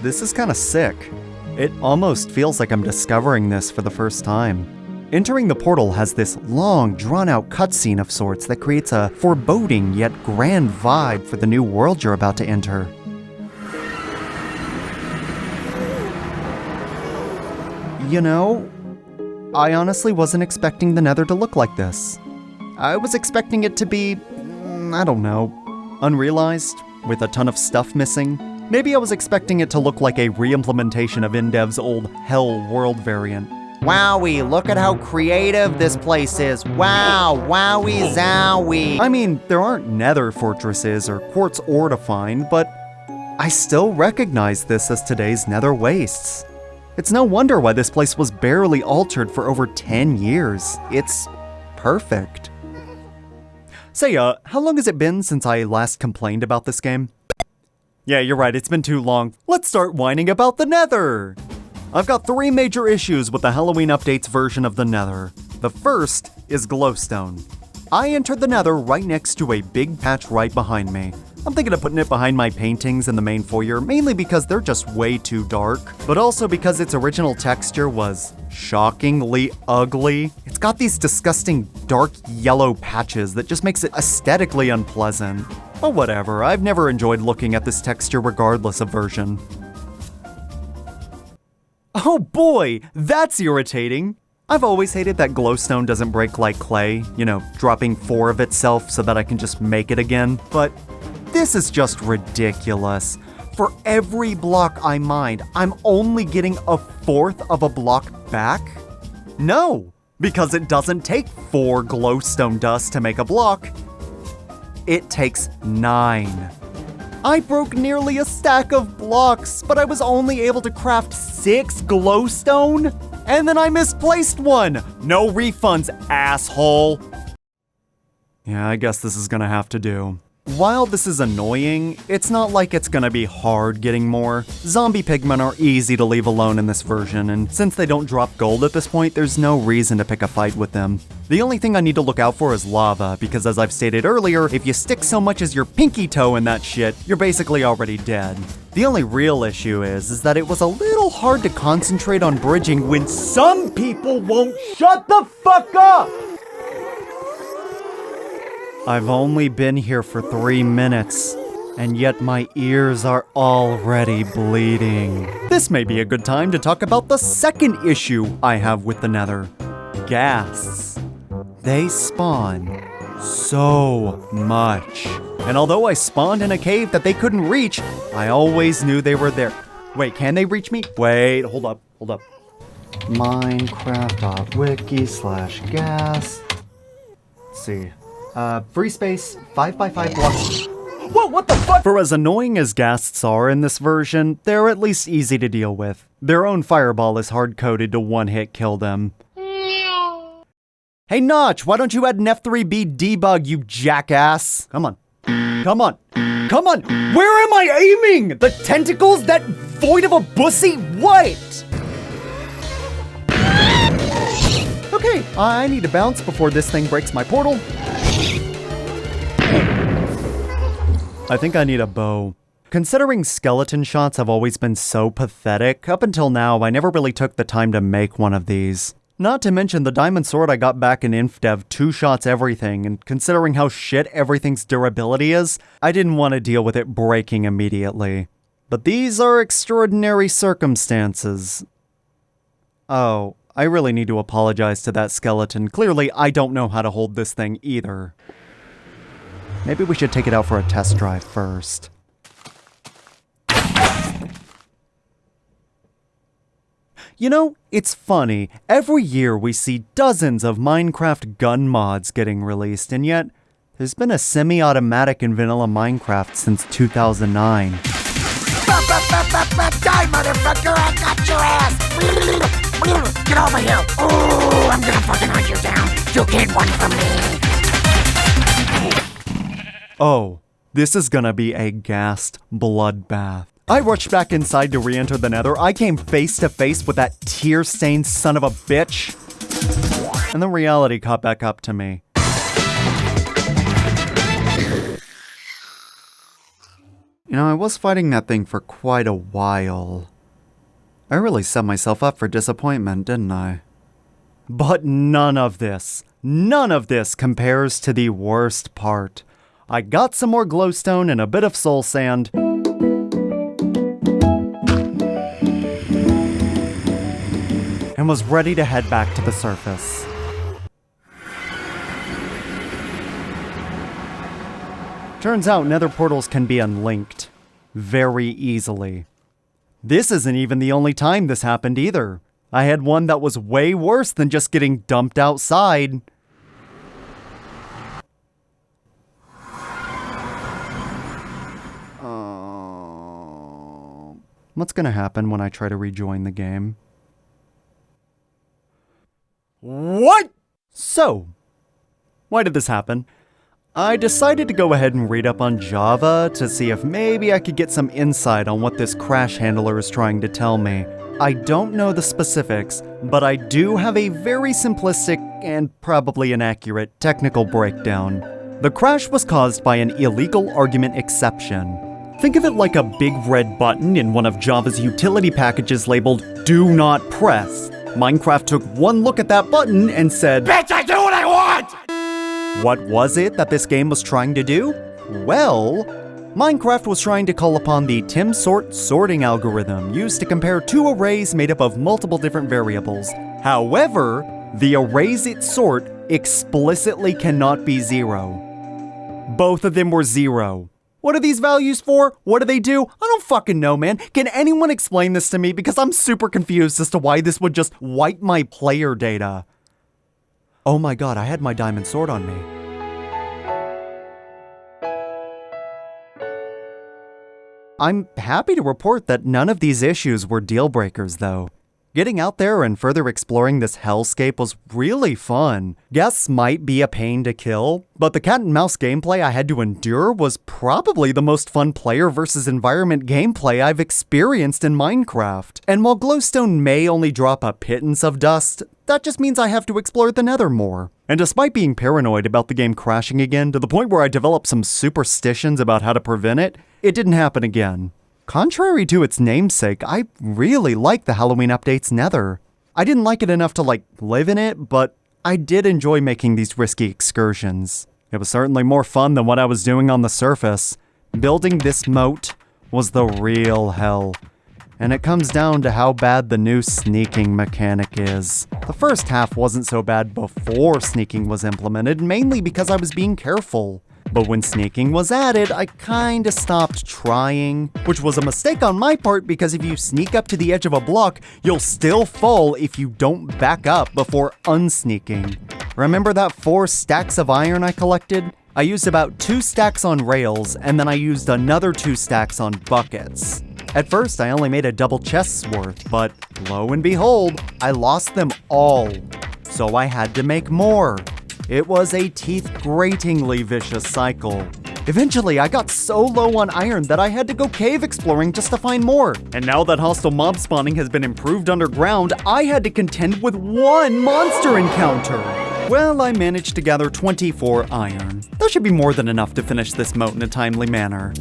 A: This is kinda sick. It almost feels like I'm discovering this for the first time. Entering the portal has this long, drawn-out cutscene of sorts that creates a foreboding yet grand vibe for the new world you're about to enter. You know, I honestly wasn't expecting the Nether to look like this. I was expecting it to be, I don't know, unrealized, with a ton of stuff missing. Maybe I was expecting it to look like a re-implementation of Infdev's old Hell world variant.
D: Wowie, look at how creative this place is. Wow, wowie zowie.
A: I mean, there aren't nether fortresses or quartz ore to find, but I still recognize this as today's nether wastes. It's no wonder why this place was barely altered for over 10 years. It's perfect. Say, how long has it been since I last complained about this game? Yeah, you're right, it's been too long. Let's start whining about the Nether! I've got 3 major issues with the Halloween Update's version of the Nether. The first is glowstone. I entered the Nether right next to a big patch right behind me. I'm thinking of putting it behind my paintings in the main foyer, mainly because they're just way too dark, but also because its original texture was shockingly ugly. It's got these disgusting dark yellow patches that just makes it aesthetically unpleasant. But whatever, I've never enjoyed looking at this texture regardless of version. Oh boy, that's irritating! I've always hated that glowstone doesn't break like clay, you know, dropping 4 of itself so that I can just make it again, but this is just ridiculous. For every block I mined, I'm only getting 1/4 of a block back? No, because it doesn't take 4 glowstone dust to make a block. It takes 9. I broke nearly a stack of blocks, but I was only able to craft 6 glowstone? And then I misplaced 1! No refunds, asshole! Yeah, I guess this is gonna have to do. While this is annoying, it's not like it's gonna be hard getting more. Zombie pigmen are easy to leave alone in this version, and since they don't drop gold at this point, there's no reason to pick a fight with them. The only thing I need to look out for is lava, because as I've stated earlier, if you stick so much as your pinky toe in that shit, you're basically already dead. The only real issue is that it was a little hard to concentrate on bridging when some people won't shut the fuck up! I've only been here for 3 minutes.
E: And yet my ears are already bleeding. This may be a good time to talk about the second issue I have with the Nether. Ghasts. They spawn so much. And although I spawned in a cave that they couldn't reach, I always knew they were there. Wait, can they reach me? Wait, hold up. Minecraft.wiki/ghast. Let's see. Free space, 5x5 blocks. Whoa, what the fuck? For as annoying as ghasts are in this version, they're at least easy to deal with. Their own fireball is hard-coded to one-hit kill them. Hey Notch, why don't you add an F3B debug, you jackass? Come on. Where am I aiming? The tentacles? That void of a bussy? What? Okay, I need to bounce before this thing breaks my portal. I think I need a bow. Considering skeleton shots have always been so pathetic, up until now I never really took the time to make one of these. Not to mention the diamond sword I got back in Infdev two-shots everything, and considering how shit everything's durability is, I didn't want to deal with it breaking immediately. But these are extraordinary circumstances. Oh, I really need to apologize to that skeleton. Clearly, I don't know how to hold this thing either. Maybe we should take it out for a test drive first. You know, it's funny. Every year we see dozens of Minecraft gun mods getting released, and yet there's been a semi-automatic in vanilla Minecraft since 2009.
C: Die, motherfucker! I got your ass! Get over here! Ooh, I'm gonna fucking hunt you down! You can't run from me!
E: Oh, this is gonna be a ghast bloodbath. I rushed back inside to re-enter the Nether. I came face to face with that tear-stained son of a bitch. And then reality caught back up to me. You know, I was fighting that thing for quite a while. I really set myself up for disappointment, didn't I? But none of this compares to the worst part. I got some more glowstone and a bit of soul sand. And was ready to head back to the surface. Turns out nether portals can be unlinked very easily. This isn't even the only time this happened either. I had one that was way worse than just getting dumped outside. What's gonna happen when I try to rejoin the game? What? So, why did this happen? I decided to go ahead and read up on Java to see if maybe I could get some insight on what this crash handler is trying to tell me. I don't know the specifics, but I do have a very simplistic and probably inaccurate technical breakdown. The crash was caused by an illegal argument exception. Think of it like a big red button in one of Java's utility packages labeled "Do Not Press." Minecraft took one look at that button and said,
C: Bitch, I do what I want!
E: What was it that this game was trying to do? Well, Minecraft was trying to call upon the timsort sorting algorithm used to compare two arrays made up of multiple different variables. However, the arrays it sort explicitly cannot be zero. Both of them were zero. What are these values for? What do they do? I don't fucking know, man. Can anyone explain this to me? Because I'm super confused as to why this would just wipe my player data. Oh my god, I had my diamond sword on me. I'm happy to report that none of these issues were deal breakers, though. Getting out there and further exploring this hellscape was really fun. Ghasts might be a pain to kill, but the cat and mouse gameplay I had to endure was probably the most fun player versus environment gameplay I've experienced in Minecraft. And while glowstone may only drop a pittance of dust, that just means I have to explore the nether more. And despite being paranoid about the game crashing again to the point where I developed some superstitions about how to prevent it, it didn't happen again. Contrary to its namesake, I really like the Halloween update's nether. I didn't like it enough to, live in it, but I did enjoy making these risky excursions. It was certainly more fun than what I was doing on the surface. Building this moat was the real hell. And it comes down to how bad the new sneaking mechanic is. The first half wasn't so bad before sneaking was implemented, mainly because I was being careful. But when sneaking was added, I kinda stopped trying, which was a mistake on my part because if you sneak up to the edge of a block, you'll still fall if you don't back up before unsneaking. Remember that 4 stacks of iron I collected? I used about 2 stacks on rails, and then I used another 2 stacks on buckets. At first, I only made a double chest's worth, but lo and behold, I lost them all. So I had to make more. It was a teeth-gratingly vicious cycle. Eventually, I got so low on iron that I had to go cave exploring just to find more. And now that hostile mob spawning has been improved underground, I had to contend with 1 monster encounter. Well, I managed to gather 24 iron. That should be more than enough to finish this moat in a timely manner.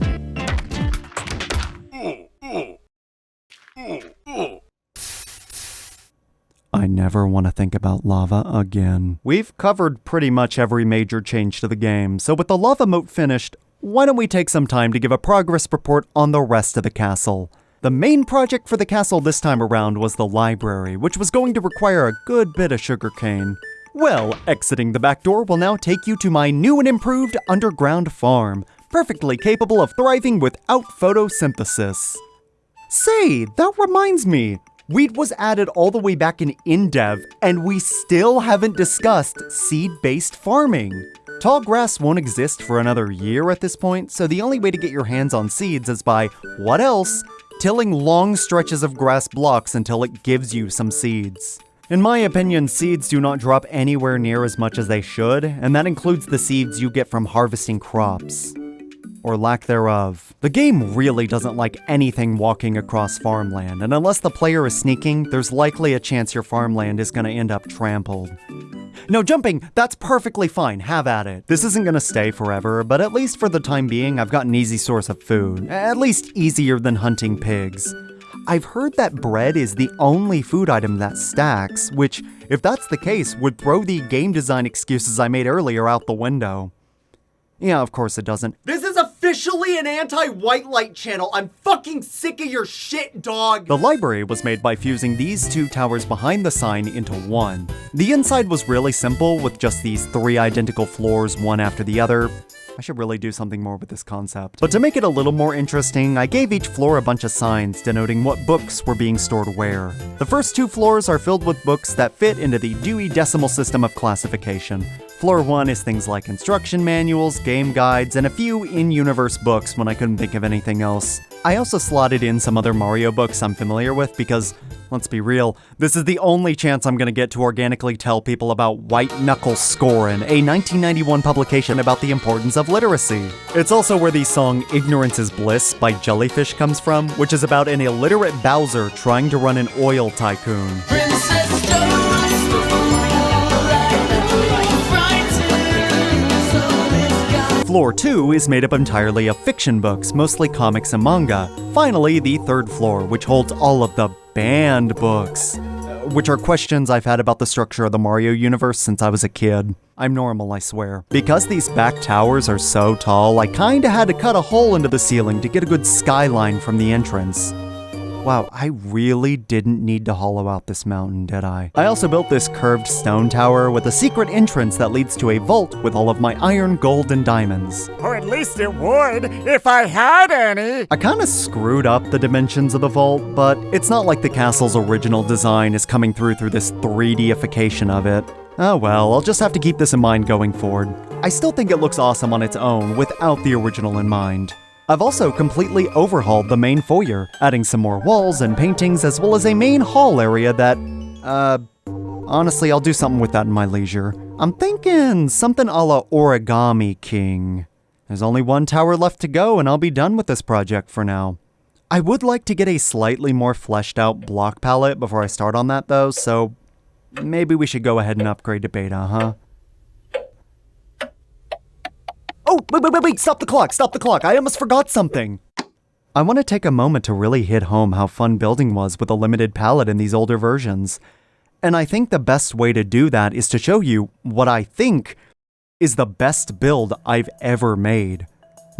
E: I never want to think about lava again. We've covered pretty much every major change to the game, so with the lava moat finished, why don't we take some time to give a progress report on the rest of the castle. The main project for the castle this time around was the library, which was going to require a good bit of sugarcane. Well, exiting the back door will now take you to my new and improved underground farm, perfectly capable of thriving without photosynthesis. Say, that reminds me. Wheat was added all the way back in Infdev, and we still haven't discussed seed-based farming. Tall grass won't exist for another year at this point, so the only way to get your hands on seeds is by, what else? Tilling long stretches of grass blocks until it gives you some seeds. In my opinion, seeds do not drop anywhere near as much as they should, and that includes the seeds you get from harvesting crops. Or lack thereof. The game really doesn't like anything walking across farmland, and unless the player is sneaking, there's likely a chance your farmland is gonna end up trampled. No, jumping, that's perfectly fine, have at it. This isn't gonna stay forever, but at least for the time being, I've got an easy source of food. At least easier than hunting pigs. I've heard that bread is the only food item that stacks, which, if that's the case, would throw the game design excuses I made earlier out the window. Yeah, of course it doesn't.
I: This is officially an anti-white light channel. I'm fucking sick of your shit, dog.
E: The library was made by fusing these 2 towers behind the sign into one. The inside was really simple, with just these 3 identical floors, one after the other. I should really do something more with this concept. But to make it a little more interesting, I gave each floor a bunch of signs denoting what books were being stored where. The first 2 floors are filled with books that fit into the Dewey Decimal System of classification. Floor 1 is things like instruction manuals, game guides, and a few in-universe books when I couldn't think of anything else. I also slotted in some other Mario books I'm familiar with because, let's be real, this is the only chance I'm gonna get to organically tell people about White Knuckle Scorin', a 1991 publication about the importance of literacy. It's also where the song Ignorance is Bliss by Jellyfish comes from, which is about an illiterate Bowser trying to run an oil tycoon. Floor 2 is made up entirely of fiction books, mostly comics and manga. Finally, the 3rd floor, which holds all of the banned books, which are questions I've had about the structure of the Mario universe since I was a kid. I'm normal, I swear. Because these back towers are so tall, I kinda had to cut a hole into the ceiling to get a good skyline from the entrance. Wow, I really didn't need to hollow out this mountain, did I? I also built this curved stone tower with a secret entrance that leads to a vault with all of my iron, gold, and diamonds.
C: Or at least it would, if I had any.
E: I kinda screwed up the dimensions of the vault, but it's not like the castle's original design is coming through this 3D-ification of it. Oh well, I'll just have to keep this in mind going forward. I still think it looks awesome on its own without the original in mind. I've also completely overhauled the main foyer, adding some more walls and paintings as well as a main hall area that, honestly, I'll do something with that in my leisure. I'm thinking something a la Origami King. There's only 1 tower left to go and I'll be done with this project for now. I would like to get a slightly more fleshed out block palette before I start on that though, so maybe we should go ahead and upgrade to beta, huh? Oh, wait, stop the clock, I almost forgot something. I want to take a moment to really hit home how fun building was with a limited palette in these older versions. And I think the best way to do that is to show you what I think is the best build I've ever made.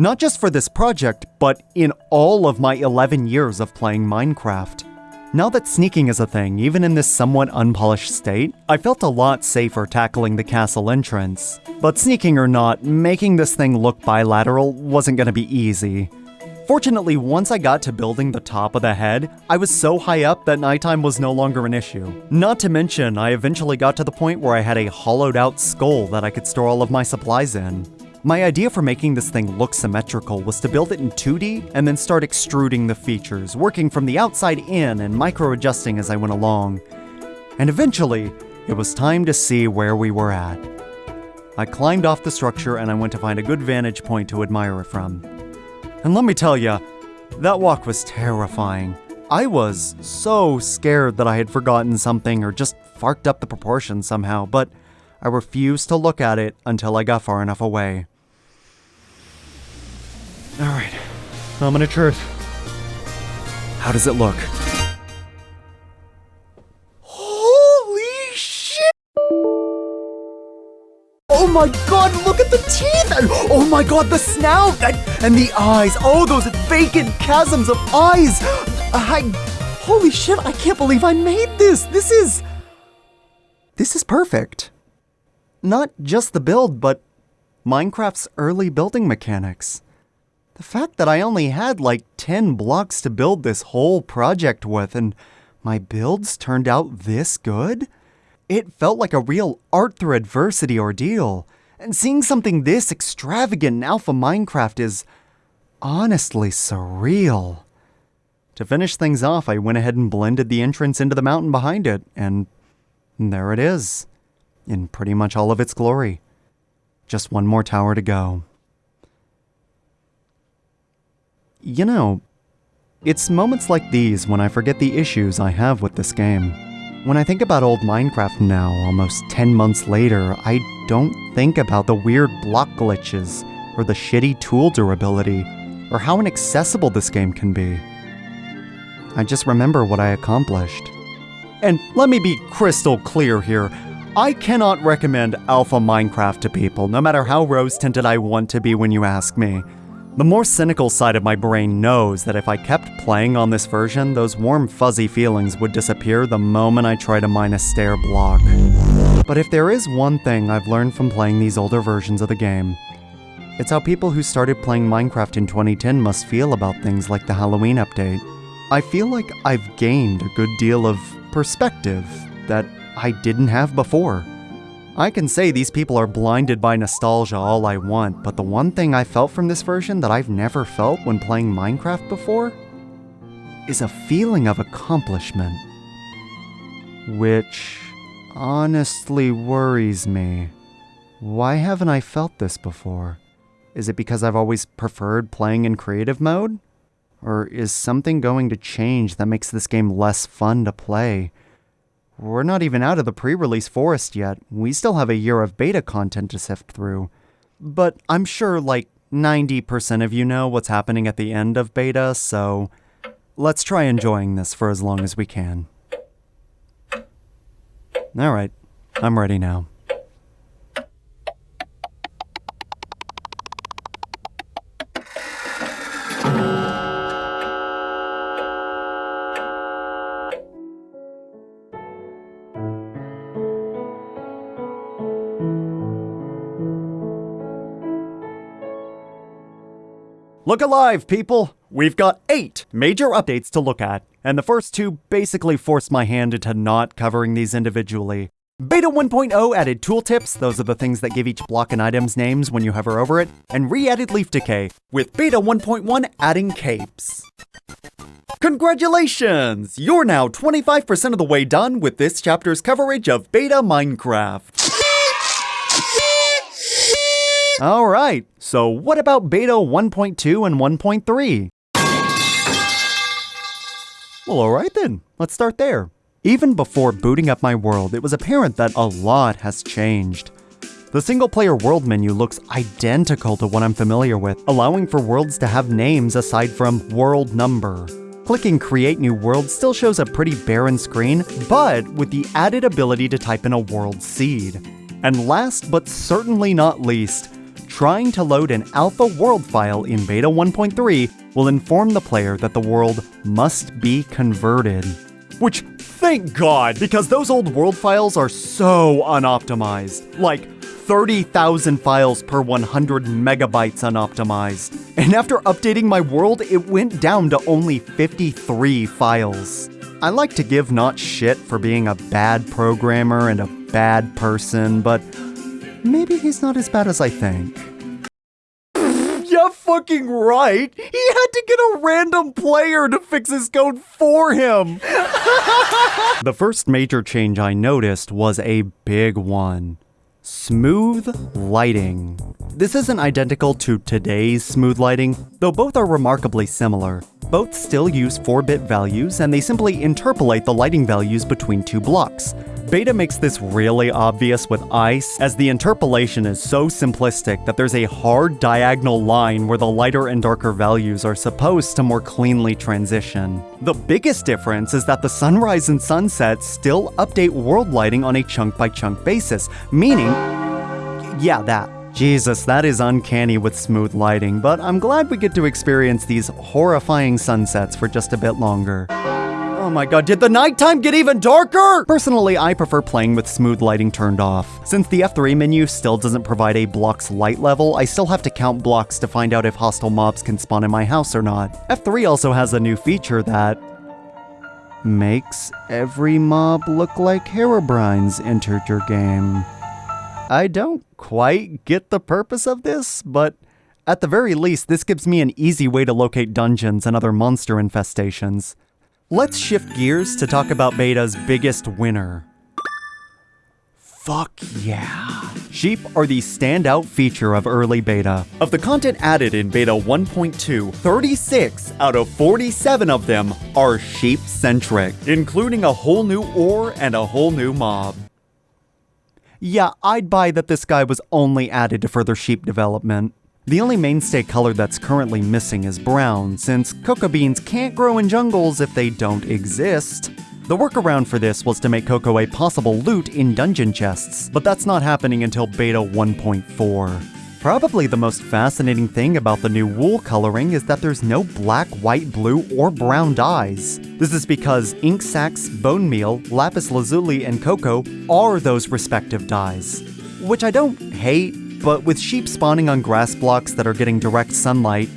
E: Not just for this project, but in all of my 11 years of playing Minecraft. Now that sneaking is a thing, even in this somewhat unpolished state, I felt a lot safer tackling the castle entrance. But sneaking or not, making this thing look bilateral wasn't gonna be easy. Fortunately, once I got to building the top of the head, I was so high up that nighttime was no longer an issue. Not to mention, I eventually got to the point where I had a hollowed out skull that I could store all of my supplies in. My idea for making this thing look symmetrical was to build it in 2D and then start extruding the features, working from the outside in and micro-adjusting as I went along. And eventually, it was time to see where we were at. I climbed off the structure and I went to find a good vantage point to admire it from. And let me tell ya, that walk was terrifying. I was so scared that I had forgotten something or just farked up the proportions somehow, but I refused to look at it until I got far enough away. Alright, moment of truth. How does it look?
I: Holy shit! Oh my god, look at the teeth! And oh my god, the snout! And the eyes! Oh, those vacant chasms of eyes! Holy shit, I can't believe I made this! This is perfect.
E: Not just the build, but Minecraft's early building mechanics. The fact that I only had like 10 blocks to build this whole project with, and my builds turned out this good? It felt like a real art through adversity ordeal, and seeing something this extravagant in Alpha Minecraft is honestly surreal. To finish things off, I went ahead and blended the entrance into the mountain behind it, and there it is, in pretty much all of its glory. Just one more tower to go. You know, it's moments like these when I forget the issues I have with this game. When I think about old Minecraft now, almost 10 months later, I don't think about the weird block glitches, or the shitty tool durability, or how inaccessible this game can be. I just remember what I accomplished. And let me be crystal clear here, I cannot recommend Alpha Minecraft to people, no matter how rose-tinted I want to be when you ask me. The more cynical side of my brain knows that if I kept playing on this version, those warm fuzzy feelings would disappear the moment I try to mine a stair block. But if there is one thing I've learned from playing these older versions of the game, it's how people who started playing Minecraft in 2010 must feel about things like the Halloween update. I feel like I've gained a good deal of perspective that I didn't have before. I can say these people are blinded by nostalgia all I want, but the one thing I felt from this version that I've never felt when playing Minecraft before is a feeling of accomplishment. Which honestly worries me. Why haven't I felt this before? Is it because I've always preferred playing in creative mode? Or is something going to change that makes this game less fun to play? We're not even out of the pre-release forest yet. We still have a year of beta content to sift through. But I'm sure like 90% of you know what's happening at the end of beta, so let's try enjoying this for as long as we can. Alright, I'm ready now. Look alive, people! We've got 8 major updates to look at, and the first 2 basically forced my hand into not covering these individually. Beta 1.0 added tooltips, those are the things that give each block and items names when you hover over it, and re-added leaf decay, with Beta 1.1 adding capes. Congratulations! You're now 25% of the way done with this chapter's coverage of Beta Minecraft. Alright, so what about Beta 1.2 and 1.3? Well, alright then, let's start there. Even before booting up my world, it was apparent that a lot has changed. The single-player world menu looks identical to what I'm familiar with, allowing for worlds to have names aside from world number. Clicking Create New World still shows a pretty barren screen, but with the added ability to type in a world seed. And last but certainly not least, trying to load an alpha world file in beta 1.3 will inform the player that the world must be converted. Which, thank God, because those old world files are so unoptimized. Like 30,000 files per 100 megabytes unoptimized. And after updating my world, it went down to only 53 files. I like to give Not shit for being a bad programmer and a bad person, but maybe he's not as bad as I think.
I: Yeah, fucking right. He had to get a random player to fix his code for him.
E: The first major change I noticed was a big one. Smooth lighting. This isn't identical to today's smooth lighting, though both are remarkably similar. Both still use 4-bit values, and they simply interpolate the lighting values between two blocks. Beta makes this really obvious with ice, as the interpolation is so simplistic that there's a hard diagonal line where the lighter and darker values are supposed to more cleanly transition. The biggest difference is that the sunrise and sunset still update world lighting on a chunk-by-chunk basis, meaning, yeah, that. Jesus, that is uncanny with smooth lighting, but I'm glad we get to experience these horrifying sunsets for just a bit longer.
I: Oh my god, did the nighttime get even darker?
E: Personally, I prefer playing with smooth lighting turned off. Since the F3 menu still doesn't provide a block's light level, I still have to count blocks to find out if hostile mobs can spawn in my house or not. F3 also has a new feature that makes every mob look like Herobrine's entered your game. I don't quite get the purpose of this, but at the very least, this gives me an easy way to locate dungeons and other monster infestations. Let's shift gears to talk about beta's biggest winner. Fuck yeah. Sheep are the standout feature of early beta. Of the content added in beta 1.2, 36 out of 47 of them are sheep-centric, including a whole new ore and a whole new mob. Yeah, I'd buy that this guy was only added to further sheep development. The only mainstay color that's currently missing is brown, since cocoa beans can't grow in jungles if they don't exist. The workaround for this was to make cocoa a possible loot in dungeon chests, but that's not happening until beta 1.4. Probably the most fascinating thing about the new wool coloring is that there's no black, white, blue, or brown dyes. This is because ink sacs, bone meal, lapis lazuli, and cocoa are those respective dyes. Which I don't hate, but with sheep spawning on grass blocks that are getting direct sunlight,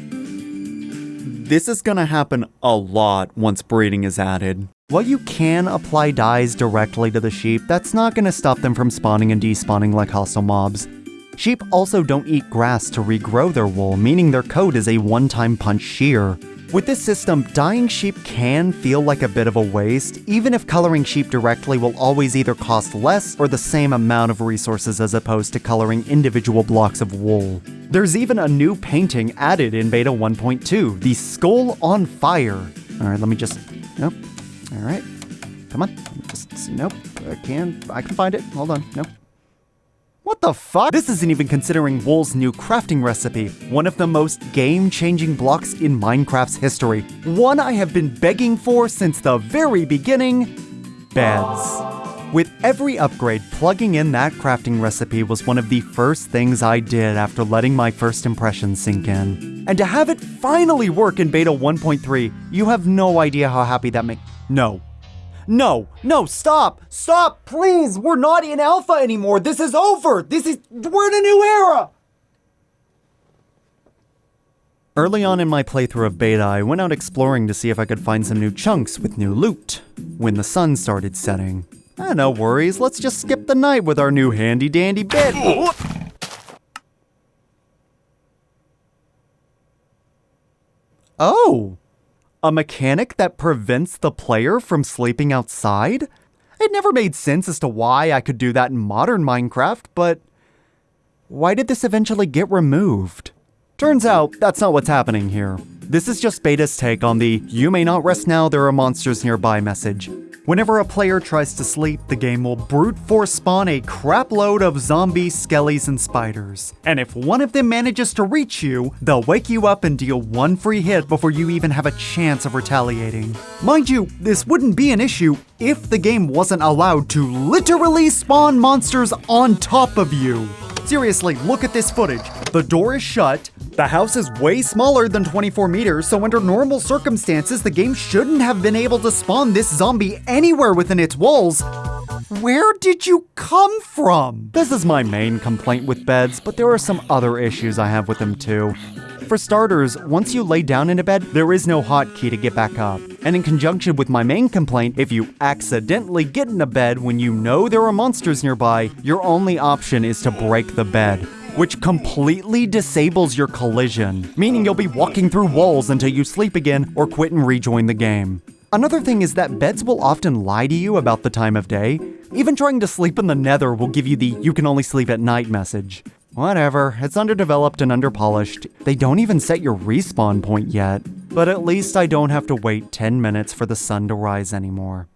E: this is gonna happen a lot once breeding is added. While you can apply dyes directly to the sheep, that's not gonna stop them from spawning and despawning like hostile mobs. Sheep also don't eat grass to regrow their wool, meaning their coat is a one-time punch shear. With this system, dyeing sheep can feel like a bit of a waste, even if coloring sheep directly will always either cost less or the same amount of resources as opposed to coloring individual blocks of wool. There's even a new painting added in beta 1.2, the Skull on Fire. Alright, let me just... Nope. Alright. Come on. Just... Nope. I can find it. Hold on. Nope. What the fuck? This isn't even considering wool's new crafting recipe, one of the most game-changing blocks in Minecraft's history. One I have been begging for since the very beginning, beds. With every upgrade, plugging in that crafting recipe was one of the first things I did after letting my first impressions sink in. And to have it finally work in beta 1.3, you have no idea how happy that makes... No, stop, please, we're not in alpha anymore, this is over, we're in a new era! Early on in my playthrough of beta, I went out exploring to see if I could find some new chunks with new loot, when the sun started setting. No worries, let's just skip the night with our new handy-dandy bed. Oh! A mechanic that prevents the player from sleeping outside? It never made sense as to why I could do that in modern Minecraft, but why did this eventually get removed? Turns out, that's not what's happening here. This is just beta's take on the "you may not rest now, there are monsters nearby" message. Whenever a player tries to sleep, the game will brute force spawn a crap load of zombies, skellies, and spiders. And if one of them manages to reach you, they'll wake you up and deal one free hit before you even have a chance of retaliating. Mind you, this wouldn't be an issue if the game wasn't allowed to literally spawn monsters on top of you. Seriously, look at this footage. The door is shut, the house is way smaller than 24 meters, so under normal circumstances, the game shouldn't have been able to spawn this zombie anywhere within its walls. Where did you come from? This is my main complaint with beds, but there are some other issues I have with them too. For starters, once you lay down in a bed, there is no hotkey to get back up. And in conjunction with my main complaint, if you accidentally get in a bed when you know there are monsters nearby, your only option is to break the bed, which completely disables your collision, meaning you'll be walking through walls until you sleep again or quit and rejoin the game. Another thing is that beds will often lie to you about the time of day. Even trying to sleep in the nether will give you the "you can only sleep at night" message. Whatever, it's underdeveloped and underpolished. They don't even set your respawn point yet. But at least I don't have to wait 10 minutes for the sun to rise anymore.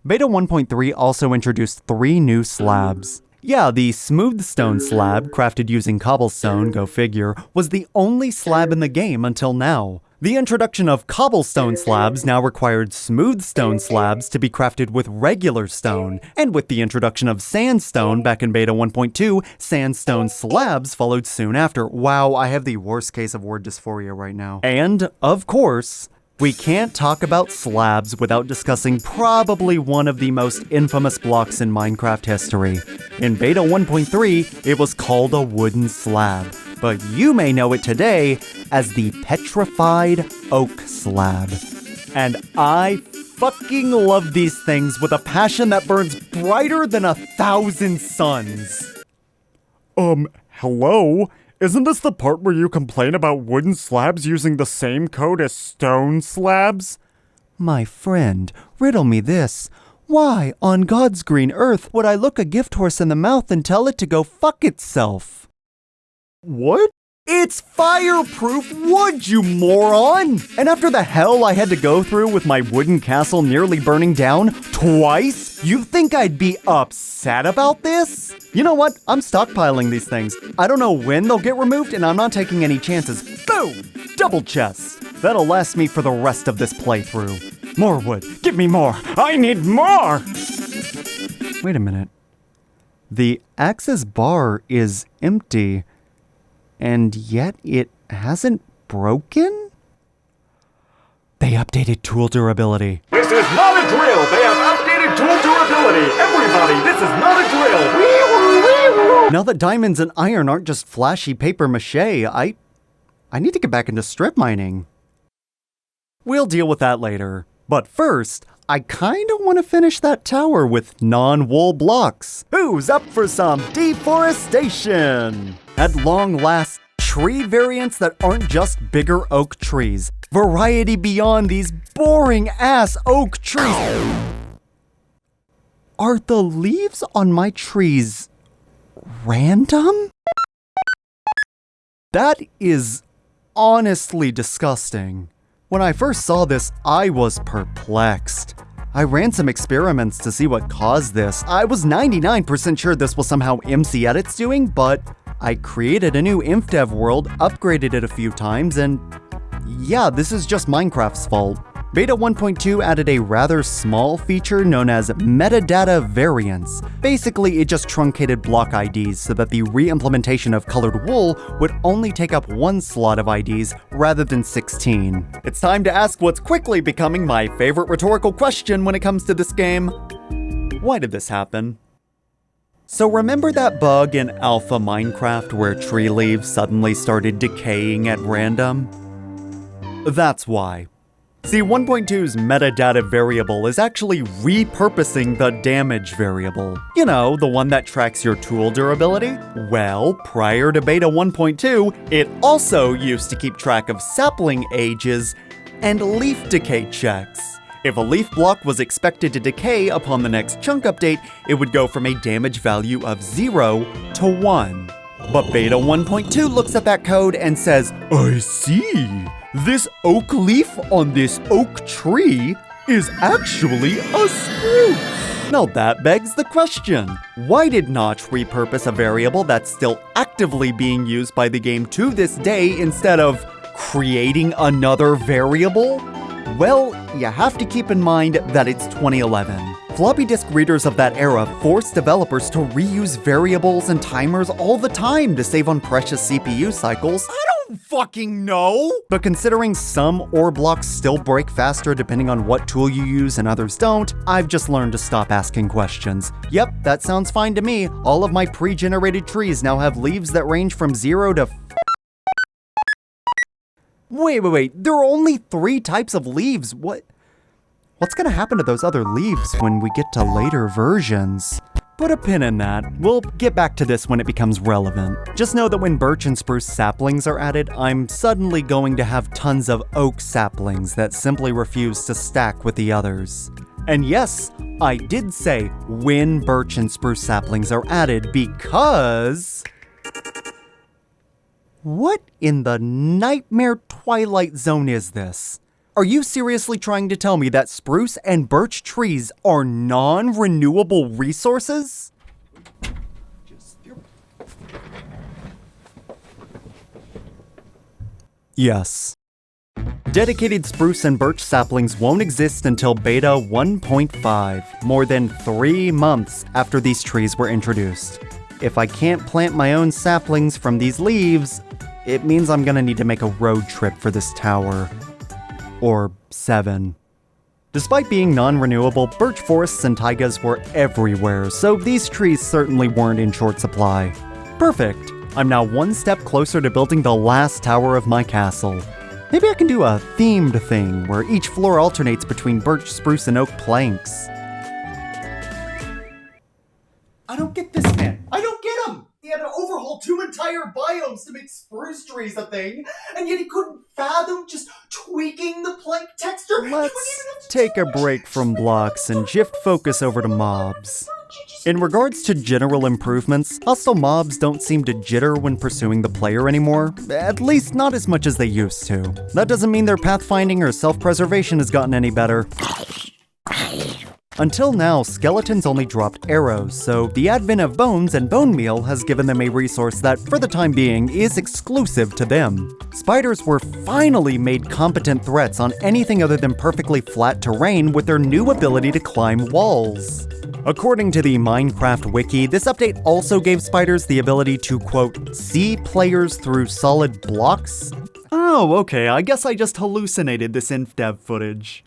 E: Beta 1.3 also introduced 3 new slabs. Yeah, the smooth stone slab, crafted using cobblestone, go figure, was the only slab in the game until now. The introduction of cobblestone slabs now required smooth stone slabs to be crafted with regular stone, and with the introduction of sandstone back in Beta 1.2, sandstone slabs followed soon after. Wow, I have the worst case of word dysphoria right now. And, of course, we can't talk about slabs without discussing probably one of the most infamous blocks in Minecraft history. In Beta 1.3, it was called a wooden slab, but you may know it today as the petrified oak slab. And I fucking love these things with a passion that burns brighter than 1,000 suns.
F: Hello? Isn't this the part where you complain about wooden slabs using the same code as stone slabs?
E: My friend, riddle me this. Why, on God's green earth, would I look a gift horse in the mouth and tell it to go fuck itself?
F: What?
E: It's fireproof wood, you moron! And after the hell I had to go through with my wooden castle nearly burning down twice, you think I'd be upset about this? You know what? I'm stockpiling these things. I don't know when they'll get removed, and I'm not taking any chances. Boom! Double chest. That'll last me for the rest of this playthrough. More wood. Give me more. I need more! Wait a minute. The axis bar is empty. And yet it hasn't broken? They updated tool durability.
F: This is not a drill! They have updated tool durability! Everybody, this is not a drill! Wee-woo, wee-woo.
E: Now that diamonds and iron aren't just flashy paper mache, I need to get back into strip mining. We'll deal with that later. But first, I kinda wanna finish that tower with non-wool blocks. Who's up for some deforestation? At long last, tree variants that aren't just bigger oak trees. Variety beyond these boring-ass oak trees. Are the leaves on my trees random? That is honestly disgusting. When I first saw this, I was perplexed. I ran some experiments to see what caused this. I was 99% sure this was somehow MC Edit's doing, but I created a new Infdev world, upgraded it a few times, and yeah, this is just Minecraft's fault. Beta 1.2 added a rather small feature known as metadata variants. Basically, it just truncated block IDs so that the re-implementation of colored wool would only take up 1 slot of IDs rather than 16. It's time to ask what's quickly becoming my favorite rhetorical question when it comes to this game. Why did this happen? So remember that bug in Alpha Minecraft where tree leaves suddenly started decaying at random? That's why. See, 1.2's metadata variable is actually repurposing the damage variable. You know, the one that tracks your tool durability? Well, prior to Beta 1.2, it also used to keep track of sapling ages and leaf decay checks. If a leaf block was expected to decay upon the next chunk update, it would go from a damage value of 0 to 1. But Beta 1.2 looks at that code and says,
F: I see. This oak leaf on this oak tree is actually a spruce.
E: Now that begs the question, why did Notch repurpose a variable that's still actively being used by the game to this day instead of creating another variable? Well, you have to keep in mind that it's 2011. Floppy disk readers of that era forced developers to reuse variables and timers all the time to save on precious CPU cycles.
A: I don't fucking know!
E: But considering some ore blocks still break faster depending on what tool you use and others don't, I've just learned to stop asking questions. Yep, that sounds fine to me. All of my pre-generated trees now have leaves that range from 0 to... Wait, there are only 3 types of leaves. What's gonna happen to those other leaves when we get to later versions? Put a pin in that. We'll get back to this when it becomes relevant. Just know that when birch and spruce saplings are added, I'm suddenly going to have tons of oak saplings that simply refuse to stack with the others. And yes, I did say when birch and spruce saplings are added because... What in the nightmare twilight zone is this? Are you seriously trying to tell me that spruce and birch trees are non-renewable resources? Yes. Dedicated spruce and birch saplings won't exist until beta 1.5, more than 3 months after these trees were introduced. If I can't plant my own saplings from these leaves, it means I'm gonna need to make a road trip for this tower. Or 7. Despite being non-renewable, birch forests and taigas were everywhere, so these trees certainly weren't in short supply. Perfect! I'm now one step closer to building the last tower of my castle. Maybe I can do a themed thing where each floor alternates between birch, spruce, and oak planks.
I: I don't get this, man. I don't get him. He had to overhaul 2 entire biomes to make spruce trees a thing, and yet he couldn't fathom just tweaking the plank texture.
E: Let's take a break from blocks and shift focus over to mobs. In regards to general improvements, hostile mobs don't seem to jitter when pursuing the player anymore, at least not as much as they used to. That doesn't mean their pathfinding or self-preservation has gotten any better. Until now, skeletons only dropped arrows, so the advent of bones and bone meal has given them a resource that, for the time being, is exclusive to them. Spiders were finally made competent threats on anything other than perfectly flat terrain with their new ability to climb walls. According to the Minecraft wiki, this update also gave spiders the ability to, quote, see players through solid blocks?
A: Oh, okay, I guess I just hallucinated this Infdev footage.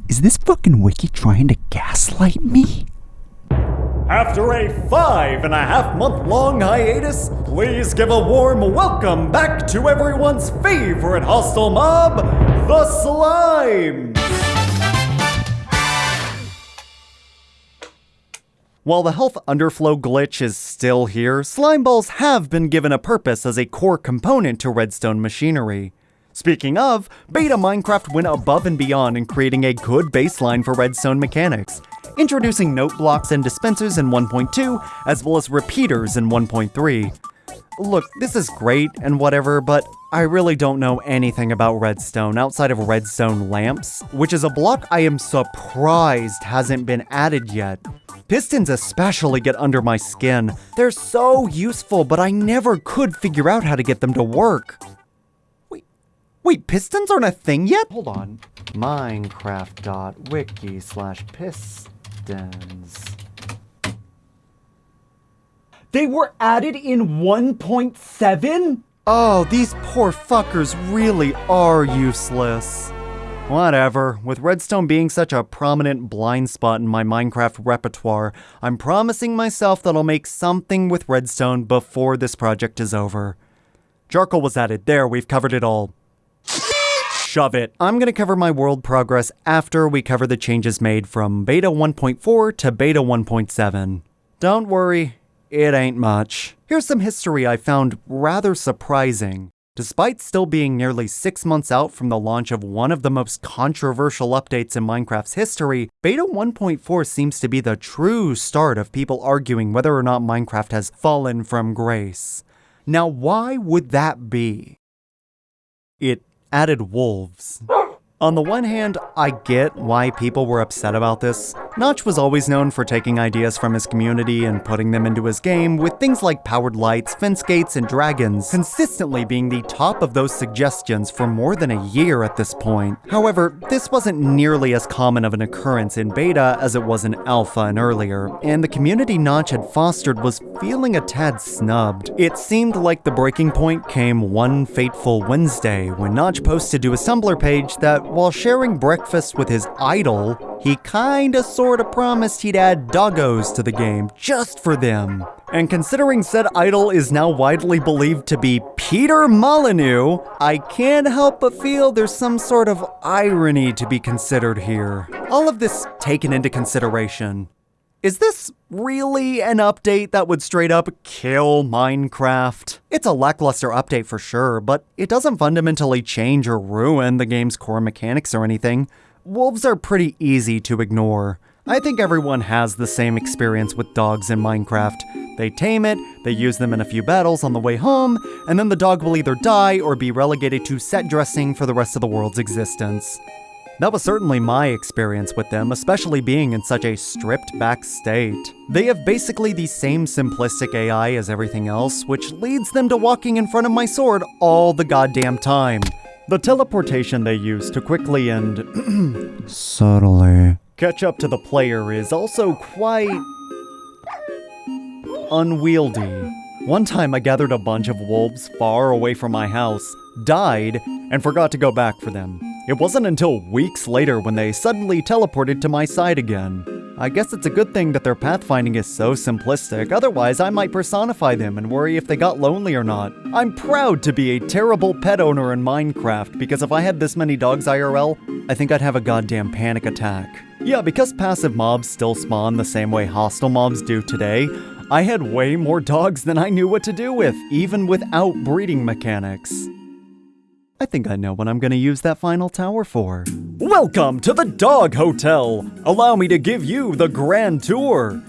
I: Is this fucking wiki trying to gaslight me?
E: After a 5.5-month-long hiatus, please give a warm welcome back to everyone's favorite hostile mob, the slime! While the health underflow glitch is still here, slime balls have been given a purpose as a core component to redstone machinery. Speaking of, Beta Minecraft went above and beyond in creating a good baseline for redstone mechanics, introducing note blocks and dispensers in 1.2, as well as repeaters in 1.3. Look, this is great and whatever, but I really don't know anything about redstone outside of redstone lamps, which is a block I am surprised hasn't been added yet. Pistons especially get under my skin. They're so useful, but I never could figure out how to get them to work. Wait, pistons aren't a thing yet? Hold on. Minecraft.wiki/pistons.
I: They were added in 1.7?
E: Oh, these poor fuckers really are useless. Whatever, with redstone being such a prominent blind spot in my Minecraft repertoire, I'm promising myself that I'll make something with redstone before this project is over. Charcoal was added, there, we've covered it all. Shove it. I'm gonna cover my world progress after we cover the changes made from Beta 1.4 to Beta 1.7. Don't worry, it ain't much. Here's some history I found rather surprising. Despite still being nearly 6 months out from the launch of one of the most controversial updates in Minecraft's history, Beta 1.4 seems to be the true start of people arguing whether or not Minecraft has fallen from grace. Now, why would that be? It added wolves. On the one hand, I get why people were upset about this. Notch was always known for taking ideas from his community and putting them into his game, with things like powered lights, fence gates, and dragons consistently being the top of those suggestions for more than a year at this point. However, this wasn't nearly as common of an occurrence in beta as it was in alpha and earlier, and the community Notch had fostered was feeling a tad snubbed. It seemed like the breaking point came one fateful Wednesday when Notch posted to his Tumblr page that while sharing breakfast with his idol, he kinda sorta promised he'd add doggos to the game just for them. And considering said idol is now widely believed to be Peter Molyneux, I can't help but feel there's some sort of irony to be considered here. All of this taken into consideration, is this really an update that would straight up kill Minecraft? It's a lackluster update for sure, but it doesn't fundamentally change or ruin the game's core mechanics or anything. Wolves are pretty easy to ignore. I think everyone has the same experience with dogs in Minecraft. They tame it, they use them in a few battles on the way home, and then the dog will either die or be relegated to set dressing for the rest of the world's existence. That was certainly my experience with them, especially being in such a stripped-back state. They have basically the same simplistic AI as everything else, which leads them to walking in front of my sword all the goddamn time. The teleportation they use to quickly and subtly catch up to the player is also quite unwieldy. One time I gathered a bunch of wolves far away from my house, died, and forgot to go back for them. It wasn't until weeks later when they suddenly teleported to my side again. I guess it's a good thing that their pathfinding is so simplistic, otherwise I might personify them and worry if they got lonely or not. I'm proud to be a terrible pet owner in Minecraft, because if I had this many dogs IRL, I think I'd have a goddamn panic attack. Yeah, because passive mobs still spawn the same way hostile mobs do today, I had way more dogs than I knew what to do with, even without breeding mechanics. I think I know what I'm gonna use that final tower for. Welcome to the Dog Hotel! Allow me to give you the grand tour!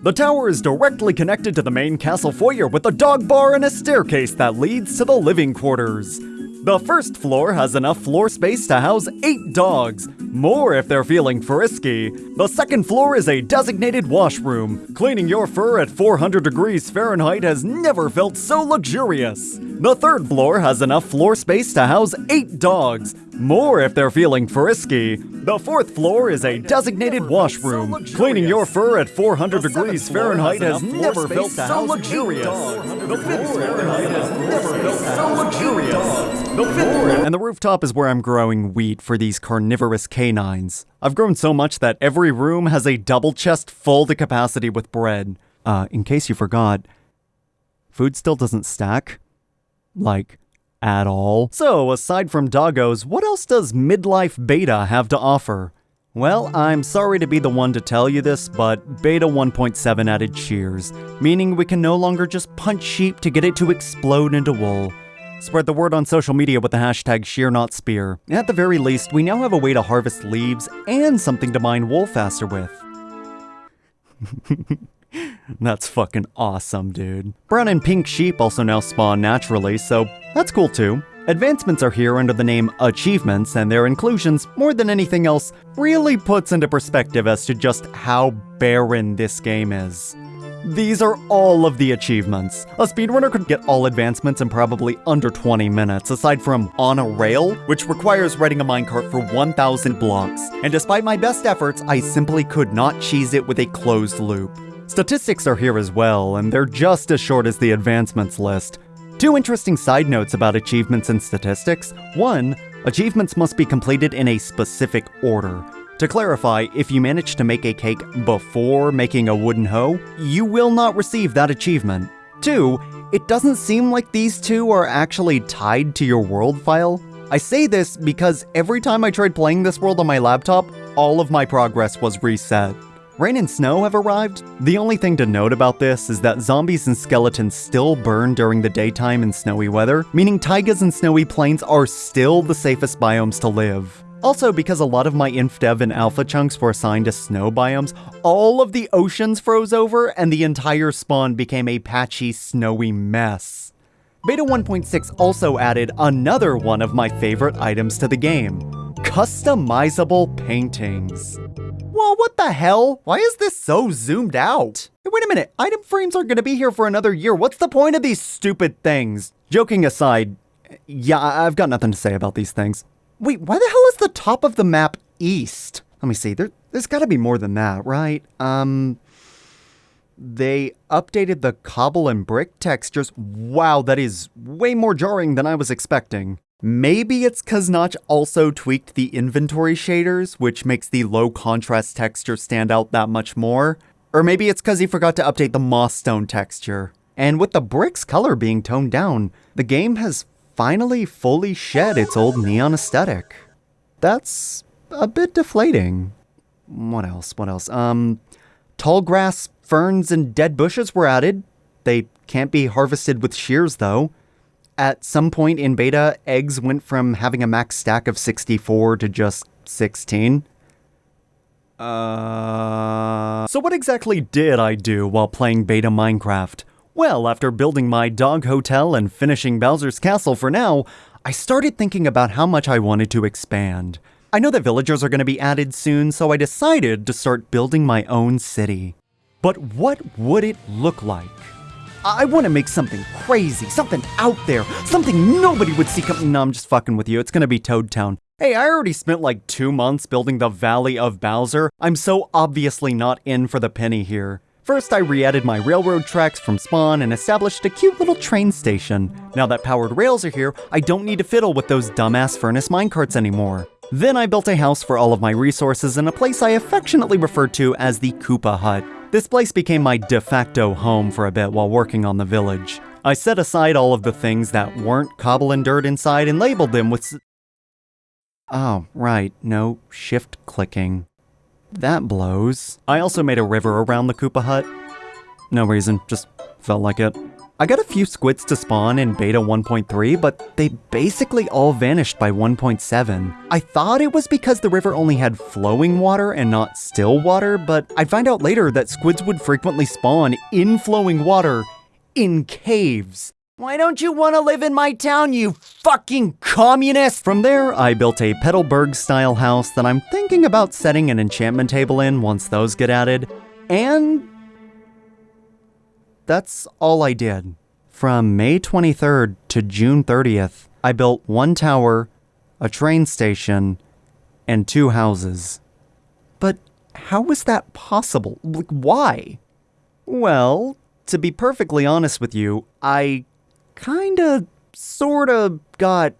E: The tower is directly connected to the main castle foyer with a dog bar and a staircase that leads to the living quarters. The first floor has enough floor space to house 8 dogs, more if they're feeling frisky. The second floor is a designated washroom. Cleaning your fur at 400 degrees Fahrenheit has never felt so luxurious. The third floor has enough floor space to house 8 dogs, more if they're feeling frisky. The fourth floor is a designated washroom. Cleaning your fur at 400 degrees Fahrenheit has never felt so luxurious. The fifth floor has never felt so luxurious. And the rooftop is where I'm growing wheat for these carnivorous canines. I've grown so much that every room has a double chest full to capacity with bread. In case you forgot, food still doesn't stack. Like, at all. So, aside from doggos, what else does midlife beta have to offer? Well, I'm sorry to be the one to tell you this, but beta 1.7 added shears, meaning we can no longer just punch sheep to get it to explode into wool. Spread the word on social media with the hashtag #ShearNotSpear. At the very least, we now have a way to harvest leaves and something to mine wool faster with. That's fucking awesome, dude. Brown and pink sheep also now spawn naturally, so that's cool too. Advancements are here under the name achievements, and their inclusions, more than anything else, really puts into perspective as to just how barren this game is. These are all of the achievements. A speedrunner could get all advancements in probably under 20 minutes, aside from On a Rail, which requires riding a minecart for 1,000 blocks. And despite my best efforts, I simply could not cheese it with a closed loop. Statistics are here as well, and they're just as short as the advancements list. 2 interesting side notes about achievements and statistics. 1, achievements must be completed in a specific order. To clarify, if you manage to make a cake before making a wooden hoe, you will not receive that achievement. 2, it doesn't seem like these 2 are actually tied to your world file. I say this because every time I tried playing this world on my laptop, all of my progress was reset. Rain and snow have arrived. The only thing to note about this is that zombies and skeletons still burn during the daytime in snowy weather, meaning taigas and snowy plains are still the safest biomes to live. Also, because a lot of my Infdev and alpha chunks were assigned to snow biomes, all of the oceans froze over and the entire spawn became a patchy, snowy mess. Beta 1.6 also added another one of my favorite items to the game: customizable paintings. Whoa, what the hell? Why is this so zoomed out? Hey, wait a minute, item frames aren't gonna be here for another year. What's the point of these stupid things? Joking aside, yeah, I've got nothing to say about these things. Wait, why the hell is the top of the map east? Let me see, there's gotta be more than that, right? They updated the cobble and brick textures. Wow, that is way more jarring than I was expecting. Maybe it's 'cause Notch also tweaked the inventory shaders, which makes the low contrast texture stand out that much more. Or maybe it's 'cause he forgot to update the moss stone texture. And with the bricks color being toned down, the game has finally fully shed its old neon aesthetic. That's a bit deflating. What else? Tall grass, ferns, and dead bushes were added. They can't be harvested with shears though. At some point in beta, eggs went from having a max stack of 64 to just 16. So what exactly did I do while playing beta Minecraft? Well, after building my dog hotel and finishing Bowser's Castle for now, I started thinking about how much I wanted to expand. I know that villagers are going to be added soon, so I decided to start building my own city. But what would it look like? I want to make something crazy, something out there, something nobody would see coming. No, I'm just fucking with you. It's going to be Toad Town. Hey, I already spent like 2 months building the Valley of Bowser. I'm so obviously not in for the penny here. First, I re-added my railroad tracks from spawn and established a cute little train station. Now that powered rails are here, I don't need to fiddle with those dumbass furnace minecarts anymore. Then I built a house for all of my resources in a place I affectionately refer to as the Koopa Hut. This place became my de facto home for a bit while working on the village. I set aside all of the things that weren't cobble and dirt inside and labeled them with Oh, right, no shift clicking. That blows. I also made a river around the Koopa Hut. No reason, just felt like it. I got a few squids to spawn in beta 1.3, but they basically all vanished by 1.7. I thought it was because the river only had flowing water and not still water, but I'd find out later that squids would frequently spawn in flowing water in caves. Why don't you want to live in my town, you fucking communist? From there, I built a Petalburg-style house that I'm thinking about setting an enchantment table in once those get added. And that's all I did. From May 23rd to June 30th, I built 1 tower, a train station, and 2 houses. But how was that possible? Like, why? Well, to be perfectly honest with you, I sorta got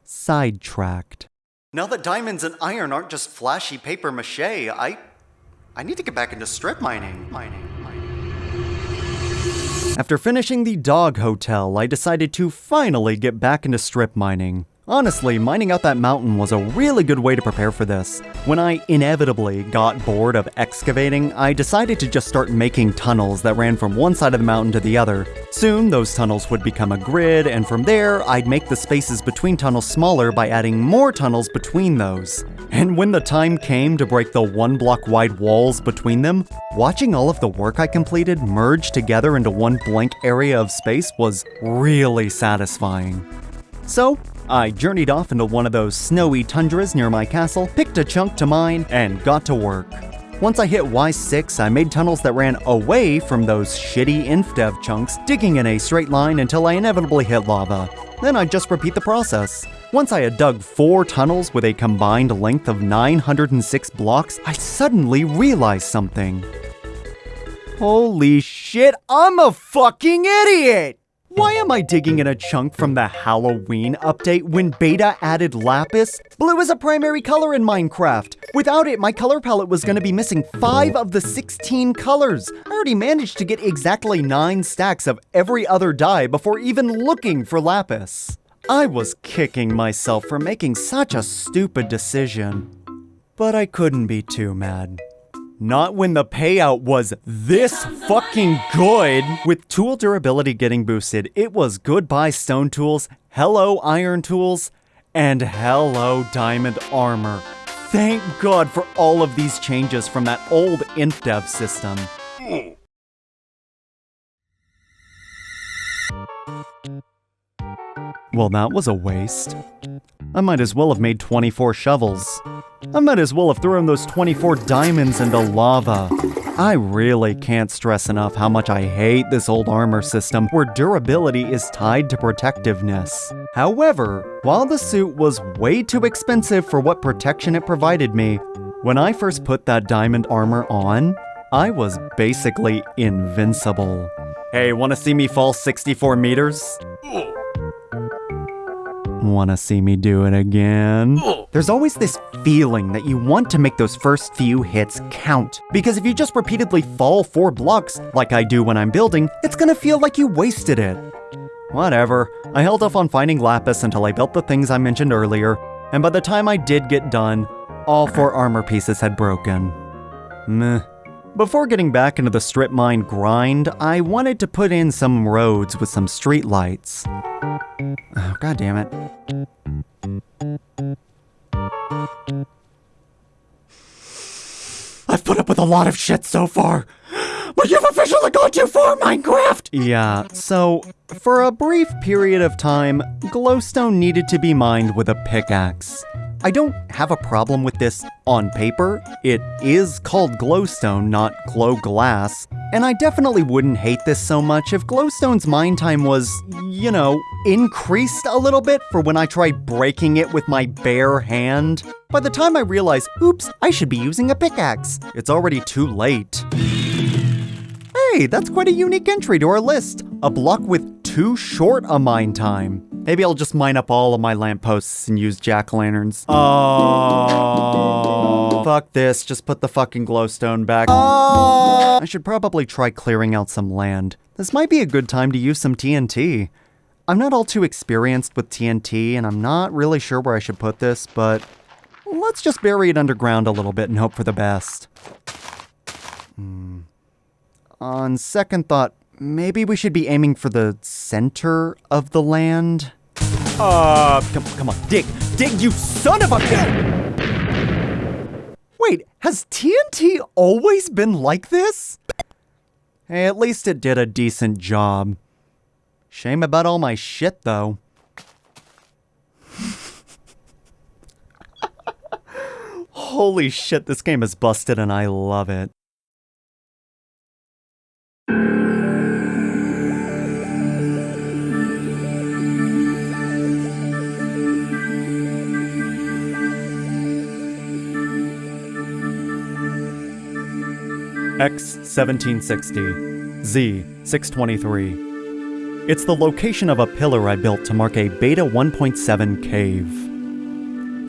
E: sidetracked. Now that diamonds and iron aren't just flashy paper mache, I need to get back into strip mining. After finishing the dog hotel, I decided to finally get back into strip mining. Honestly, mining out that mountain was a really good way to prepare for this. When I inevitably got bored of excavating, I decided to just start making tunnels that ran from one side of the mountain to the other. Soon, those tunnels would become a grid, and from there, I'd make the spaces between tunnels smaller by adding more tunnels between those. And when the time came to break the 1-block wide walls between them, watching all of the work I completed merge together into one blank area of space was really satisfying. So, I journeyed off into one of those snowy tundras near my castle, picked a chunk to mine, and got to work. Once I hit Y6, I made tunnels that ran away from those shitty Infdev chunks, digging in a straight line until I inevitably hit lava. Then I'd just repeat the process. Once I had dug 4 tunnels with a combined length of 906 blocks, I suddenly realized something. Holy shit, I'm a fucking idiot! Why am I digging in a chunk from the Halloween update when beta added lapis? Blue is a primary color in Minecraft. Without it, my color palette was going to be missing 5 of the 16 colors. I already managed to get exactly 9 stacks of every other dye before even looking for lapis. I was kicking myself for making such a stupid decision. But I couldn't be too mad. Not when the payout was this fucking good. With tool durability getting boosted, it was goodbye stone tools, hello iron tools, and hello diamond armor. Thank God for all of these changes from that old Infdev system. Well, that was a waste. I might as well have made 24 shovels. I might as well have thrown those 24 diamonds into lava. I really can't stress enough how much I hate this old armor system where durability is tied to protectiveness. However, while the suit was way too expensive for what protection it provided me, when I first put that diamond armor on, I was basically invincible. Hey, wanna see me fall 64 meters? Wanna see me do it again? There's always this feeling that you want to make those first few hits count. Because if you just repeatedly fall 4 blocks, like I do when I'm building, it's gonna feel like you wasted it. Whatever, I held off on finding lapis until I built the things I mentioned earlier, and by the time I did get done, all 4 armor pieces had broken. Meh. Before getting back into the strip mine grind, I wanted to put in some roads with some street lights. Oh, God damn it.
A: I've put up with a lot of shit so far, but you've officially gone too far, Minecraft!
E: Yeah, so, for a brief period of time, glowstone needed to be mined with a pickaxe. I don't have a problem with this on paper. It is called glowstone, not glow glass. And I definitely wouldn't hate this so much if glowstone's mine time was, increased a little bit for when I tried breaking it with my bare hand. By the time I realized, oops, I should be using a pickaxe, it's already too late. Hey, that's quite a unique entry to our list. A block with too short a mine time. Maybe I'll just mine up all of my lampposts and use jack-o'-lanterns. Oh, fuck this. Just put the fucking glowstone back. I should probably try clearing out some land. This might be a good time to use some TNT. I'm not all too experienced with TNT, and I'm not really sure where I should put this, but let's just bury it underground a little bit and hope for the best. On second thought, maybe we should be aiming for the center of the land.
A: Come on, dig, you son of a bitch!
E: Wait, has TNT always been like this? Hey, at least it did a decent job. Shame about all my shit, though. Holy shit, this game is busted and I love it. X 1760, Z 623. It's the location of a pillar I built to mark a beta 1.7 cave.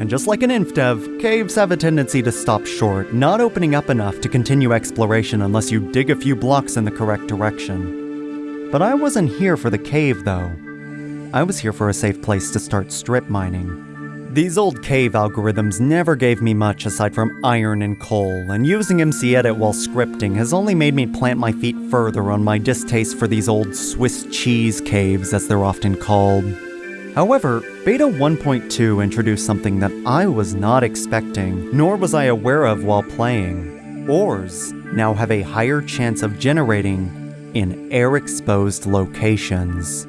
E: And just like in Infdev, caves have a tendency to stop short, not opening up enough to continue exploration unless you dig a few blocks in the correct direction. But I wasn't here for the cave though. I was here for a safe place to start strip mining. These old cave algorithms never gave me much aside from iron and coal, and using MC-Edit while scripting has only made me plant my feet further on my distaste for these old Swiss cheese caves, as they're often called. However, Beta 1.2 introduced something that I was not expecting, nor was I aware of while playing. Ores now have a higher chance of generating in air-exposed locations.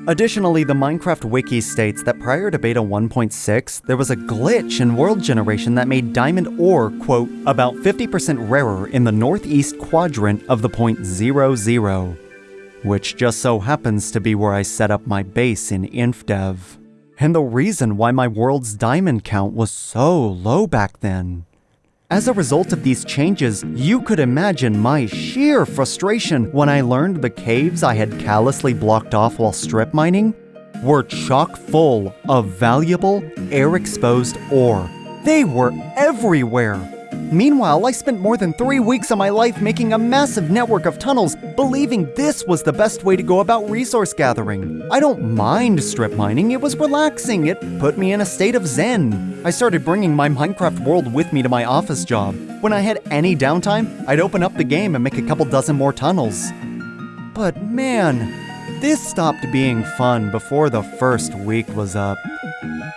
E: Additionally, the Minecraft wiki states that prior to Beta 1.6, there was a glitch in world generation that made diamond ore, quote, about 50% rarer in the northeast quadrant of the point 00, which just so happens to be where I set up my base in Infdev. And the reason why my world's diamond count was so low back then. As a result of these changes, you could imagine my sheer frustration when I learned the caves I had callously blocked off while strip mining were chock full of valuable, air-exposed ore. They were everywhere. Meanwhile, I spent more than 3 weeks of my life making a massive network of tunnels, believing this was the best way to go about resource gathering. I don't mind strip mining, it was relaxing, it put me in a state of zen. I started bringing my Minecraft world with me to my office job. When I had any downtime, I'd open up the game and make a couple dozen more tunnels. But man, this stopped being fun before the first week was up.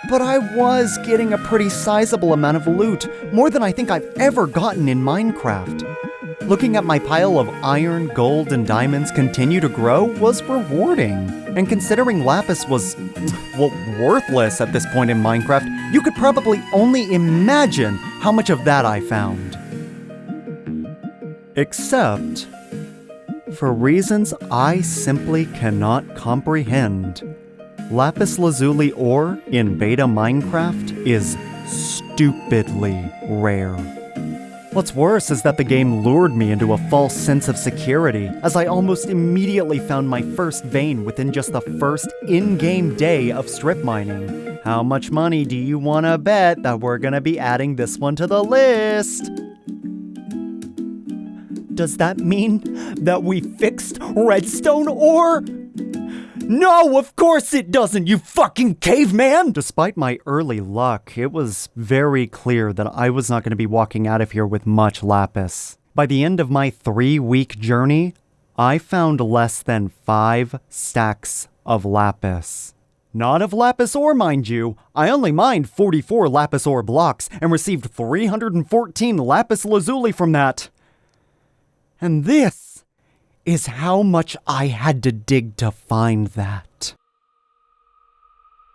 E: But I was getting a pretty sizable amount of loot, more than I think I've ever gotten in Minecraft. Looking at my pile of iron, gold, and diamonds continue to grow was rewarding, and considering lapis was well, worthless at this point in Minecraft, you could probably only imagine how much of that I found. Except, for reasons I simply cannot comprehend, lapis lazuli ore in beta Minecraft is stupidly rare. What's worse is that the game lured me into a false sense of security, as I almost immediately found my first vein within just the first in-game day of strip mining. How much money do you want to bet that we're gonna be adding this one to the list? Does that mean that we fixed redstone ore? No, of course it doesn't, you fucking caveman! Despite my early luck, it was very clear that I was not going to be walking out of here with much lapis. By the end of my 3-week journey, I found less than 5 stacks of lapis. Not of lapis ore, mind you. I only mined 44 lapis ore blocks and received 314 lapis lazuli from that. And this is how much I had to dig to find that.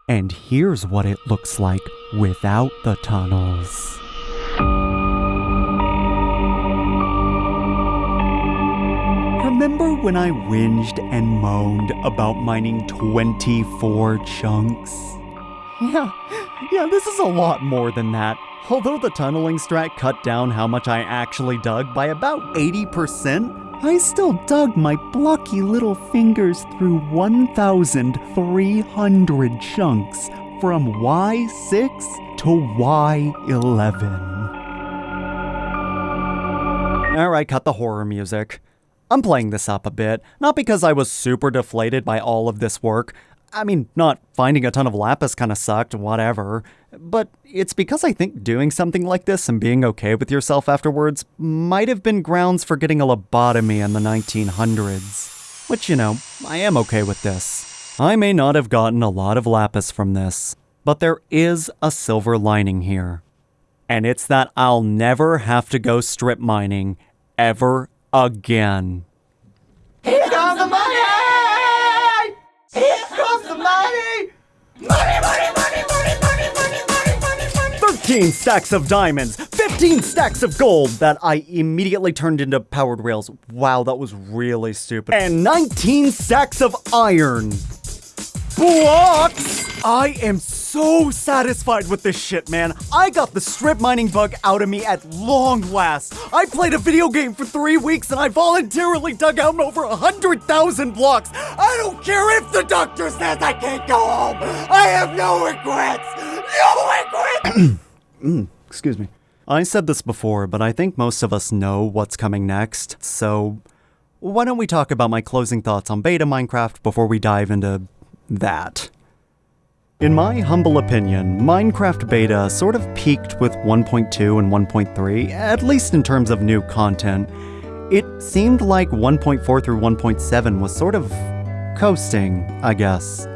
E: And here's what it looks like without the tunnels. Remember when I whinged and moaned about mining 24 chunks? Yeah, this is a lot more than that. Although the tunneling strat cut down how much I actually dug by about 80%, I still dug my blocky little fingers through 1,300 chunks from Y6 to Y11. Alright, cut the horror music. I'm playing this up a bit, not because I was super deflated by all of this work. I mean, not finding a ton of lapis kinda sucked, whatever. But it's because I think doing something like this and being okay with yourself afterwards might have been grounds for getting a lobotomy in the 1900s. Which, I am okay with this. I may not have gotten a lot of lapis from this, but there is a silver lining here. And it's that I'll never have to go strip mining ever again.
I: Here comes the money! Here comes the money! Money, money, money, money, money, money, money, money, money!
E: 13 stacks of diamonds, 15 stacks of gold that I immediately turned into powered rails. Wow, that was really stupid. And 19 stacks of iron. Blocks! I am so satisfied with this shit, man. I got the strip mining bug out of me at long last. I played a video game for 3 weeks and I voluntarily dug out over 100,000 blocks. I don't care if the doctor says I can't go home. I have no regrets. No regrets. Excuse me. I said this before, but I think most of us know what's coming next. So why don't we talk about my closing thoughts on beta Minecraft before we dive into that? In my humble opinion, Minecraft Beta sort of peaked with 1.2 and 1.3, at least in terms of new content. It seemed like 1.4 through 1.7 was sort of coasting, I guess.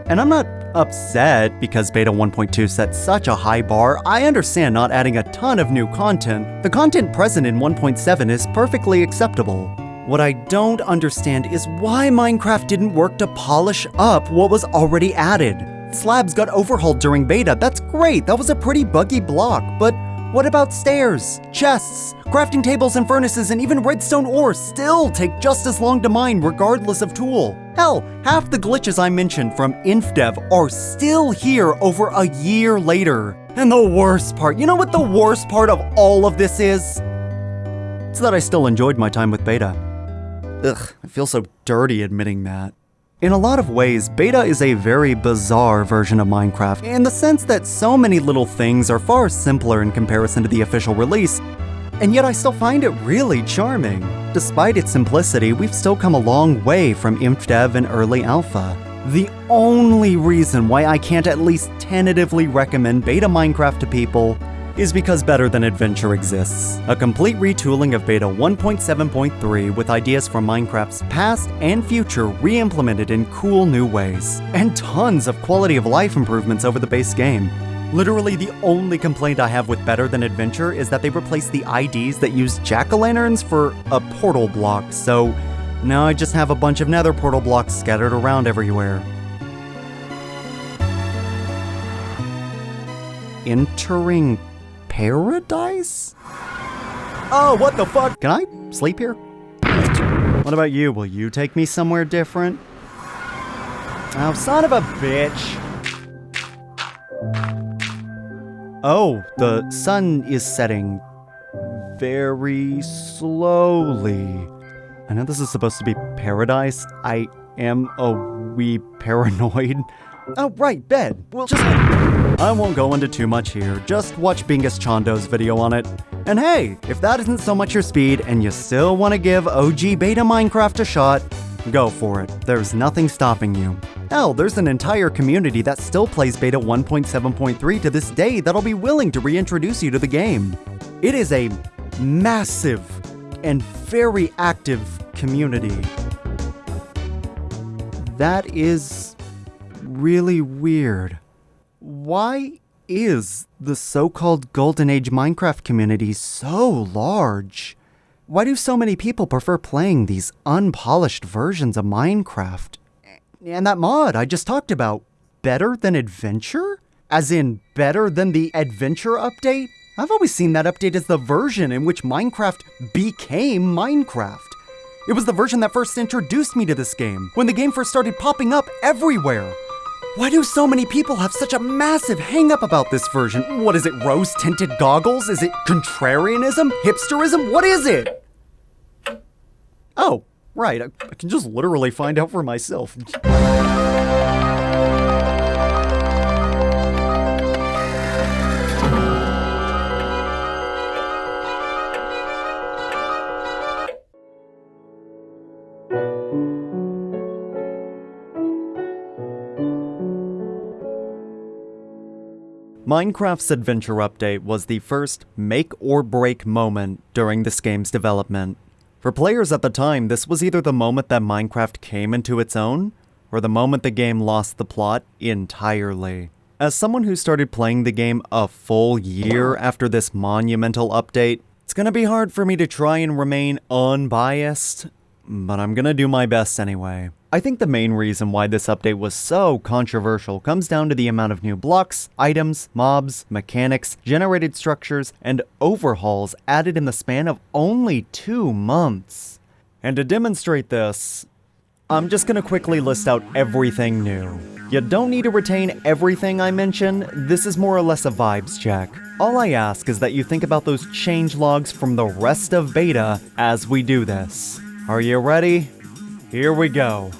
E: And I'm not upset because Beta 1.2 set such a high bar. I understand not adding a ton of new content. The content present in 1.7 is perfectly acceptable. What I don't understand is why Minecraft didn't work to polish up what was already added. Slabs got overhauled during beta, that's great, that was a pretty buggy block, but what about stairs, chests, crafting tables and furnaces, and even redstone ore still take just as long to mine regardless of tool? Hell, half the glitches I mentioned from Infdev are still here over a year later. And the worst part, you know what the worst part of all of this is? It's that I still enjoyed my time with beta. Ugh, I feel so dirty admitting that. In a lot of ways, beta is a very bizarre version of Minecraft, in the sense that so many little things are far simpler in comparison to the official release, and yet I still find it really charming. Despite its simplicity, we've still come a long way from Infdev and early alpha. The only reason why I can't at least tentatively recommend beta Minecraft to people is because Better Than Adventure exists, a complete retooling of beta 1.7.3 with ideas from Minecraft's past and future re-implemented in cool new ways, and tons of quality of life improvements over the base game. Literally the only complaint I have with Better Than Adventure is that they replaced the IDs that use jack-o'-lanterns for a portal block, so now I just have a bunch of nether portal blocks scattered around everywhere. entering paradise? Oh, what the fuck? Can I sleep here? What about you? Will you take me somewhere different? Oh, son of a bitch. Oh, the sun is setting very slowly. I know this is supposed to be paradise. I am a wee paranoid. Oh, right, bed. Well, just... I won't go into too much here. Just watch Bingus Chando's video on it. And hey, if that isn't so much your speed and you still want to give OG Beta Minecraft a shot, go for it. There's nothing stopping you. Hell, there's an entire community that still plays Beta 1.7.3 to this day that'll be willing to reintroduce you to the game. It is a massive and very active community. That is really weird. Why is the so-called Golden Age Minecraft community so large? Why do so many people prefer playing these unpolished versions of Minecraft? And that mod I just talked about, better than Adventure? As in, better than the Adventure update? I've always seen that update as the version in which Minecraft became Minecraft. It was the version that first introduced me to this game, when the game first started popping up everywhere. Why do so many people have such a massive hang-up about this version? What is it, rose-tinted goggles? Is it contrarianism? Hipsterism? What is it? Oh, right, I can just literally find out for myself. Minecraft's Adventure Update was the first make-or-break moment during this game's development. For players at the time, this was either the moment that Minecraft came into its own, or the moment the game lost the plot entirely. As someone who started playing the game a full year after this monumental update, it's gonna be hard for me to try and remain unbiased, but I'm gonna do my best anyway. I think the main reason why this update was so controversial comes down to the amount of new blocks, items, mobs, mechanics, generated structures, and overhauls added in the span of only 2 months. And to demonstrate this, I'm just gonna quickly list out everything new. You don't need to retain everything I mention, this is more or less a vibes check. All I ask is that you think about those changelogs from the rest of beta as we do this. Are you ready? Here we go.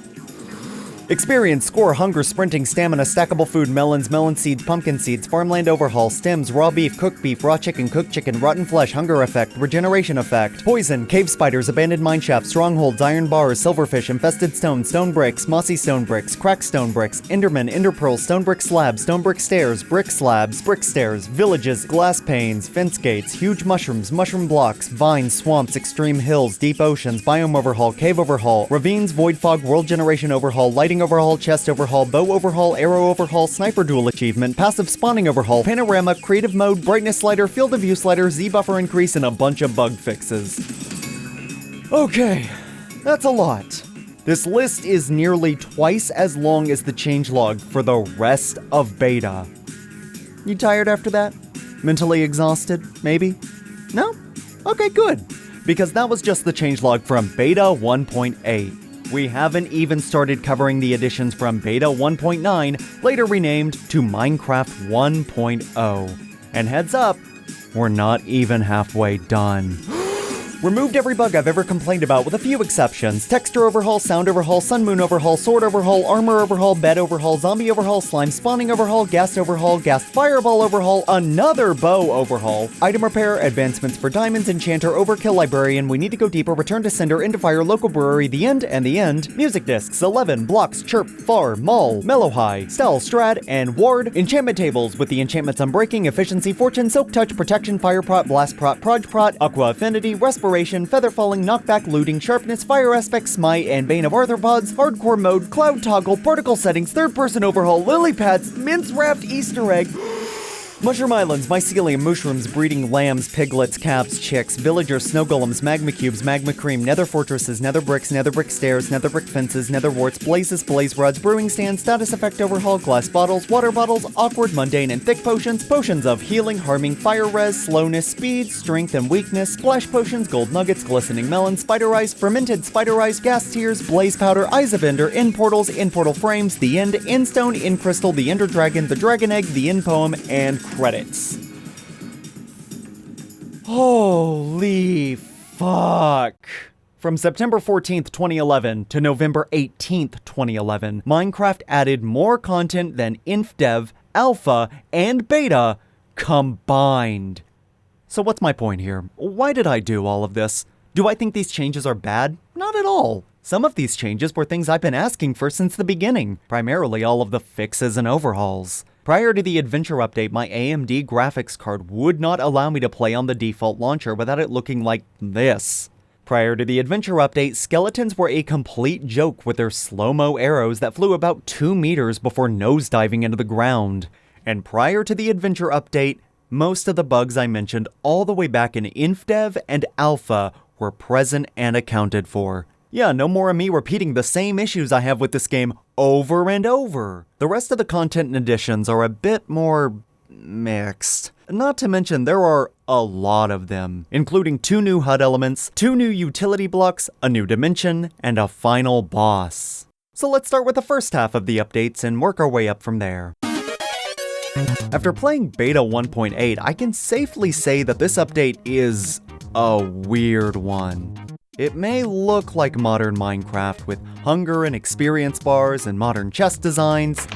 E: Experience, score, hunger, sprinting, stamina, stackable food, melons, melon seeds, pumpkin seeds, farmland overhaul, stems, raw beef, cooked cooked chicken, rotten flesh, hunger effect, regeneration effect, poison, cave spiders, abandoned mineshaft, strongholds, iron bars, silverfish, infested stone, stone bricks, mossy stone bricks, cracked stone bricks, enderman, ender pearls, stone brick slabs, stone brick stairs, brick slabs, brick stairs, villages, glass panes, fence gates, huge mushrooms, mushroom blocks, vines, swamps, extreme hills, deep oceans, biome overhaul, cave overhaul, ravines, void fog, world generation overhaul, lighting overhaul, chest overhaul, bow overhaul, arrow overhaul, sniper duel achievement, passive spawning overhaul, panorama, creative mode, brightness slider, field of view slider, Z buffer increase, and a bunch of bug fixes. Okay, that's a lot. This list is nearly twice as long as the changelog for the rest of beta. You tired after that? Mentally exhausted, maybe? No? Okay, good. Because that was just the changelog from beta 1.8. We haven't even started covering the additions from Beta 1.9, later renamed to Minecraft 1.0. And heads up, we're not even halfway done. Removed every bug I've ever complained about with a few exceptions. Texture overhaul, sound overhaul, sun moon overhaul, sword overhaul, armor overhaul, bed overhaul, zombie overhaul, slime spawning overhaul, gas fireball overhaul, another bow overhaul, item repair, advancements for diamonds, enchanter, overkill librarian, we need to go deeper, return to sender, into fire, local brewery, the end and the end, music discs, 11, blocks, chirp, far, mall, mellow high, stell, strad, and ward, enchantment tables with the enchantments unbreaking, efficiency, fortune, silk touch, protection, fire prot, blast prot, proj prot, aqua affinity, respiration, feather falling, knockback, looting, sharpness, fire aspect, smite, and bane of arthropods, hardcore mode, cloud toggle, particle settings, third person overhaul, lily pads, mince wrapped Easter egg. Mushroom islands, mycelium, mushrooms, breeding lambs, piglets, calves, chicks, villagers, snow golems, magma cubes, magma cream, nether fortresses, nether bricks, nether brick stairs, nether brick fences, nether warts, blazes, blaze rods, brewing stands, status effect overhaul, glass bottles, water bottles, awkward, mundane, and thick potions, potions of healing, harming, fire res, slowness, speed, strength, and weakness, splash potions, gold nuggets, glistening melons, spider eyes, fermented spider eyes, gas tears, blaze powder, eyes of ender, in portals, in portal frames, the end, in stone, in crystal, the ender dragon, the dragon egg, the end poem, and credits. Holy fuck. From September 14th, 2011 to November 18th, 2011, Minecraft added more content than Infdev, Alpha, and Beta combined. So what's my point here? Why did I do all of this? Do I think these changes are bad? Not at all. Some of these changes were things I've been asking for since the beginning, primarily all of the fixes and overhauls. Prior to the Adventure update, my AMD graphics card would not allow me to play on the default launcher without it looking like this. Prior to the Adventure update, skeletons were a complete joke with their slow-mo arrows that flew about 2 meters before nosediving into the ground. And prior to the Adventure update, most of the bugs I mentioned all the way back in Infdev and Alpha were present and accounted for. Yeah, no more of me repeating the same issues I have with this game over and over. The rest of the content and additions are a bit more mixed. Not to mention there are a lot of them, including 2 new HUD elements, 2 new utility blocks, a new dimension, and a final boss. So let's start with the first half of the updates and work our way up from there. After playing Beta 1.8, I can safely say that this update is a weird one. It may look like modern Minecraft with hunger and experience bars and modern chest designs.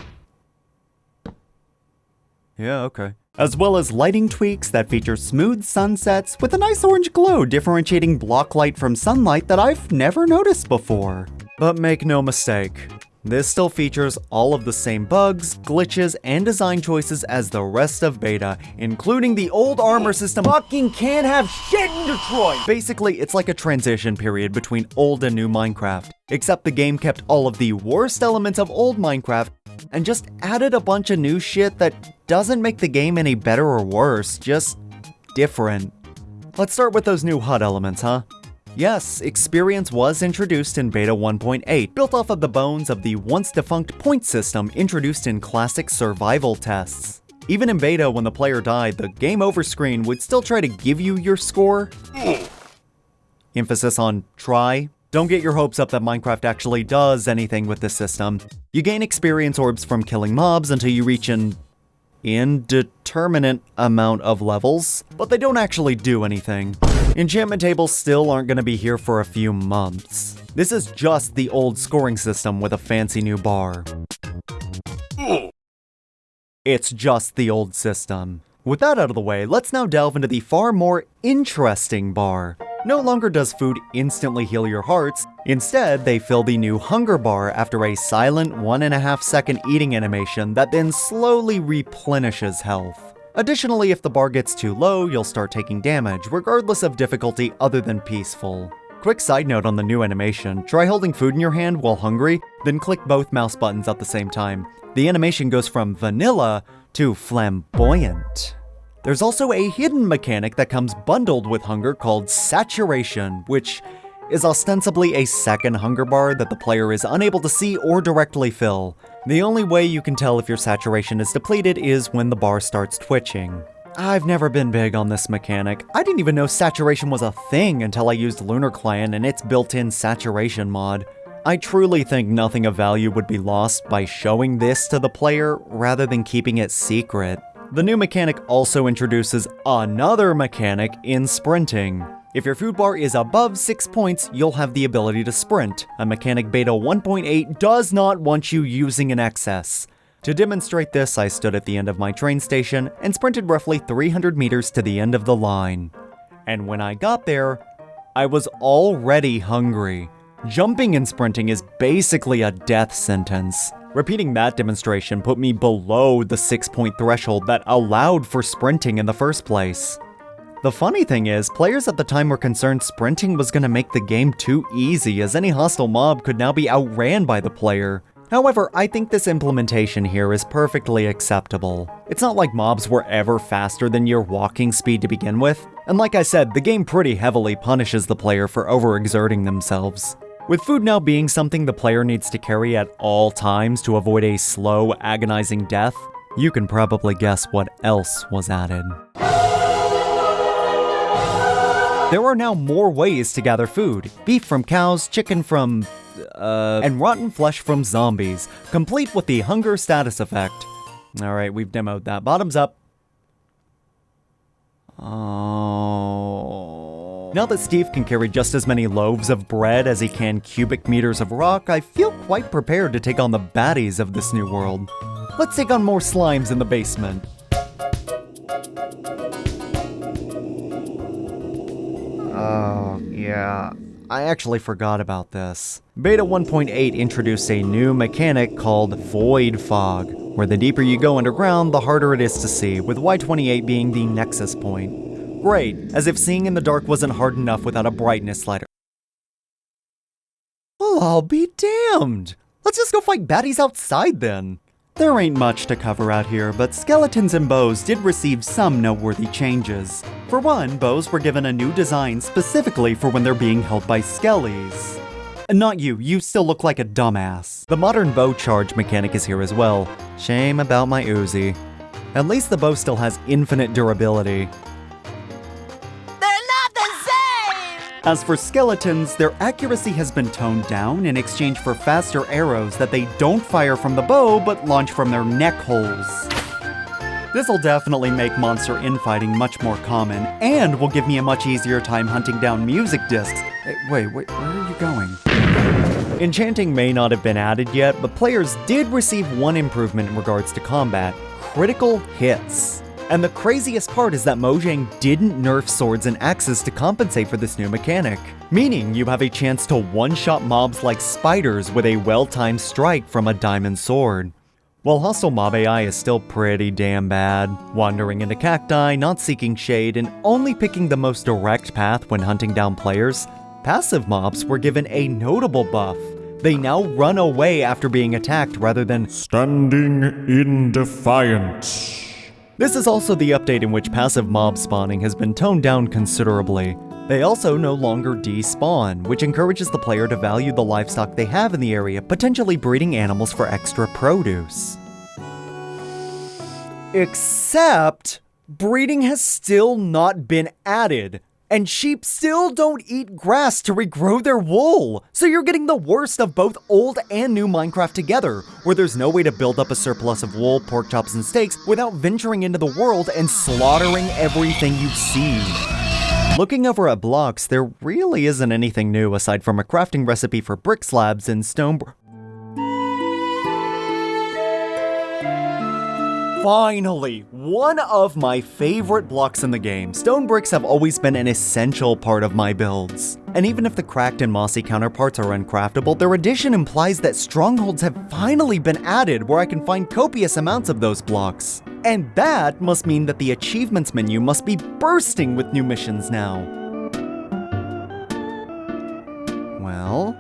E: Yeah, okay. As well as lighting tweaks that feature smooth sunsets with a nice orange glow differentiating block light from sunlight that I've never noticed before. But make no mistake, this still features all of the same bugs, glitches, and design choices as the rest of Beta, including the old armor system. Fucking can't have shit in Detroit! Basically, it's like a transition period between old and new Minecraft, except the game kept all of the worst elements of old Minecraft and just added a bunch of new shit that doesn't make the game any better or worse, just different. Let's start with those new HUD elements, huh? Yes, experience was introduced in Beta 1.8, built off of the bones of the once-defunct point system introduced in classic survival tests. Even in Beta, when the player died, the game over screen would still try to give you your score. Emphasis on try. Don't get your hopes up that Minecraft actually does anything with this system. You gain experience orbs from killing mobs until you reach an indeterminate amount of levels, but they don't actually do anything. Enchantment tables still aren't going to be here for a few months. This is just the old scoring system with a fancy new bar. It's just the old system. With that out of the way, let's now delve into the far more interesting bar. No longer does food instantly heal your hearts, instead they fill the new hunger bar after a silent 1.5 second eating animation that then slowly replenishes health. Additionally, if the bar gets too low, you'll start taking damage, regardless of difficulty other than peaceful. Quick side note on the new animation, try holding food in your hand while hungry, then click both mouse buttons at the same time. The animation goes from vanilla to flamboyant. There's also a hidden mechanic that comes bundled with hunger called saturation, which is ostensibly a second hunger bar that the player is unable to see or directly fill. The only way you can tell if your saturation is depleted is when the bar starts twitching. I've never been big on this mechanic. I didn't even know saturation was a thing until I used Lunar Clan and its built-in saturation mod. I truly think nothing of value would be lost by showing this to the player rather than keeping it secret. The new mechanic also introduces another mechanic in sprinting. If your food bar is above 6 points, you'll have the ability to sprint. A mechanic Beta 1.8 does not want you using an excess. To demonstrate this, I stood at the end of my train station and sprinted roughly 300 meters to the end of the line. And when I got there, I was already hungry. Jumping and sprinting is basically a death sentence. Repeating that demonstration put me below the 6-point threshold that allowed for sprinting in the first place. The funny thing is, players at the time were concerned sprinting was going to make the game too easy, as any hostile mob could now be outran by the player. However, I think this implementation here is perfectly acceptable. It's not like mobs were ever faster than your walking speed to begin with, and like I said, the game pretty heavily punishes the player for overexerting themselves. With food now being something the player needs to carry at all times to avoid a slow, agonizing death, you can probably guess what else was added. There are now more ways to gather food. Beef from cows, chicken from and rotten flesh from zombies, complete with the hunger status effect. Alright, we've demoed that. Bottoms up. Oh. Now that Steve can carry just as many loaves of bread as he can cubic meters of rock, I feel quite prepared to take on the baddies of this new world. Let's take on more slimes in the basement. Oh, yeah. I actually forgot about this. Beta 1.8 introduced a new mechanic called Void Fog, where the deeper you go underground, the harder it is to see, with Y28 being the nexus point. Great, as if seeing in the dark wasn't hard enough without a brightness slider. Well, I'll be damned! Let's just go fight baddies outside then.
A: There ain't much to cover out here, but skeletons and bows did receive some noteworthy changes. For one, bows were given a new design specifically for when they're being held by skellies. Not you, you still look like a dumbass.
E: The modern bow charge mechanic is here as well. Shame about my Uzi. At least the bow still has infinite durability.
A: As for skeletons, their accuracy has been toned down in exchange for faster arrows that they don't fire from the bow but launch from their neck holes. This'll definitely make monster infighting much more common, and will give me a much easier time hunting down music discs. Wait, where are you going?
E: Enchanting may not have been added yet, but players did receive one improvement in regards to combat: critical hits. And the craziest part is that Mojang didn't nerf swords and axes to compensate for this new mechanic, meaning you have a chance to one-shot mobs like spiders with a well-timed strike from a diamond sword. While hostile mob AI is still pretty damn bad, wandering into cacti, not seeking shade, and only picking the most direct path when hunting down players, passive mobs were given a notable buff. They now run away after being attacked rather than
F: standing in defiance.
E: This is also the update in which passive mob spawning has been toned down considerably. They also no longer despawn, which encourages the player to value the livestock they have in the area, potentially breeding animals for extra produce. Except, breeding has still not been added, and sheep still don't eat grass to regrow their wool. So you're getting the worst of both old and new Minecraft together, where there's no way to build up a surplus of wool, pork chops, and steaks without venturing into the world and slaughtering everything you see. Looking over at blocks, there really isn't anything new aside from a crafting recipe for brick slabs and stone. Finally, one of my favorite blocks in the game. Stone bricks have always been an essential part of my builds. And even if the cracked and mossy counterparts are uncraftable, their addition implies that strongholds have finally been added where I can find copious amounts of those blocks. And that must mean that the achievements menu must be bursting with new missions now. Well,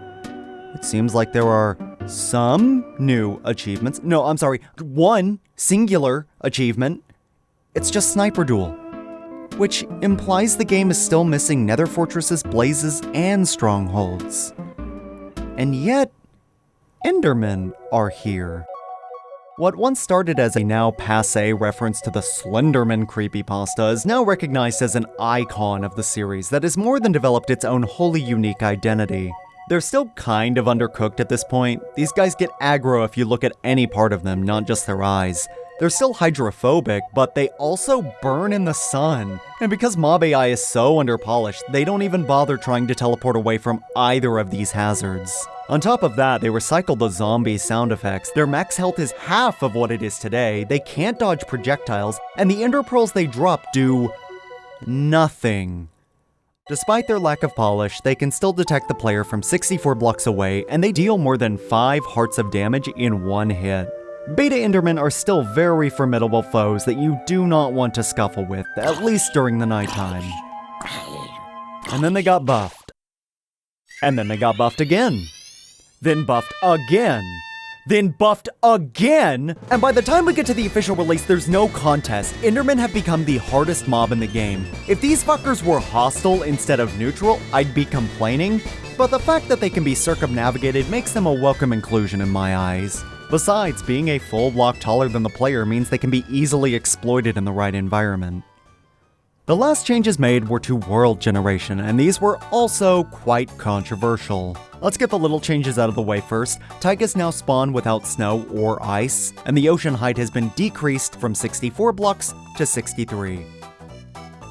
E: it seems like there are some new achievements. No, I'm sorry, one singular achievement. It's just Sniper Duel, which implies the game is still missing nether fortresses, blazes, and strongholds. And yet, Endermen are here. What once started as a now passé reference to the Slenderman creepypasta is now recognized as an icon of the series that has more than developed its own wholly unique identity. They're still kind of undercooked at this point. These guys get aggro if you look at any part of them, not just their eyes. They're still hydrophobic, but they also burn in the sun. And because mob AI is so underpolished, they don't even bother trying to teleport away from either of these hazards. On top of that, they recycle the zombie sound effects. Their max health is half of what it is today, they can't dodge projectiles, and the ender pearls they drop do nothing. Despite their lack of polish, they can still detect the player from 64 blocks away, and they deal more than 5 hearts of damage in one hit. Beta Endermen are still very formidable foes that you do not want to scuffle with, at least during the nighttime. And then they got buffed. And then they got buffed again. Then buffed again. then buffed again, and by the time we get to the official release, there's no contest. Endermen have become the hardest mob in the game. If these fuckers were hostile instead of neutral, I'd be complaining, but the fact that they can be circumnavigated makes them a welcome inclusion in my eyes. Besides, being a full block taller than the player means they can be easily exploited in the right environment. The last changes made were to world generation, and these were also quite controversial. Let's get the little changes out of the way first. Taigas now spawn without snow or ice, and the ocean height has been decreased from 64 blocks to 63.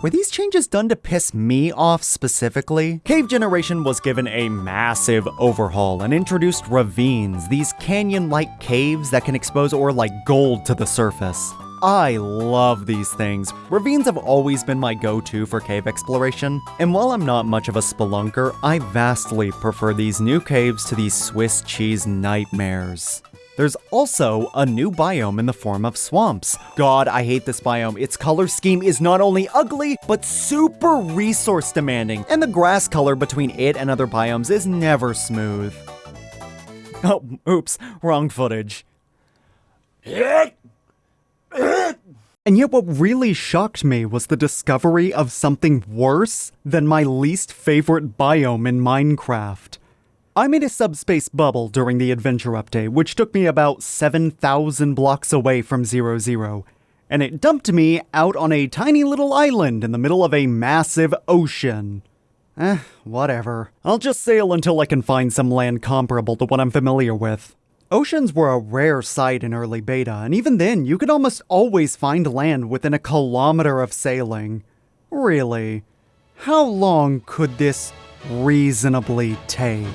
E: Were these changes done to piss me off specifically? Cave generation was given a massive overhaul and introduced ravines, these canyon-like caves that can expose ore like gold to the surface. I love these things. Ravines have always been my go-to for cave exploration, and while I'm not much of a spelunker, I vastly prefer these new caves to these Swiss cheese nightmares. There's also a new biome in the form of swamps. God, I hate this biome. Its color scheme is not only ugly, but super resource demanding, and the grass color between it and other biomes is never smooth. Oh, oops, wrong footage. And yet what really shocked me was the discovery of something worse than my least favorite biome in Minecraft. I made a subspace bubble during the adventure update, which took me about 7,000 blocks away from 0, and it dumped me out on a tiny little island in the middle of a massive ocean. Whatever. I'll just sail until I can find some land comparable to what I'm familiar with. Oceans were a rare sight in early beta, and even then, you could almost always find land within a kilometer of sailing. Really? How long could this reasonably take?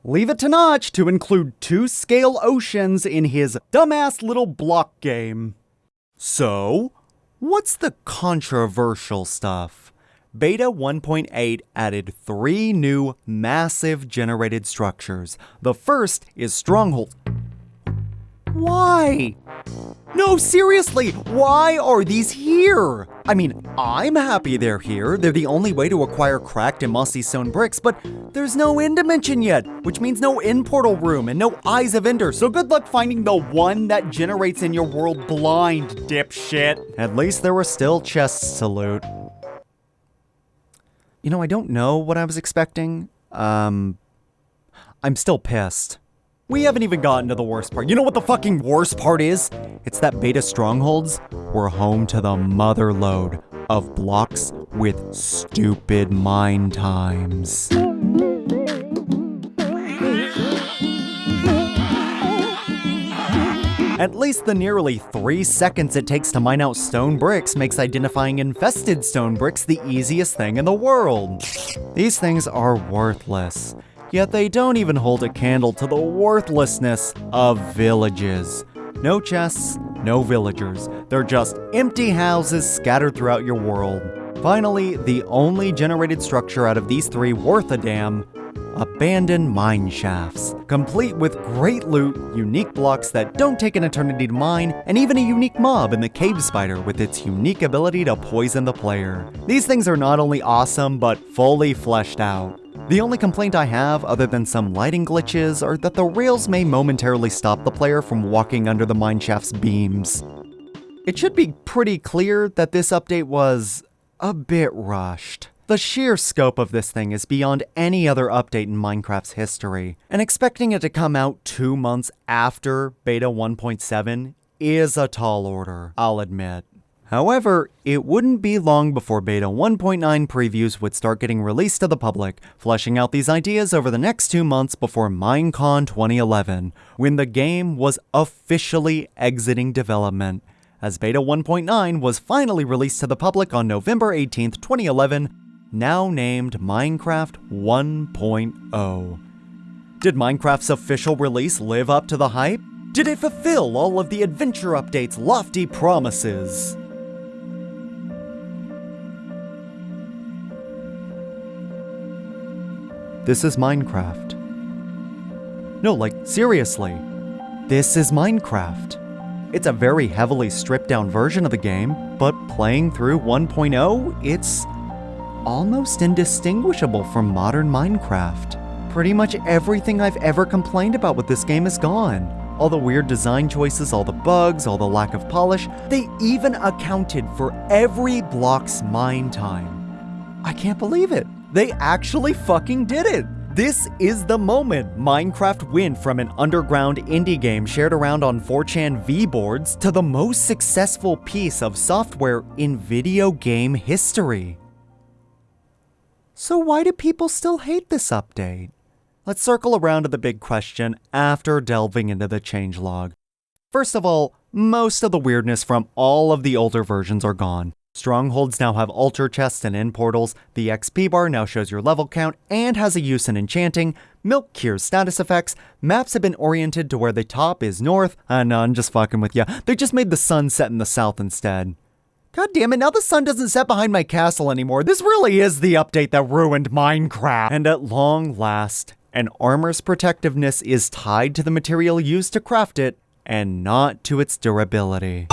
E: Leave it to Notch to include 2-scale oceans in his dumbass little block game. So, what's the controversial stuff? Beta 1.8 added 3 new massive generated structures. The first is strongholds. Why? No, seriously, why are these here? I mean, I'm happy they're here. They're the only way to acquire cracked and mossy stone bricks, but there's no end dimension yet, which means no end portal room and no Eyes of Ender, so good luck finding the one that generates in your world blind, dipshit. At least there were still chests to loot. You know, I don't know what I was expecting. I'm still pissed. We haven't even gotten to the worst part. You know what the fucking worst part is? It's that beta strongholds were home to the mother lode of blocks with stupid mine times. At least the nearly 3 seconds it takes to mine out stone bricks makes identifying infested stone bricks the easiest thing in the world. These things are worthless. Yet they don't even hold a candle to the worthlessness of villages. No chests, no villagers. They're just empty houses scattered throughout your world. Finally, the only generated structure out of these 3 worth a damn: abandoned mine shafts, complete with great loot, unique blocks that don't take an eternity to mine, and even a unique mob in the cave spider with its unique ability to poison the player. These things are not only awesome, but fully fleshed out. The only complaint I have, other than some lighting glitches, are that the rails may momentarily stop the player from walking under the mineshaft's beams. It should be pretty clear that this update was a bit rushed. The sheer scope of this thing is beyond any other update in Minecraft's history, and expecting it to come out 2 months after Beta 1.7 is a tall order, I'll admit. However, it wouldn't be long before Beta 1.9 previews would start getting released to the public, fleshing out these ideas over the next 2 months before Minecon 2011, when the game was officially exiting development, as Beta 1.9 was finally released to the public on November 18th, 2011, now named Minecraft 1.0. Did Minecraft's official release live up to the hype? Did it fulfill all of the adventure updates' lofty promises? This is Minecraft. No, like, seriously. This is Minecraft. It's a very heavily stripped down version of the game, but playing through 1.0, it's almost indistinguishable from modern Minecraft. Pretty much everything I've ever complained about with this game is gone. All the weird design choices, all the bugs, all the lack of polish. They even accounted for every block's mine time. I can't believe it. They actually fucking did it. This is the moment Minecraft went from an underground indie game shared around on 4chan V-boards to the most successful piece of software in video game history. So why do people still hate this update? Let's circle around to the big question after delving into the changelog. First of all, most of the weirdness from all of the older versions are gone. Strongholds now have altar chests and end portals, the XP bar now shows your level count and has a use in enchanting, milk cures status effects, maps have been oriented to where the top is north, no, I'm just fucking with ya, they just made the sun set in the south instead. God damn it, now the sun doesn't set behind my castle anymore, this really is the update that ruined Minecraft! And at long last, an armor's protectiveness is tied to the material used to craft it, and not to its durability.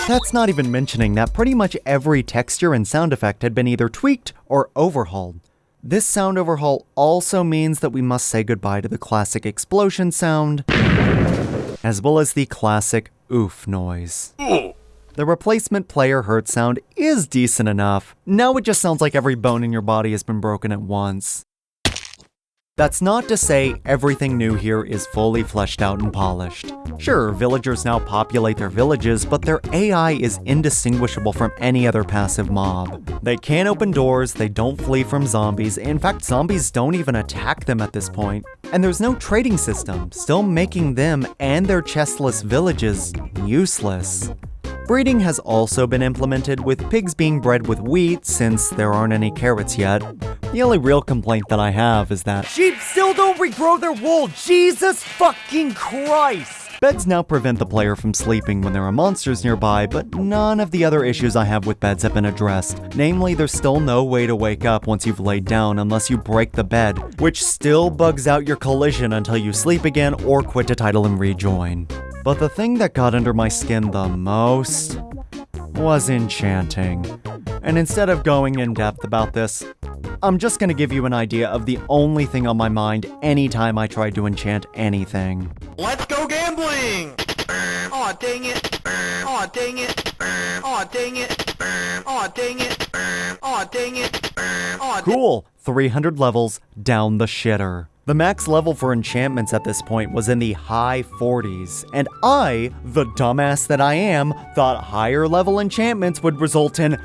E: That's not even mentioning that pretty much every texture and sound effect had been either tweaked or overhauled. This sound overhaul also means that we must say goodbye to the classic explosion sound, as well as the classic oof noise. The replacement player hurt sound is decent enough. Now it just sounds like every bone in your body has been broken at once. That's not to say everything new here is fully fleshed out and polished. Sure, villagers now populate their villages, but their AI is indistinguishable from any other passive mob. They can't open doors, they don't flee from zombies, in fact zombies don't even attack them at this point. And there's no trading system, still making them and their chestless villages useless. Breeding has also been implemented, with pigs being bred with wheat since there aren't any carrots yet. The only real complaint that I have is that sheep still don't regrow their wool, Jesus fucking Christ! Beds now prevent the player from sleeping when there are monsters nearby, but none of the other issues I have with beds have been addressed. Namely, there's still no way to wake up once you've laid down unless you break the bed, which still bugs out your collision until you sleep again or quit to title and rejoin. But the thing that got under my skin the most was enchanting. And instead of going in depth about this, I'm just gonna give you an idea of the only thing on my mind anytime I try to enchant anything.
J: Let's go gambling! Aw, dang it! Aw, dang it! Aw, dang it! Aw, dang it! Aw, dang it! Aw,
E: Cool, 300 levels down the shitter. The max level for enchantments at this point was in the high 40s, and I, the dumbass that I am, thought higher level enchantments would result in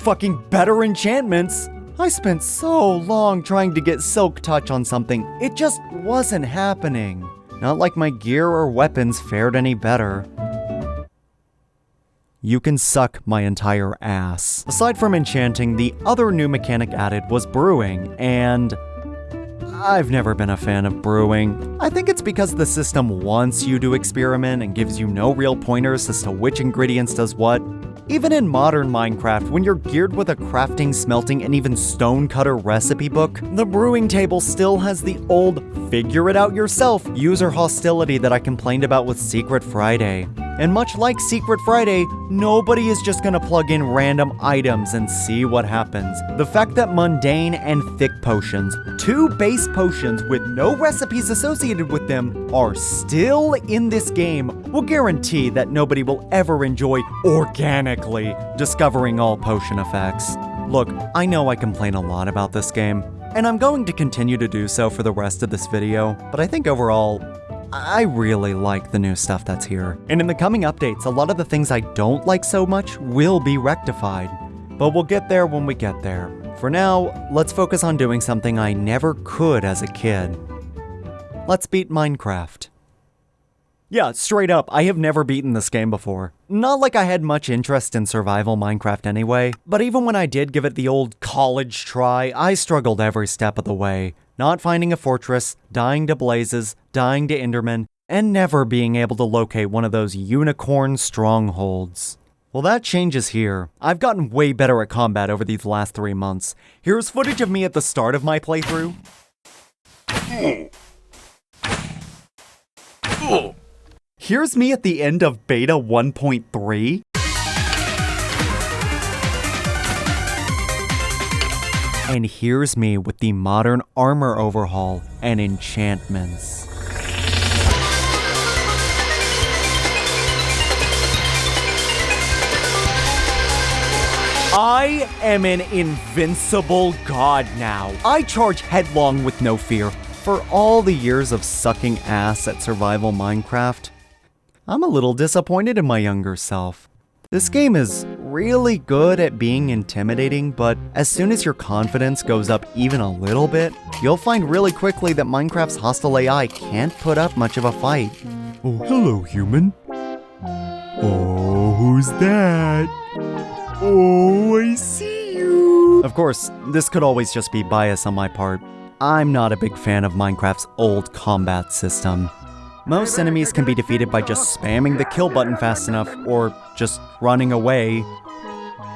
E: fucking better enchantments. I spent so long trying to get Silk Touch on something, it just wasn't happening. Not like my gear or weapons fared any better. You can suck my entire ass. Aside from enchanting, the other new mechanic added was brewing, and I've never been a fan of brewing. I think it's because the system wants you to experiment and gives you no real pointers as to which ingredients does what. Even in modern Minecraft, when you're geared with a crafting, smelting, and even stonecutter recipe book, the brewing table still has the old figure it out yourself user hostility that I complained about with Secret Friday. And much like Secret Friday, nobody is just gonna plug in random items and see what happens. The fact that mundane and thick potions, two base potions with no recipes associated with them, are still in this game will guarantee that nobody will ever enjoy organically discovering all potion effects. Look, I know I complain a lot about this game, and I'm going to continue to do so for the rest of this video, but I think overall, I really like the new stuff that's here. And in the coming updates, a lot of the things I don't like so much will be rectified. But we'll get there when we get there. For now, let's focus on doing something I never could as a kid. Let's beat Minecraft. Yeah, straight up, I have never beaten this game before. Not like I had much interest in survival Minecraft anyway, but even when I did give it the old college try, I struggled every step of the way. Not finding a fortress, dying to blazes, dying to Endermen, and never being able to locate one of those unicorn strongholds. Well, that changes here. I've gotten way better at combat over these last 3 months. Here's footage of me at the start of my playthrough. Here's me at the end of beta 1.3. And here's me with the modern armor overhaul and enchantments. I am an invincible god now. I charge headlong with no fear. For all the years of sucking ass at survival Minecraft, I'm a little disappointed in my younger self. This game is really good at being intimidating, but as soon as your confidence goes up even a little bit, you'll find really quickly that Minecraft's hostile AI can't put up much of a fight.
F: Oh, hello, human. Oh, who's that? Oh, I see you.
E: Of course, this could always just be bias on my part. I'm not a big fan of Minecraft's old combat system. Most enemies can be defeated by just spamming the kill button fast enough, or just running away,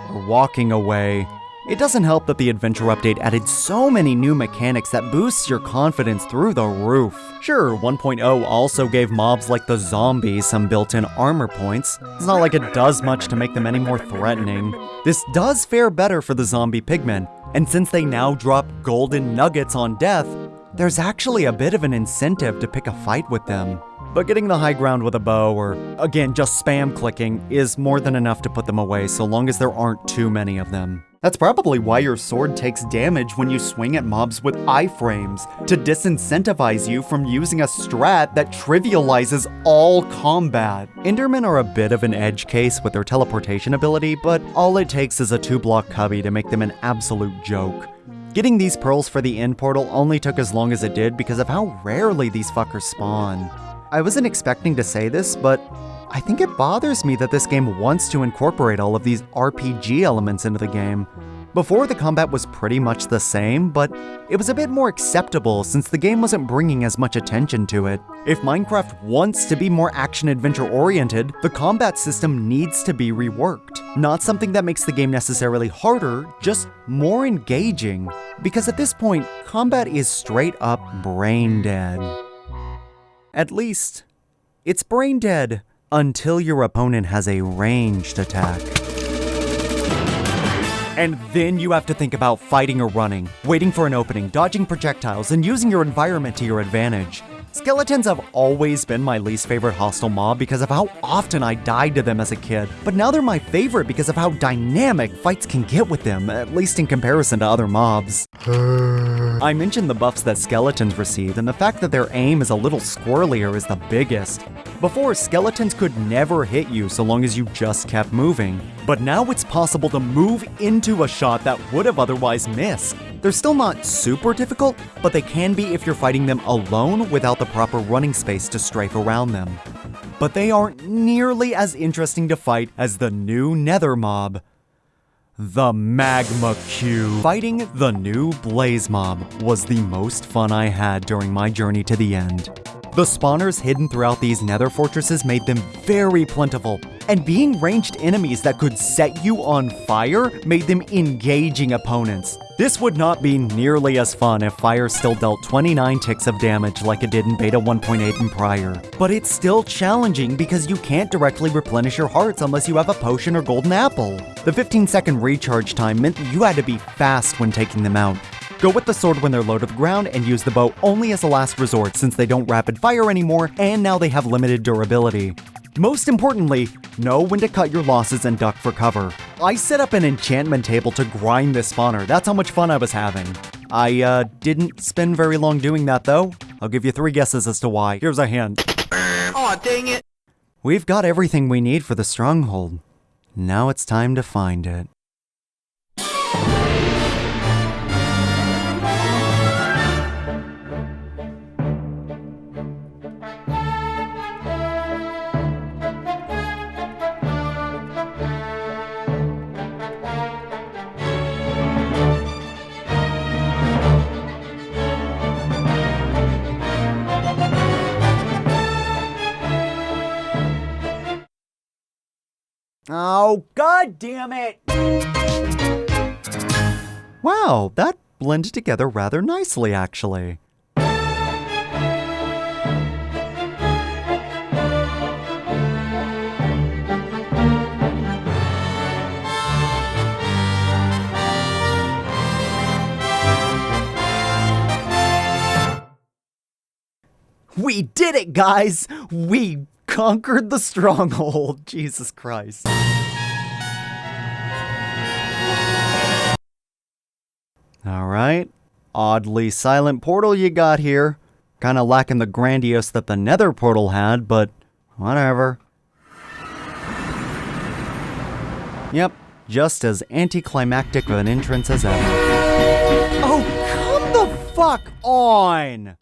E: or walking away. It doesn't help that the Adventure Update added so many new mechanics that boosts your confidence through the roof. Sure, 1.0 also gave mobs like the zombies some built-in armor points. It's not like it does much to make them any more threatening. This does fare better for the zombie pigmen, and since they now drop golden nuggets on death, there's actually a bit of an incentive to pick a fight with them. But getting the high ground with a bow, or again, just spam clicking, is more than enough to put them away so long as there aren't too many of them. That's probably why your sword takes damage when you swing at mobs with iframes, to disincentivize you from using a strat that trivializes all combat. Endermen are a bit of an edge case with their teleportation ability, but all it takes is a 2-block cubby to make them an absolute joke. Getting these pearls for the end portal only took as long as it did because of how rarely these fuckers spawn. I wasn't expecting to say this, but I think it bothers me that this game wants to incorporate all of these RPG elements into the game. Before, the combat was pretty much the same, but it was a bit more acceptable since the game wasn't bringing as much attention to it. If Minecraft wants to be more action-adventure oriented, the combat system needs to be reworked. Not something that makes the game necessarily harder, just more engaging. Because at this point, combat is straight up brain dead. At least, it's brain dead until your opponent has a ranged attack. And then you have to think about fighting or running, waiting for an opening, dodging projectiles, and using your environment to your advantage. Skeletons have always been my least favorite hostile mob because of how often I died to them as a kid, but now they're my favorite because of how dynamic fights can get with them, at least in comparison to other mobs. I mentioned the buffs that skeletons receive, and the fact that their aim is a little squirrelier is the biggest. Before, skeletons could never hit you so long as you just kept moving, but now it's possible to move into a shot that would have otherwise missed. They're still not super difficult, but they can be if you're fighting them alone without the proper running space to strafe around them. But they aren't nearly as interesting to fight as the new Nether mob, the Magma Cube. Fighting the new Blaze mob was the most fun I had during my journey to the end. The spawners hidden throughout these nether fortresses made them very plentiful, and being ranged enemies that could set you on fire made them engaging opponents. This would not be nearly as fun if fire still dealt 29 ticks of damage like it did in beta 1.8 and prior. But it's still challenging because you can't directly replenish your hearts unless you have a potion or golden apple. The 15-second recharge time meant that you had to be fast when taking them out. Go with the sword when they're low to the ground, and use the bow only as a last resort since they don't rapid fire anymore, and now they have limited durability. Most importantly, know when to cut your losses and duck for cover. I set up an enchantment table to grind this spawner, that's how much fun I was having. I didn't spend very long doing that though. I'll give you 3 guesses as to why. Here's a hint.
J: Aw, dang it.
E: We've got everything we need for the stronghold. Now it's time to find it.
I: Oh, god damn it!
E: Wow, that blended together rather nicely, actually.
I: We did it, guys! We conquered the stronghold. Jesus Christ.
E: Alright, oddly silent portal you got here. Kinda lacking the grandiose that the nether portal had, but whatever. Yep, just as anticlimactic of an entrance as ever.
I: Oh, come the fuck on!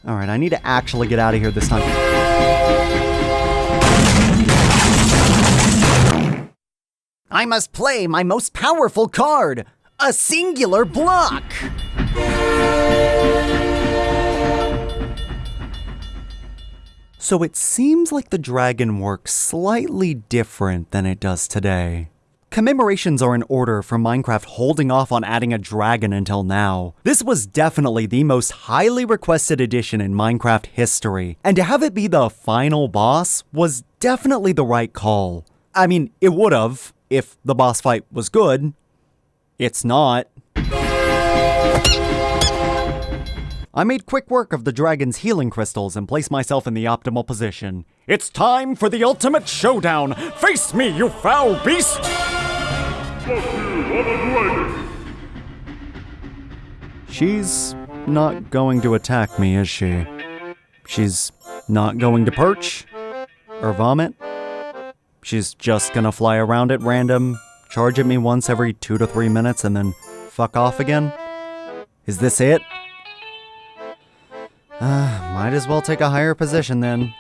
E: Alright, I need to actually get out of here this time.
D: I must play my most powerful card, a singular block.
E: So it seems like the dragon works slightly different than it does today. Commemorations are in order for Minecraft holding off on adding a dragon until now. This was definitely the most highly requested addition in Minecraft history, and to have it be the final boss was definitely the right call. I mean, it would've, if the boss fight was good. It's not. I made quick work of the dragon's healing crystals and placed myself in the optimal position. It's time for the ultimate showdown! Face me, you foul beast! She's not going to attack me, is she? She's not going to perch? Or vomit? She's just gonna fly around at random, charge at me once every 2 to 3 minutes, and then fuck off again? Is this it? Might as well take a higher position then.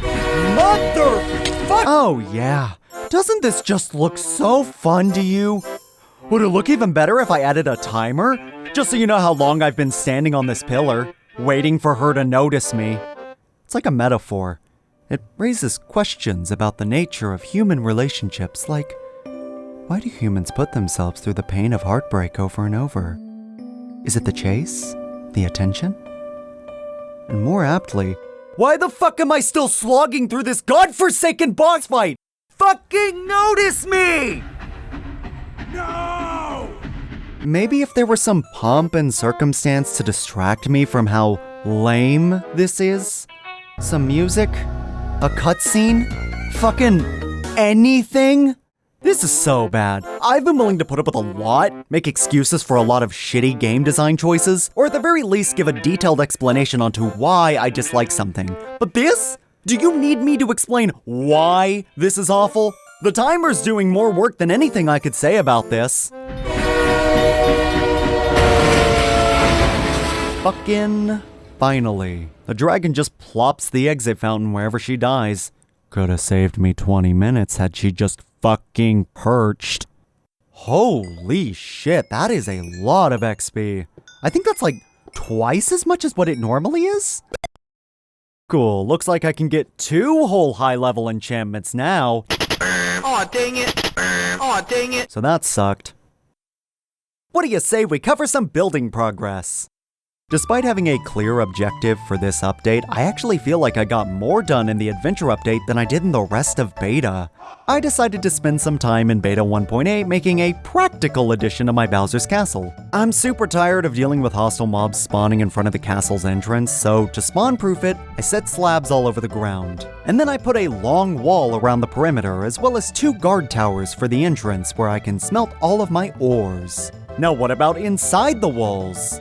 I: Motherfuck!
E: Oh yeah, doesn't this just look so fun to you? Would it look even better if I added a timer? Just so you know how long I've been standing on this pillar, waiting for her to notice me. It's like a metaphor. It raises questions about the nature of human relationships, like, why do humans put themselves through the pain of heartbreak over and over? Is it the chase? The attention? And more aptly,
I: Why the fuck am I still slogging through this godforsaken boss fight? Fucking notice me!
E: maybe if there were some pomp and circumstance to distract me from how lame this is? Some music? A cutscene? Fucking anything? This is so bad. I've been willing to put up with a lot, make excuses for a lot of shitty game design choices, or at the very least give a detailed explanation onto why I dislike something. But this? Do you need me to explain why this is awful? The timer's doing more work than anything I could say about this. Fucking finally. The dragon just plops the exit fountain wherever she dies. Could've saved me 20 minutes had she just fucking perched. Holy shit, that is a lot of XP. I think that's like twice as much as what it normally is? Cool, looks like I can get 2 whole high-level enchantments now.
J: Aw, dang it. Aw, dang it.
E: So that sucked. What do you say we cover some building progress? Despite having a clear objective for this update, I actually feel like I got more done in the adventure update than I did in the rest of beta. I decided to spend some time in beta 1.8 making a practical addition to my Bowser's Castle. I'm super tired of dealing with hostile mobs spawning in front of the castle's entrance, so to spawn-proof it, I set slabs all over the ground. And then I put a long wall around the perimeter, as well as 2 guard towers for the entrance where I can smelt all of my ores. Now what about inside the walls?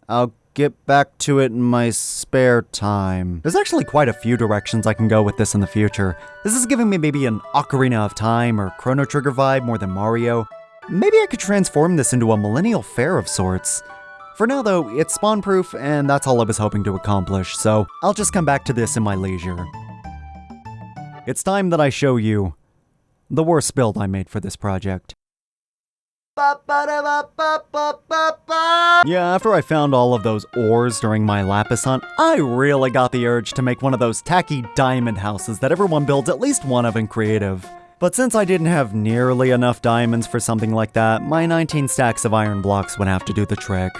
E: I'll get back to it in my spare time. There's actually quite a few directions I can go with this in the future. This is giving me maybe an Ocarina of Time or Chrono Trigger vibe more than Mario. Maybe I could transform this into a millennial fair of sorts. For now though, it's spawn-proof and that's all I was hoping to accomplish, so I'll just come back to this in my leisure. It's time that I show you the worst build I made for this project. Yeah, after I found all of those ores during my lapis hunt, I really got the urge to make one of those tacky diamond houses that everyone builds at least one of in creative. But since I didn't have nearly enough diamonds for something like that, my 19 stacks of iron blocks would have to do the trick.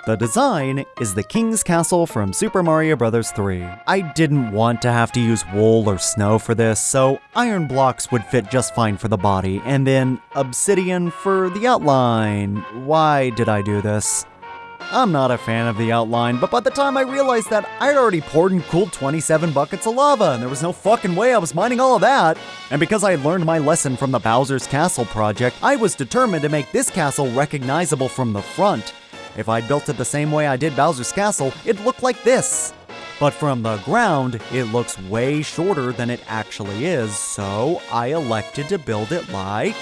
E: The design is the King's Castle from Super Mario Bros. 3. I didn't want to have to use wool or snow for this, so iron blocks would fit just fine for the body, and then obsidian for the outline. Why did I do this? I'm not a fan of the outline, but by the time I realized that, I'd already poured and cooled 27 buckets of lava, and there was no fucking way I was mining all of that. And because I had learned my lesson from the Bowser's Castle project, I was determined to make this castle recognizable from the front. If I'd built it the same way I did Bowser's Castle, it'd look like this. But from the ground, it looks way shorter than it actually is, so I elected to build it like...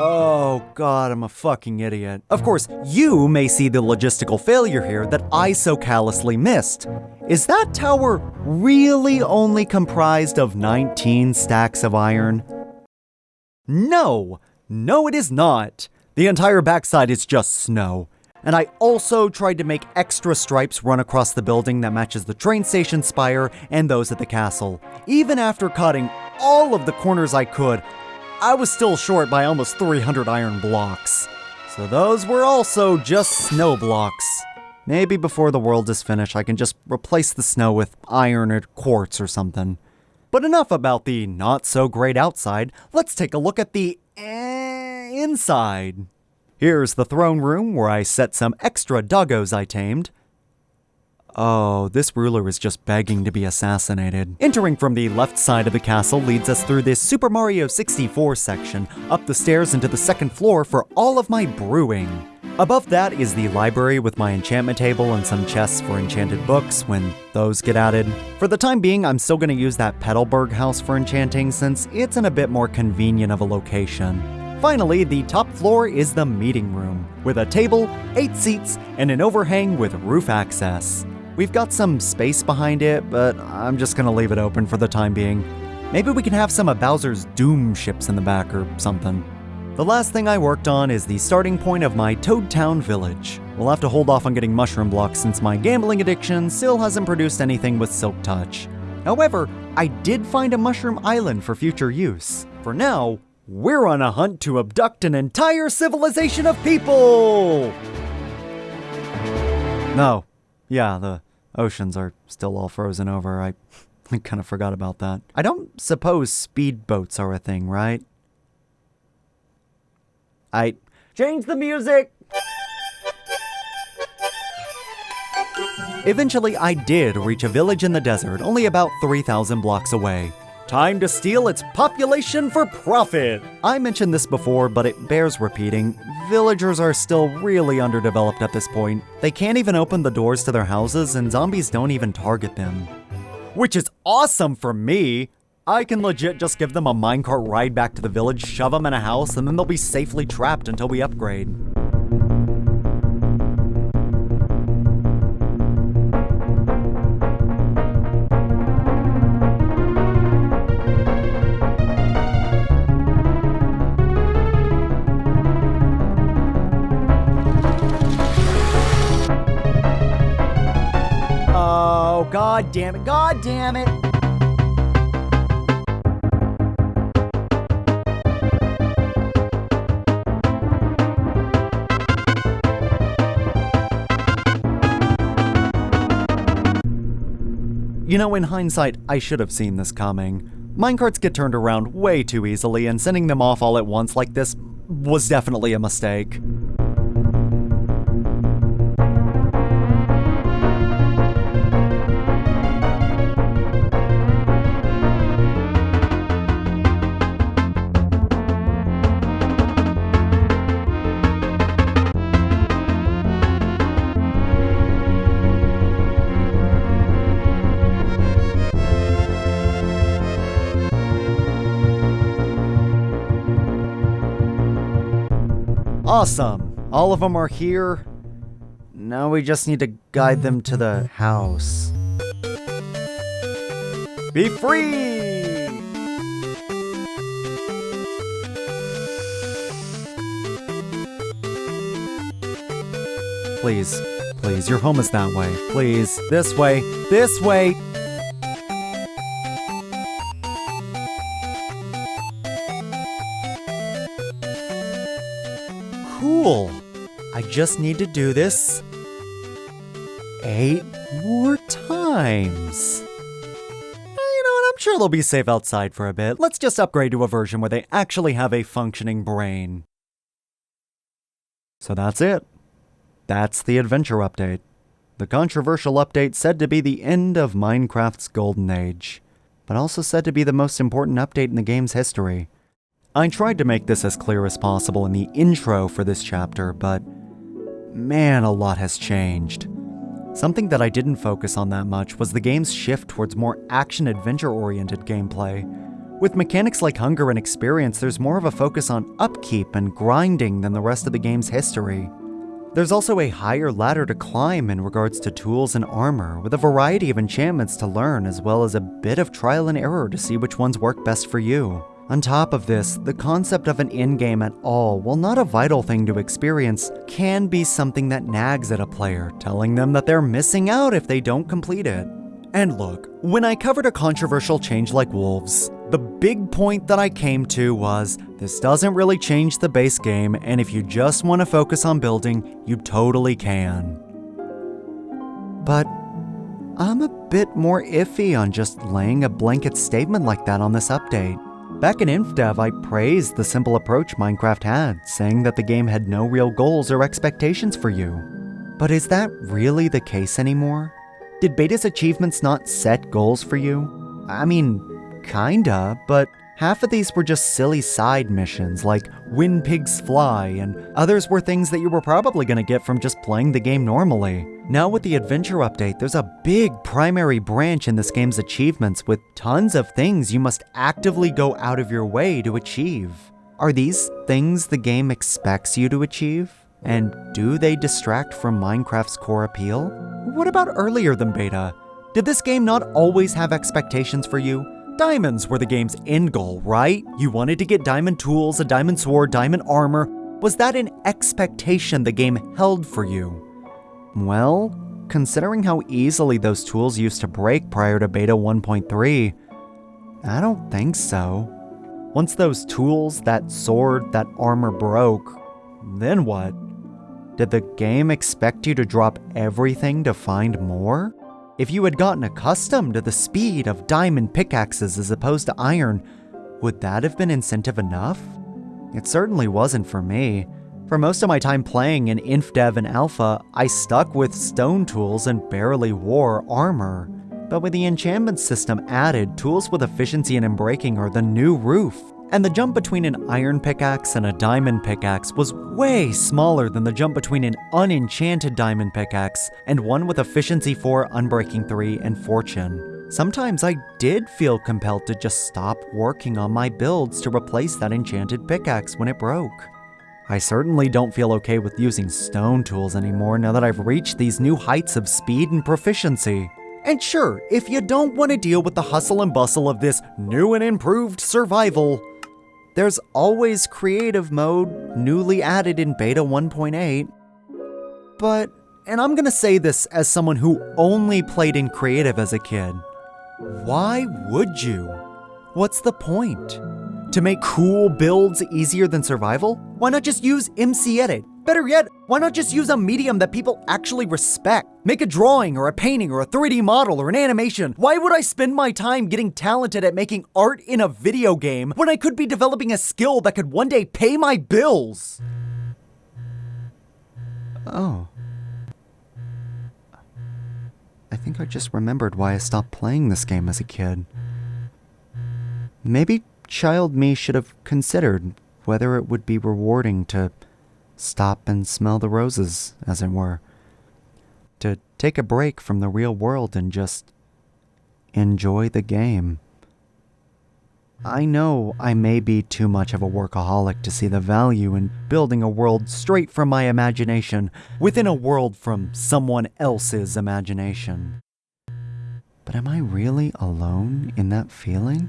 E: Oh god, I'm a fucking idiot. Of course, you may see the logistical failure here that I so callously missed. Is that tower really only comprised of 19 stacks of iron? No! No, it is not. The entire backside is just snow. And I also tried to make extra stripes run across the building that matches the train station spire and those at the castle. Even after cutting all of the corners I could, I was still short by almost 300 iron blocks. So those were also just snow blocks. Maybe before the world is finished, I can just replace the snow with iron or quartz or something. But enough about the not-so-great outside. Let's take a look at the inside. Here's the throne room where I set some extra doggos I tamed. Oh, this ruler is just begging to be assassinated. Entering from the left side of the castle leads us through this Super Mario 64 section, up the stairs into the second floor for all of my brewing. Above that is the library with my enchantment table and some chests for enchanted books when those get added. For the time being, I'm still going to use that Petalburg house for enchanting since it's in a bit more convenient of a location. Finally, the top floor is the meeting room, with a table, 8 seats, and an overhang with roof access. We've got some space behind it, but I'm just gonna leave it open for the time being. Maybe we can have some of Bowser's Doom ships in the back or something. The last thing I worked on is the starting point of my Toad Town village. We'll have to hold off on getting mushroom blocks since my gambling addiction still hasn't produced anything with Silk Touch. However, I did find a mushroom island for future use. For now, we're on a hunt to abduct an entire civilization of people! No. Yeah, the oceans are still all frozen over. I kind of forgot about that. I don't suppose speedboats are a thing, right? Change the music! Eventually, I did reach a village in the desert, only about 3,000 blocks away. Time to steal its population for profit! I mentioned this before, but it bears repeating. Villagers are still really underdeveloped at this point. They can't even open the doors to their houses, and zombies don't even target them. Which is awesome for me! I can legit just give them a minecart ride back to the village, shove them in a house, and then they'll be safely trapped until we upgrade. Oh, god damn it, god damn it! You know, in hindsight, I should have seen this coming. Minecarts get turned around way too easily, and sending them off all at once like this was definitely a mistake. Awesome. All of them are here. Now we just need to guide them to the house. Be free! Please, please, your home is that way. Please, this way, this way! Cool. I just need to do this 8 more times. You know what? I'm sure they'll be safe outside for a bit. Let's just upgrade to a version where they actually have a functioning brain. So that's it. That's the adventure update. The controversial update said to be the end of Minecraft's golden age, but also said to be the most important update in the game's history. I tried to make this as clear as possible in the intro for this chapter, but man, a lot has changed. Something that I didn't focus on that much was the game's shift towards more action-adventure-oriented gameplay. With mechanics like hunger and experience, there's more of a focus on upkeep and grinding than the rest of the game's history. There's also a higher ladder to climb in regards to tools and armor, with a variety of enchantments to learn as well as a bit of trial and error to see which ones work best for you. On top of this, the concept of an endgame at all, while not a vital thing to experience, can be something that nags at a player, telling them that they're missing out if they don't complete it. And look, when I covered a controversial change like wolves, the big point that I came to was, this doesn't really change the base game, and if you just want to focus on building, you totally can. But I'm a bit more iffy on just laying a blanket statement like that on this update. Back in Infdev, I praised the simple approach Minecraft had, saying that the game had no real goals or expectations for you. But is that really the case anymore? Did beta's achievements not set goals for you? I mean, kinda, but half of these were just silly side missions like win pigs fly, and others were things that you were probably gonna get from just playing the game normally. Now with the adventure update, there's a big primary branch in this game's achievements with tons of things you must actively go out of your way to achieve. Are these things the game expects you to achieve? And do they distract from Minecraft's core appeal? What about earlier than beta? Did this game not always have expectations for you? Diamonds were the game's end goal, right? You wanted to get diamond tools, a diamond sword, diamond armor. Was that an expectation the game held for you? Well, considering how easily those tools used to break prior to beta 1.3, I don't think so. Once those tools, that sword, that armor broke, then what? Did the game expect you to drop everything to find more? If you had gotten accustomed to the speed of diamond pickaxes as opposed to iron, would that have been incentive enough? It certainly wasn't for me. For most of my time playing in Infdev and Alpha, I stuck with stone tools and barely wore armor. But with the enchantment system added, tools with efficiency and unbreaking are the new roof. And the jump between an iron pickaxe and a diamond pickaxe was way smaller than the jump between an unenchanted diamond pickaxe and one with efficiency 4, unbreaking 3, and fortune. Sometimes I did feel compelled to just stop working on my builds to replace that enchanted pickaxe when it broke. I certainly don't feel okay with using stone tools anymore now that I've reached these new heights of speed and proficiency. And sure, if you don't want to deal with the hustle and bustle of this new and improved survival, there's always creative mode, newly added in beta 1.8. But, and I'm gonna say this as someone who only played in creative as a kid, why would you? What's the point? To make cool builds easier than survival? Why not just use MC Edit? Better yet, why not just use a medium that people actually respect? Make a drawing or a painting or a 3D model or an animation. Why would I spend my time getting talented at making art in a video game when I could be developing a skill that could one day pay my bills? Oh. I think I just remembered why I stopped playing this game as a kid. Maybe child me should have considered whether it would be rewarding to stop and smell the roses, as it were. To take a break from the real world and just enjoy the game. I know I may be too much of a workaholic to see the value in building a world straight from my imagination, within a world from someone else's imagination. But am I really alone in that feeling?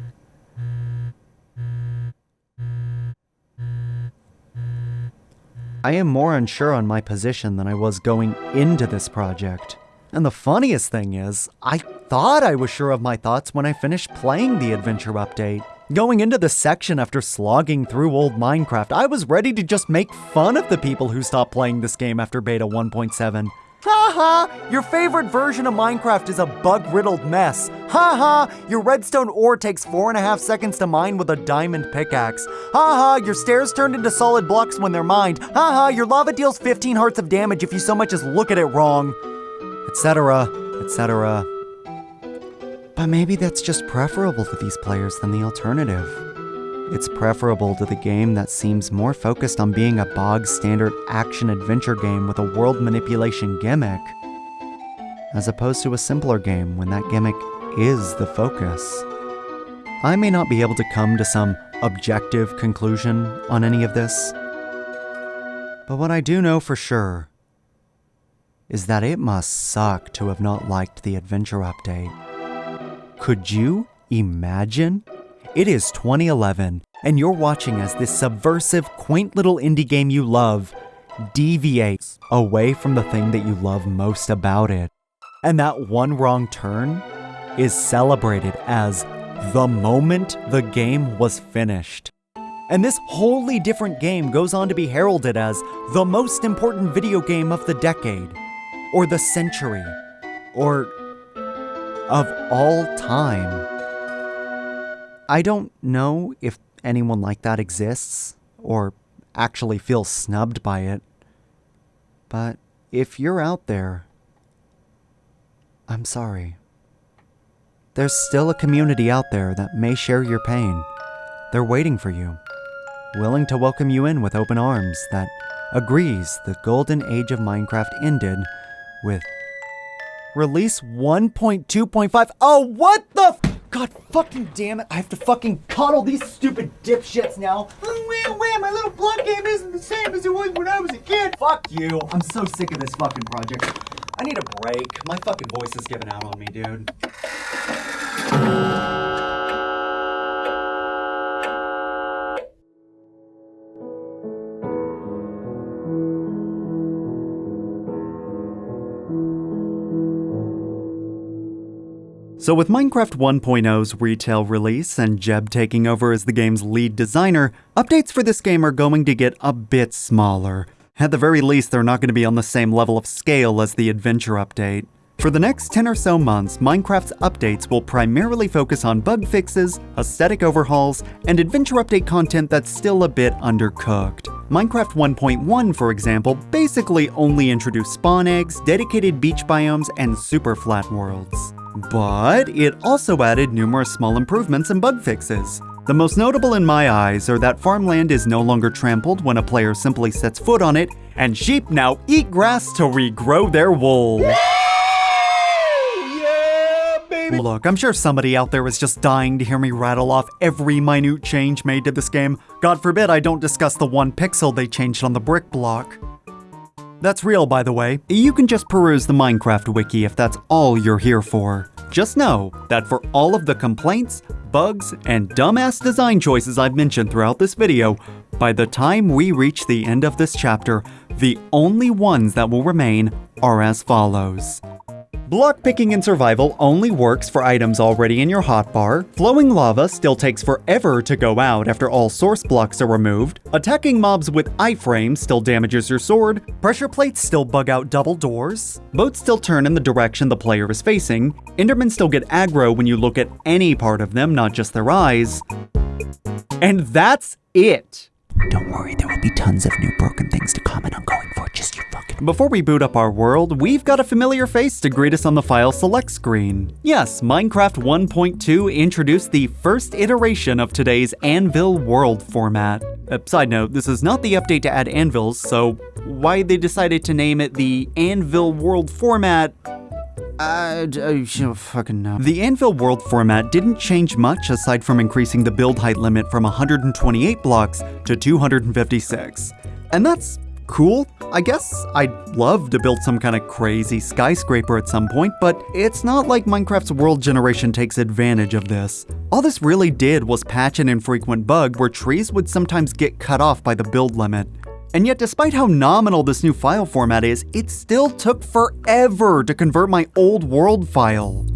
E: I am more unsure on my position than I was going into this project. And the funniest thing is, I thought I was sure of my thoughts when I finished playing the adventure update. Going into this section after slogging through old Minecraft, I was ready to just make fun of the people who stopped playing this game after beta 1.7. Haha, your favorite version of Minecraft is a bug-riddled mess. Haha, your redstone ore takes 4.5 seconds to mine with a diamond pickaxe. Haha, your stairs turned into solid blocks when they're mined. Haha, your lava deals 15 hearts of damage if you so much as look at it wrong. Etc., etc. But maybe that's just preferable to these players than the alternative. It's preferable to the game that seems more focused on being a bog-standard action-adventure game with a world manipulation gimmick, as opposed to a simpler game when that gimmick is the focus. I may not be able to come to some objective conclusion on any of this, but what I do know for sure is that it must suck to have not liked the adventure update. Could you imagine? It is 2011, and you're watching as this subversive, quaint little indie game you love deviates away from the thing that you love most about it. And that one wrong turn is celebrated as the moment the game was finished. And this wholly different game goes on to be heralded as the most important video game of the decade, or the century, or of all time. I don't know if anyone like that exists, or actually feels snubbed by it. But if you're out there, I'm sorry. There's still a community out there that may share your pain. They're waiting for you, willing to welcome you in with open arms, that agrees the golden age of Minecraft ended with release 1.2.5. Oh, what the God fucking damn it, I have to fucking coddle these stupid dipshits now. My little block game isn't the same as it was when I was a kid. Fuck you. I'm so sick of this fucking project. I need a break. My fucking voice is giving out on me, dude.
A: So with Minecraft 1.0's retail release and Jeb taking over as the game's lead designer, updates for this game are going to get a bit smaller. At the very least, they're not going to be on the same level of scale as the adventure update. For the next 10 or so months, Minecraft's updates will primarily focus on bug fixes, aesthetic overhauls, and adventure update content that's still a bit undercooked. Minecraft 1.1, for example, basically only introduced spawn eggs, dedicated beach biomes, and super flat worlds. But it also added numerous small improvements and bug fixes. The most notable in my eyes are that farmland is no longer trampled when a player simply sets foot on it, and sheep now eat grass to regrow their wool.
F: Yeah, baby!
A: Look, I'm sure somebody out there is just dying to hear me rattle off every minute change made to this game. God forbid I don't discuss the 1 pixel they changed on the brick block. That's real, by the way. You can just peruse the Minecraft wiki if that's all you're here for. Just know that for all of the complaints, bugs, and dumbass design choices I've mentioned throughout this video, by the time we reach the end of this chapter, the only ones that will remain are as follows. Block picking in survival only works for items already in your hotbar. Flowing lava still takes forever to go out after all source blocks are removed. Attacking mobs with iframes still damages your sword. Pressure plates still bug out double doors. Boats still turn in the direction the player is facing. Endermen still get aggro when you look at any part of them, not just their eyes. And that's it.
D: Don't worry, there will be tons of new broken things to comment on going forward, just you fucking...
A: Before we boot up our world, we've got a familiar face to greet us on the file select screen. Yes, Minecraft 1.2 introduced the first iteration of today's Anvil world format. Side note, this is not the update to add anvils, so why they decided to name it the Anvil world format,
I: Fucking no.
A: The Anvil world format didn't change much aside from increasing the build height limit from 128 blocks to 256. And that's cool, I guess. I'd love to build some kind of crazy skyscraper at some point, but it's not like Minecraft's world generation takes advantage of this. All this really did was patch an infrequent bug where trees would sometimes get cut off by the build limit. And yet, despite how nominal this new file format is, it still took forever to convert my old world file.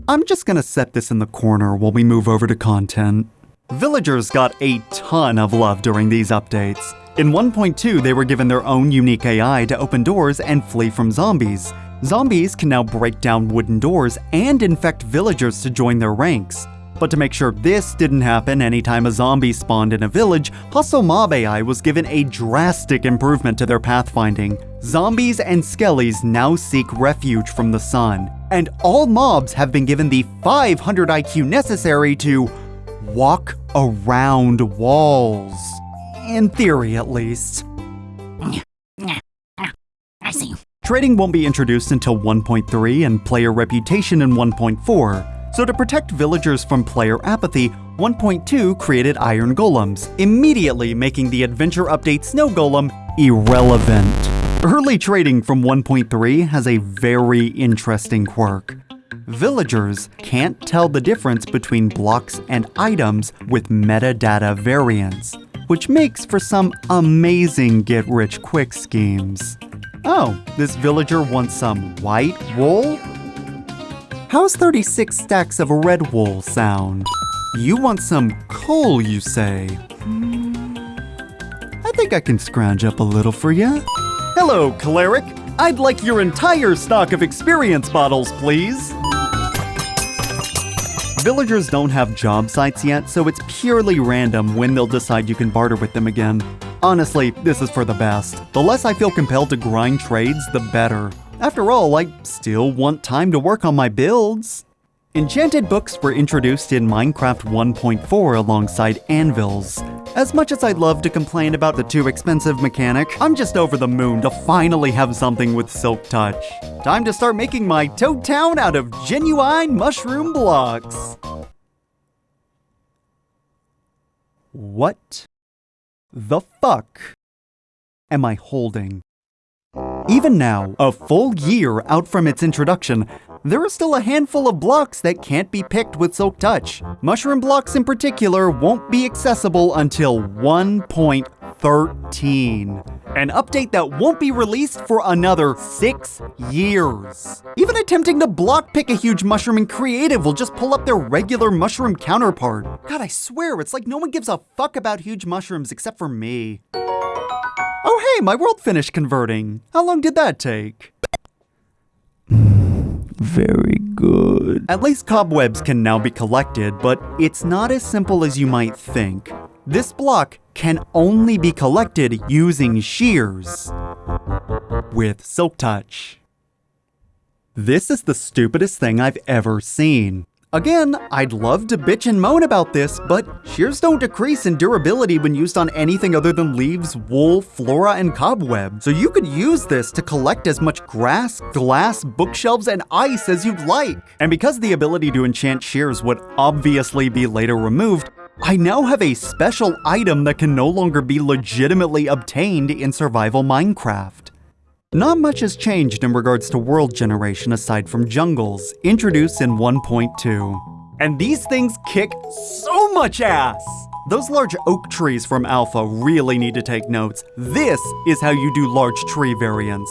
A: I'm just gonna set this in the corner while we move over to content. Villagers got a ton of love during these updates. In 1.2, they were given their own unique AI to open doors and flee from zombies. Zombies can now break down wooden doors and infect villagers to join their ranks. But to make sure this didn't happen anytime a zombie spawned in a village, Hustle Mob AI was given a drastic improvement to their pathfinding. Zombies and skellies now seek refuge from the sun, and all mobs have been given the 500 IQ necessary to walk around walls. In theory, at least.
C: I see.
A: Trading won't be introduced until 1.3 and player reputation in 1.4. So to protect villagers from player apathy, 1.2 created iron golems, immediately making the adventure update snow golem irrelevant. Early trading from 1.3 has a very interesting quirk. Villagers can't tell the difference between blocks and items with metadata variants, which makes for some amazing get-rich-quick schemes. Oh, this villager wants some white wool? How's 36 stacks of red wool sound? You want some coal, you say? I think I can scrounge up a little for you. Hello, cleric. I'd like your entire stock of experience bottles, please. Villagers don't have job sites yet, so it's purely random when they'll decide you can barter with them again. Honestly, this is for the best. The less I feel compelled to grind trades, the better. After all, I still want time to work on my builds. Enchanted books were introduced in Minecraft 1.4 alongside anvils. As much as I'd love to complain about the too expensive mechanic, I'm just over the moon to finally have something with Silk Touch. Time to start making my Toad Town out of genuine mushroom blocks. What the fuck am I holding? Even now, a full year out from its introduction, there are still a handful of blocks that can't be picked with Silk Touch. Mushroom blocks in particular won't be accessible until 1.13, an update that won't be released for another 6 years. Even attempting to block pick a huge mushroom in creative will just pull up their regular mushroom counterpart. God, I swear, it's like no one gives a fuck about huge mushrooms except for me. Oh hey, my world finished converting. How long did that take? Very good. At least cobwebs can now be collected, but it's not as simple as you might think. This block can only be collected using shears with Silk Touch. This is the stupidest thing I've ever seen. Again, I'd love to bitch and moan about this, but shears don't decrease in durability when used on anything other than leaves, wool, flora, and cobweb. So you could use this to collect as much grass, glass, bookshelves, and ice as you'd like. And because the ability to enchant shears would obviously be later removed, I now have a special item that can no longer be legitimately obtained in survival Minecraft. Not much has changed in regards to world generation aside from jungles, introduced in 1.2. And these things kick so much ass! Those large oak trees from Alpha really need to take notes. This is how you do large tree variants.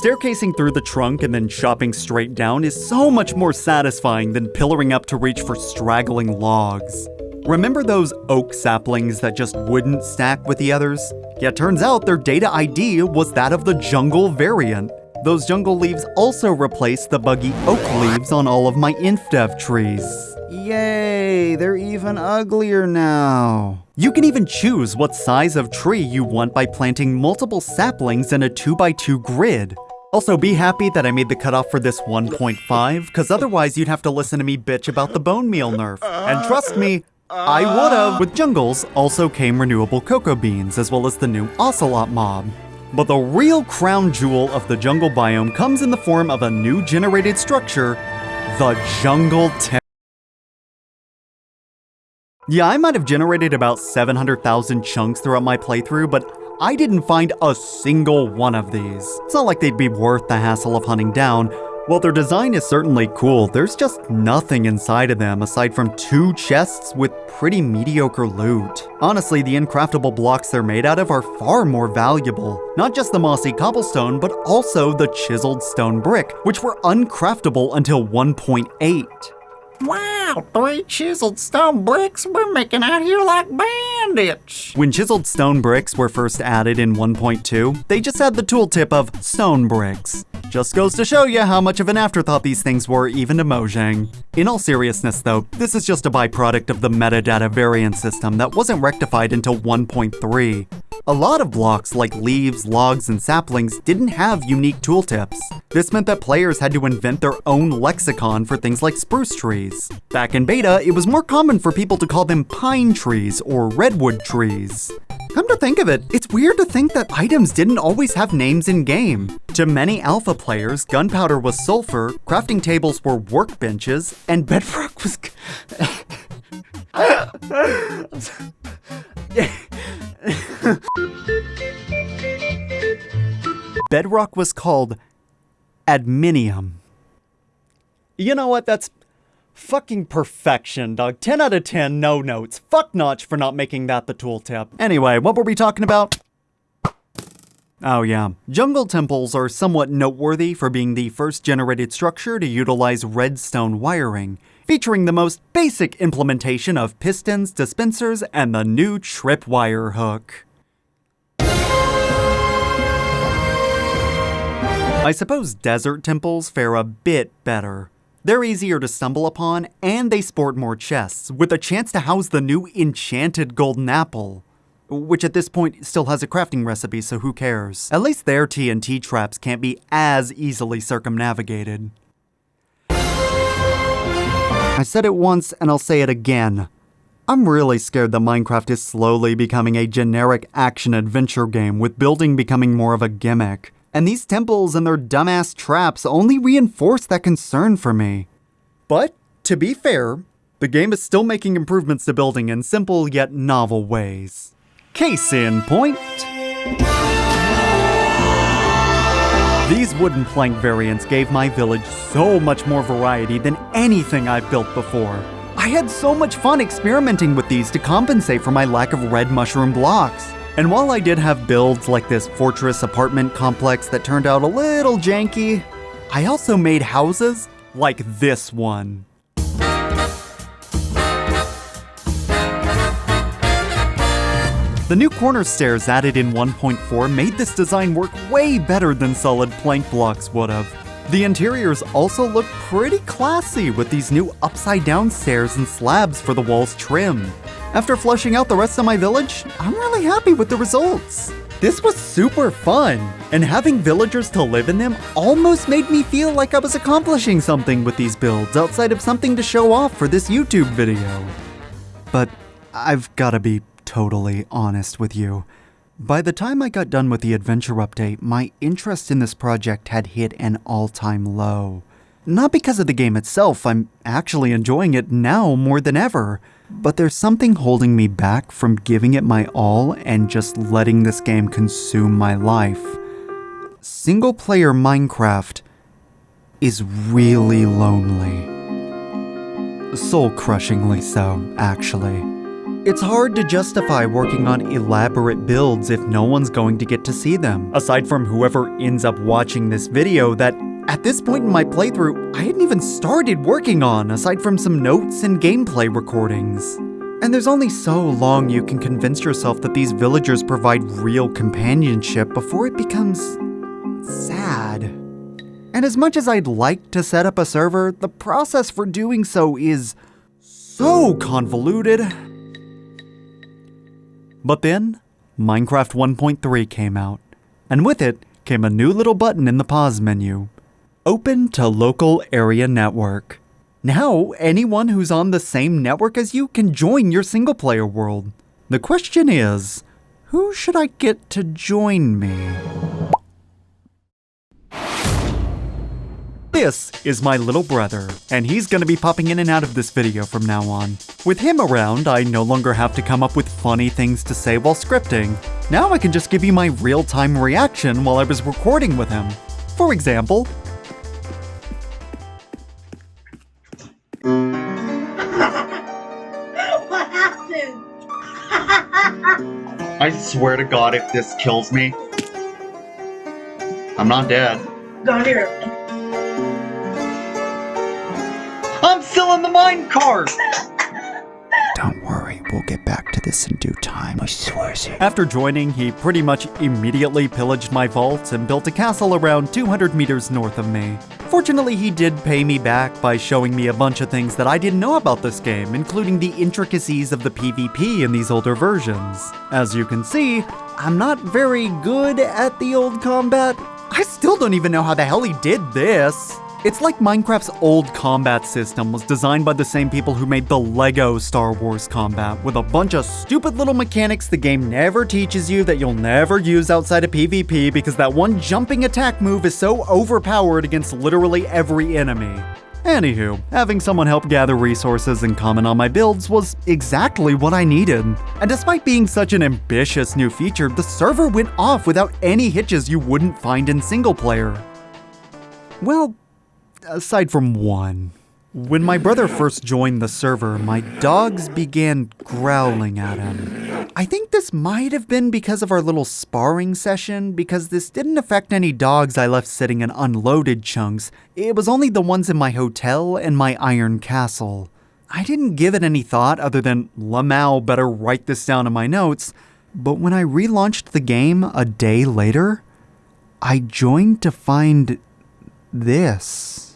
A: Staircasing through the trunk and then chopping straight down is so much more satisfying than pillaring up to reach for straggling logs. Remember those oak saplings that just wouldn't stack with the others? Yeah, turns out their data ID was that of the jungle variant. Those jungle leaves also replace the buggy oak leaves on all of my Infdev trees. Yay, they're even uglier now. You can even choose what size of tree you want by planting multiple saplings in a 2x2 grid. Also, be happy that I made the cutoff for this 1.5, because otherwise you'd have to listen to me bitch about the bone meal nerf. And trust me, I would've. With jungles also came renewable cocoa beans, as well as the new ocelot mob. But the real crown jewel of the jungle biome comes in the form of a new generated structure, the jungle temple. Yeah, I might have generated about 700,000 chunks throughout my playthrough, but I didn't find a single one of these. It's not like they'd be worth the hassle of hunting down. While their design is certainly cool, there's just nothing inside of them aside from 2 chests with pretty mediocre loot. Honestly, the uncraftable blocks they're made out of are far more valuable. Not just the mossy cobblestone, but also the chiseled stone brick, which were uncraftable until 1.8.
C: Wow, 3 chiseled stone bricks? We're making out here like bandits.
A: When chiseled stone bricks were first added in 1.2, they just had the tooltip of stone bricks. Just goes to show you how much of an afterthought these things were even to Mojang. In all seriousness though, this is just a byproduct of the metadata variance system that wasn't rectified until 1.3. A lot of blocks like leaves, logs, and saplings didn't have unique tooltips. This meant that players had to invent their own lexicon for things like spruce trees. Back in beta, it was more common for people to call them pine trees or redwood trees. Come to think of it, it's weird to think that items didn't always have names in-game. To many alpha players, gunpowder was sulfur, crafting tables were workbenches, and bedrock was... Bedrock was called adminium. You know what, that's fucking perfection, dog. 10 out of 10, no notes. Fuck Notch for not making that the tooltip. Anyway, what were we talking about? Oh yeah, jungle temples are somewhat noteworthy for being the first generated structure to utilize redstone wiring, featuring the most basic implementation of pistons, dispensers, and the new tripwire hook. I suppose desert temples fare a bit better. They're easier to stumble upon, and they sport more chests, with a chance to house the new enchanted golden apple. Which at this point still has a crafting recipe, so who cares? At least their TNT traps can't be as easily circumnavigated. I said it once, and I'll say it again. I'm really scared that Minecraft is slowly becoming a generic action-adventure game, with building becoming more of a gimmick. And these temples and their dumbass traps only reinforce that concern for me. But, to be fair, the game is still making improvements to building in simple yet novel ways. Case in point. These wooden plank variants gave my village so much more variety than anything I've built before. I had so much fun experimenting with these to compensate for my lack of red mushroom blocks. And while I did have builds like this fortress apartment complex that turned out a little janky, I also made houses like this one. The new corner stairs added in 1.4 made this design work way better than solid plank blocks would have. The interiors also look pretty classy with these new upside-down stairs and slabs for the walls trimmed. After flushing out the rest of my village, I'm really happy with the results. This was super fun, and having villagers to live in them almost made me feel like I was accomplishing something with these builds outside of something to show off for this YouTube video. But I've gotta be totally honest with you. By the time I got done with the adventure update, my interest in this project had hit an all-time low. Not because of the game itself, I'm actually enjoying it now more than ever, but there's something holding me back from giving it my all and just letting this game consume my life. Single-player Minecraft is really lonely. Soul-crushingly so, actually. It's hard to justify working on elaborate builds if no one's going to get to see them, aside from whoever ends up watching this video that, at this point in my playthrough, I hadn't even started working on, aside from some notes and gameplay recordings. And there's only so long you can convince yourself that these villagers provide real companionship before it becomes sad. And as much as I'd like to set up a server, the process for doing so is so convoluted. But then, Minecraft 1.3 came out, and with it came a new little button in the pause menu. Open to local area network. Now, anyone who's on the same network as you can join your single-player world. The question is, Who should I get to join me? This is my little brother, and he's gonna be popping in and out of this video from now on. With him around, I no longer have to come up with funny things to say while scripting. Now I can just give you my real-time reaction while I was recording with him. For example,
K: What happened?
E: I swear to God, if this kills me, I'm not dead.
K: Go near me.
E: I'm still in the mine cart!
A: don't worry, we'll get back to this in due time, I swear. After joining, he pretty much immediately pillaged my vault and built a castle around 200 meters north of me. Fortunately, he did pay me back by showing me a bunch of things that I didn't know about this game, including the intricacies of the PvP in these older versions. As you can see, I'm not very good at the old combat. I still don't even know how the hell he did this. It's like Minecraft's old combat system was designed by the same people who made the Lego Star Wars combat, with a bunch of stupid little mechanics the game never teaches you that you'll never use outside of PvP because that one jumping attack move is so overpowered against literally every enemy. Anywho, having someone help gather resources and comment on my builds was exactly what I needed. And despite being such an ambitious new feature, the server went off without any hitches you wouldn't find in single player. Well, aside from one. When my brother first joined the server, my dogs began growling at him. I think this might have been because of our little sparring session, because this didn't affect any dogs I left sitting in unloaded chunks. It was only the ones in my hotel and my iron castle. I didn't give it any thought other than, Lamau better write this down in my notes, but when I relaunched the game a day later, I joined to find this.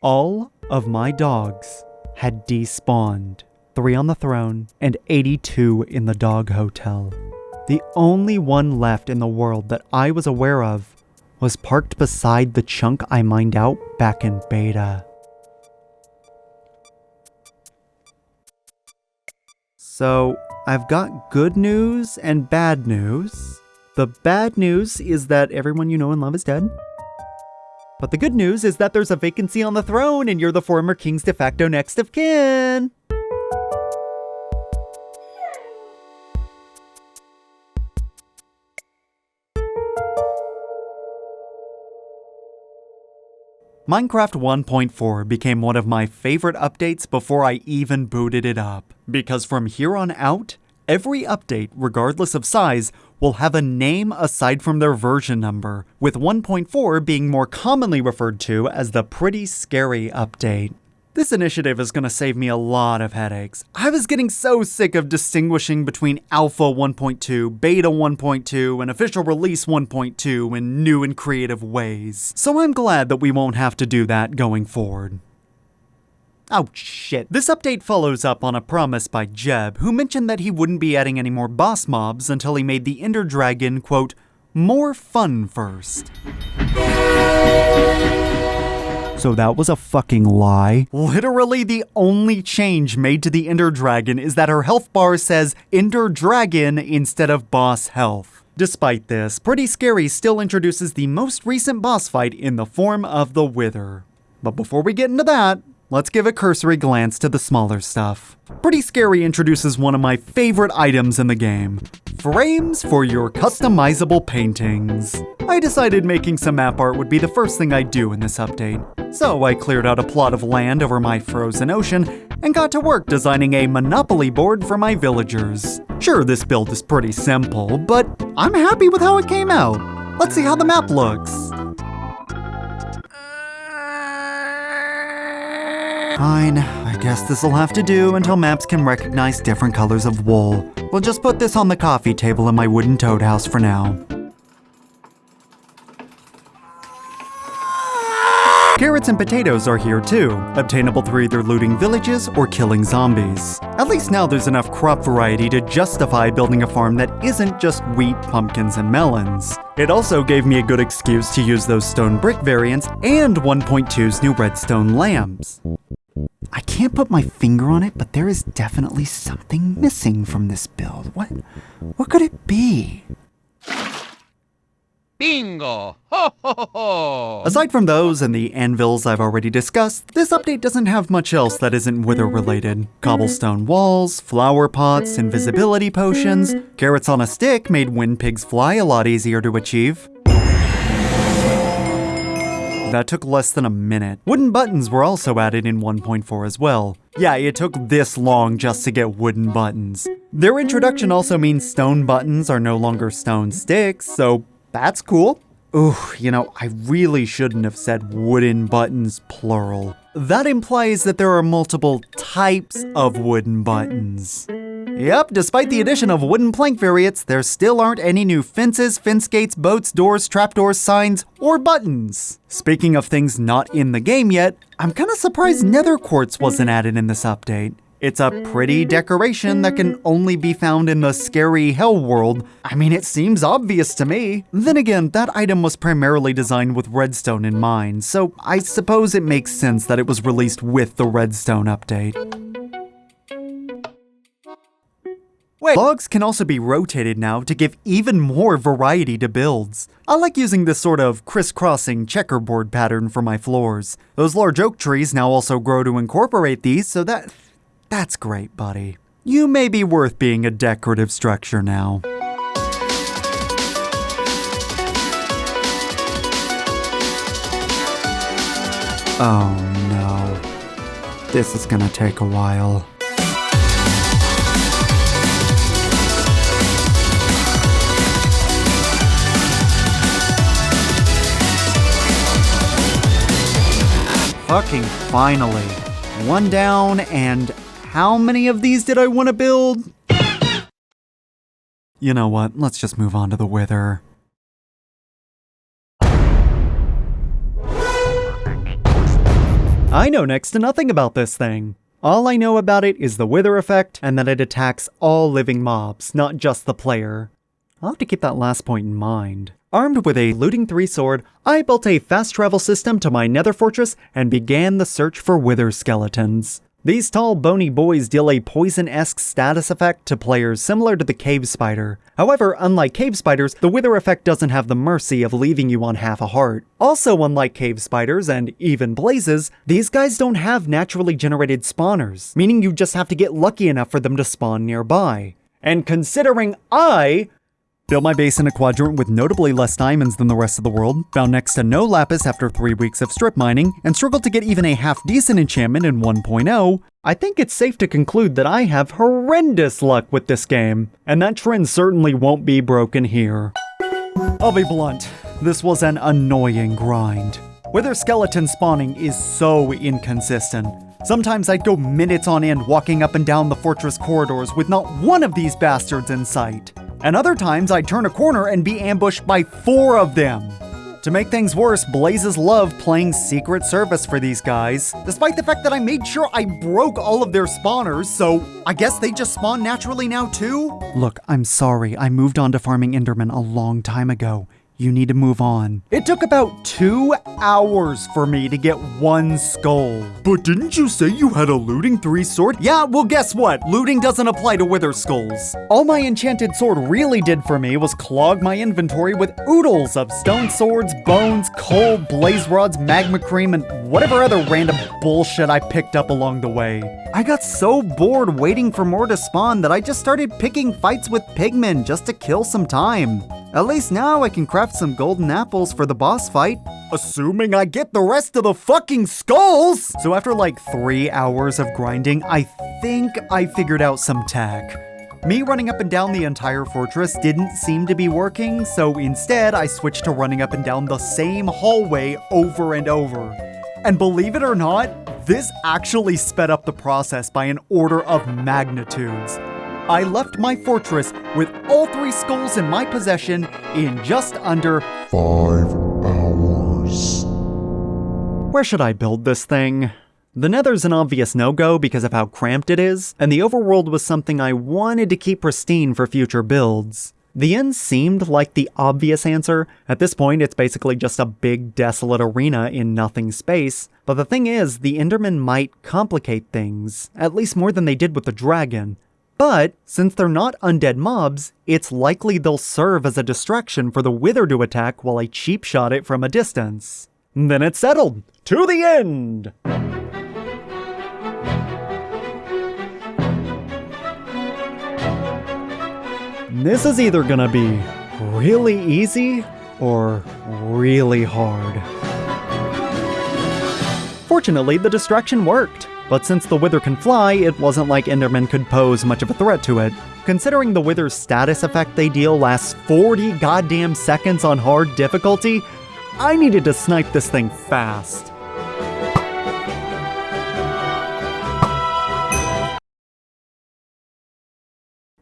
A: All of my dogs had despawned, 3 on the throne and 82 in the dog hotel. The only one left in the world that I was aware of was parked beside the chunk I mined out back in beta. So, I've got good news and bad news. The bad news is that everyone you know and love is dead. But the good news is that there's a vacancy on the throne and you're the former king's de facto next of kin. Minecraft 1.4 became one of my favorite updates before I even booted it up, because from here on out, every update, regardless of size, will have a name aside from their version number, with 1.4 being more commonly referred to as the Pretty Scary Update. This initiative is going to save me a lot of headaches. I was getting so sick of distinguishing between Alpha 1.2, Beta 1.2, and Official Release 1.2 in new and creative ways. So I'm glad that we won't have to do that going forward. Oh shit. This update follows up on a promise by Jeb, who mentioned that he wouldn't be adding any more boss mobs until he made the Ender Dragon, quote, more fun first. So that was a fucking lie. Literally the only change made to the Ender Dragon is that her health bar says Ender Dragon instead of boss health. Despite this, Pretty Scary still introduces the most recent boss fight in the form of the Wither. But before we get into that, let's give a cursory glance to the smaller stuff. Pretty Scary introduces one of my favorite items in the game: frames for your customizable paintings. I decided making some map art would be the first thing I'd do in this update. So I cleared out a plot of land over my frozen ocean and got to work designing a Monopoly board for my villagers. Sure, this build is pretty simple, but I'm happy with how it came out. Let's see how the map looks. Fine, I guess this'll have to do until maps can recognize different colors of wool. We'll just put this on the coffee table in my wooden toad house for now. Carrots and potatoes are here too, obtainable through either looting villages or killing zombies. At least now there's enough crop variety to justify building a farm that isn't just wheat, pumpkins, and melons. It also gave me a good excuse to use those stone brick variants and 1.2's new redstone lamps.
D: I can't put my finger on it, but there is definitely something missing from this build. What could it be?
H: Bingo! Ho ho ho ho!
A: Aside from those and the anvils I've already discussed, this update doesn't have much else that isn't wither related. Cobblestone walls, flower pots, invisibility potions, carrots on a stick made wind pigs fly a lot easier to achieve. That took less than a minute. Wooden buttons were also added in 1.4 as well. Yeah, it took this long just to get wooden buttons. Their introduction also means stone buttons are no longer stone sticks, so that's cool. Ooh, I really shouldn't have said wooden buttons plural. That implies that there are multiple types of wooden buttons. Yep, despite the addition of wooden plank variants, there still aren't any new fences, fence gates, boats, doors, trapdoors, signs, or buttons. Speaking of things not in the game yet, I'm kinda surprised nether quartz wasn't added in this update. It's a pretty decoration that can only be found in the scary hell world. I mean, it seems obvious to me. Then again, that item was primarily designed with redstone in mind, so I suppose it makes sense that it was released with the redstone update. Logs can also be rotated now to give even more variety to builds. I like using this sort of crisscrossing checkerboard pattern for my floors. Those large oak trees now also grow to incorporate these, so that's great, buddy. You may be worth being a decorative structure now. Oh no. This is gonna take a while. Fucking finally. One down, and how many of these did I want to build? You know what, let's just move on to the wither. I know next to nothing about this thing. All I know about it is the wither effect and that it attacks all living mobs, not just the player. I'll have to keep that last point in mind. Armed with a looting 3 sword, I built a fast travel system to my nether fortress and began the search for wither skeletons. These tall, bony boys deal a poison-esque status effect to players similar to the cave spider. However, unlike cave spiders, the wither effect doesn't have the mercy of leaving you on half a heart. Also, unlike cave spiders and even blazes, these guys don't have naturally generated spawners, meaning you just have to get lucky enough for them to spawn nearby. And considering I built my base in a quadrant with notably less diamonds than the rest of the world, found next to no lapis after 3 weeks of strip mining, and struggled to get even a half-decent enchantment in 1.0, I think it's safe to conclude that I have horrendous luck with this game, and that trend certainly won't be broken here. I'll be blunt, this was an annoying grind. Wither skeleton spawning is so inconsistent. Sometimes I'd go minutes on end walking up and down the fortress corridors with not one of these bastards in sight. And other times I'd turn a corner and be ambushed by 4 of them. To make things worse, Blazes love playing Secret Service for these guys, despite the fact that I made sure I broke all of their spawners, so I guess they just spawn naturally now too? Look, I'm sorry, I moved on to farming Enderman a long time ago. You need to move on. It took about 2 hours for me to get 1 skull.
F: But didn't you say you had a looting 3 sword?
A: Yeah, well guess what? Looting doesn't apply to wither skulls. All my enchanted sword really did for me was clog my inventory with oodles of stone swords, bones, coal, blaze rods, magma cream, and whatever other random bullshit I picked up along the way. I got so bored waiting for more to spawn that I just started picking fights with pigmen just to kill some time. At least now I can craft some golden apples for the boss fight, assuming I get the rest of the fucking skulls! So after like 3 hours of grinding, I think I figured out some tech. Me running up and down the entire fortress didn't seem to be working, so instead I switched to running up and down the same hallway over and over. And believe it or not, this actually sped up the process by an order of magnitudes. I left my fortress with all 3 skulls in my possession in just under
F: 5 hours.
A: Where should I build this thing? The Nether's an obvious no-go because of how cramped it is, and the overworld was something I wanted to keep pristine for future builds.
E: The end seemed like the obvious answer. At this point, it's basically just a big desolate arena in nothing space. But the thing is, the Endermen might complicate things, at least more than they did with the dragon. But, since they're not undead mobs, it's likely they'll serve as a distraction for the Wither to attack while I cheap shot it from a distance. Then it's settled! To the end! This is either gonna be really easy or really hard. Fortunately, the distraction worked, but since the Wither can fly, it wasn't like Enderman could pose much of a threat to it. Considering the Wither's status effect they deal lasts 40 goddamn seconds on hard difficulty, I needed to snipe this thing fast.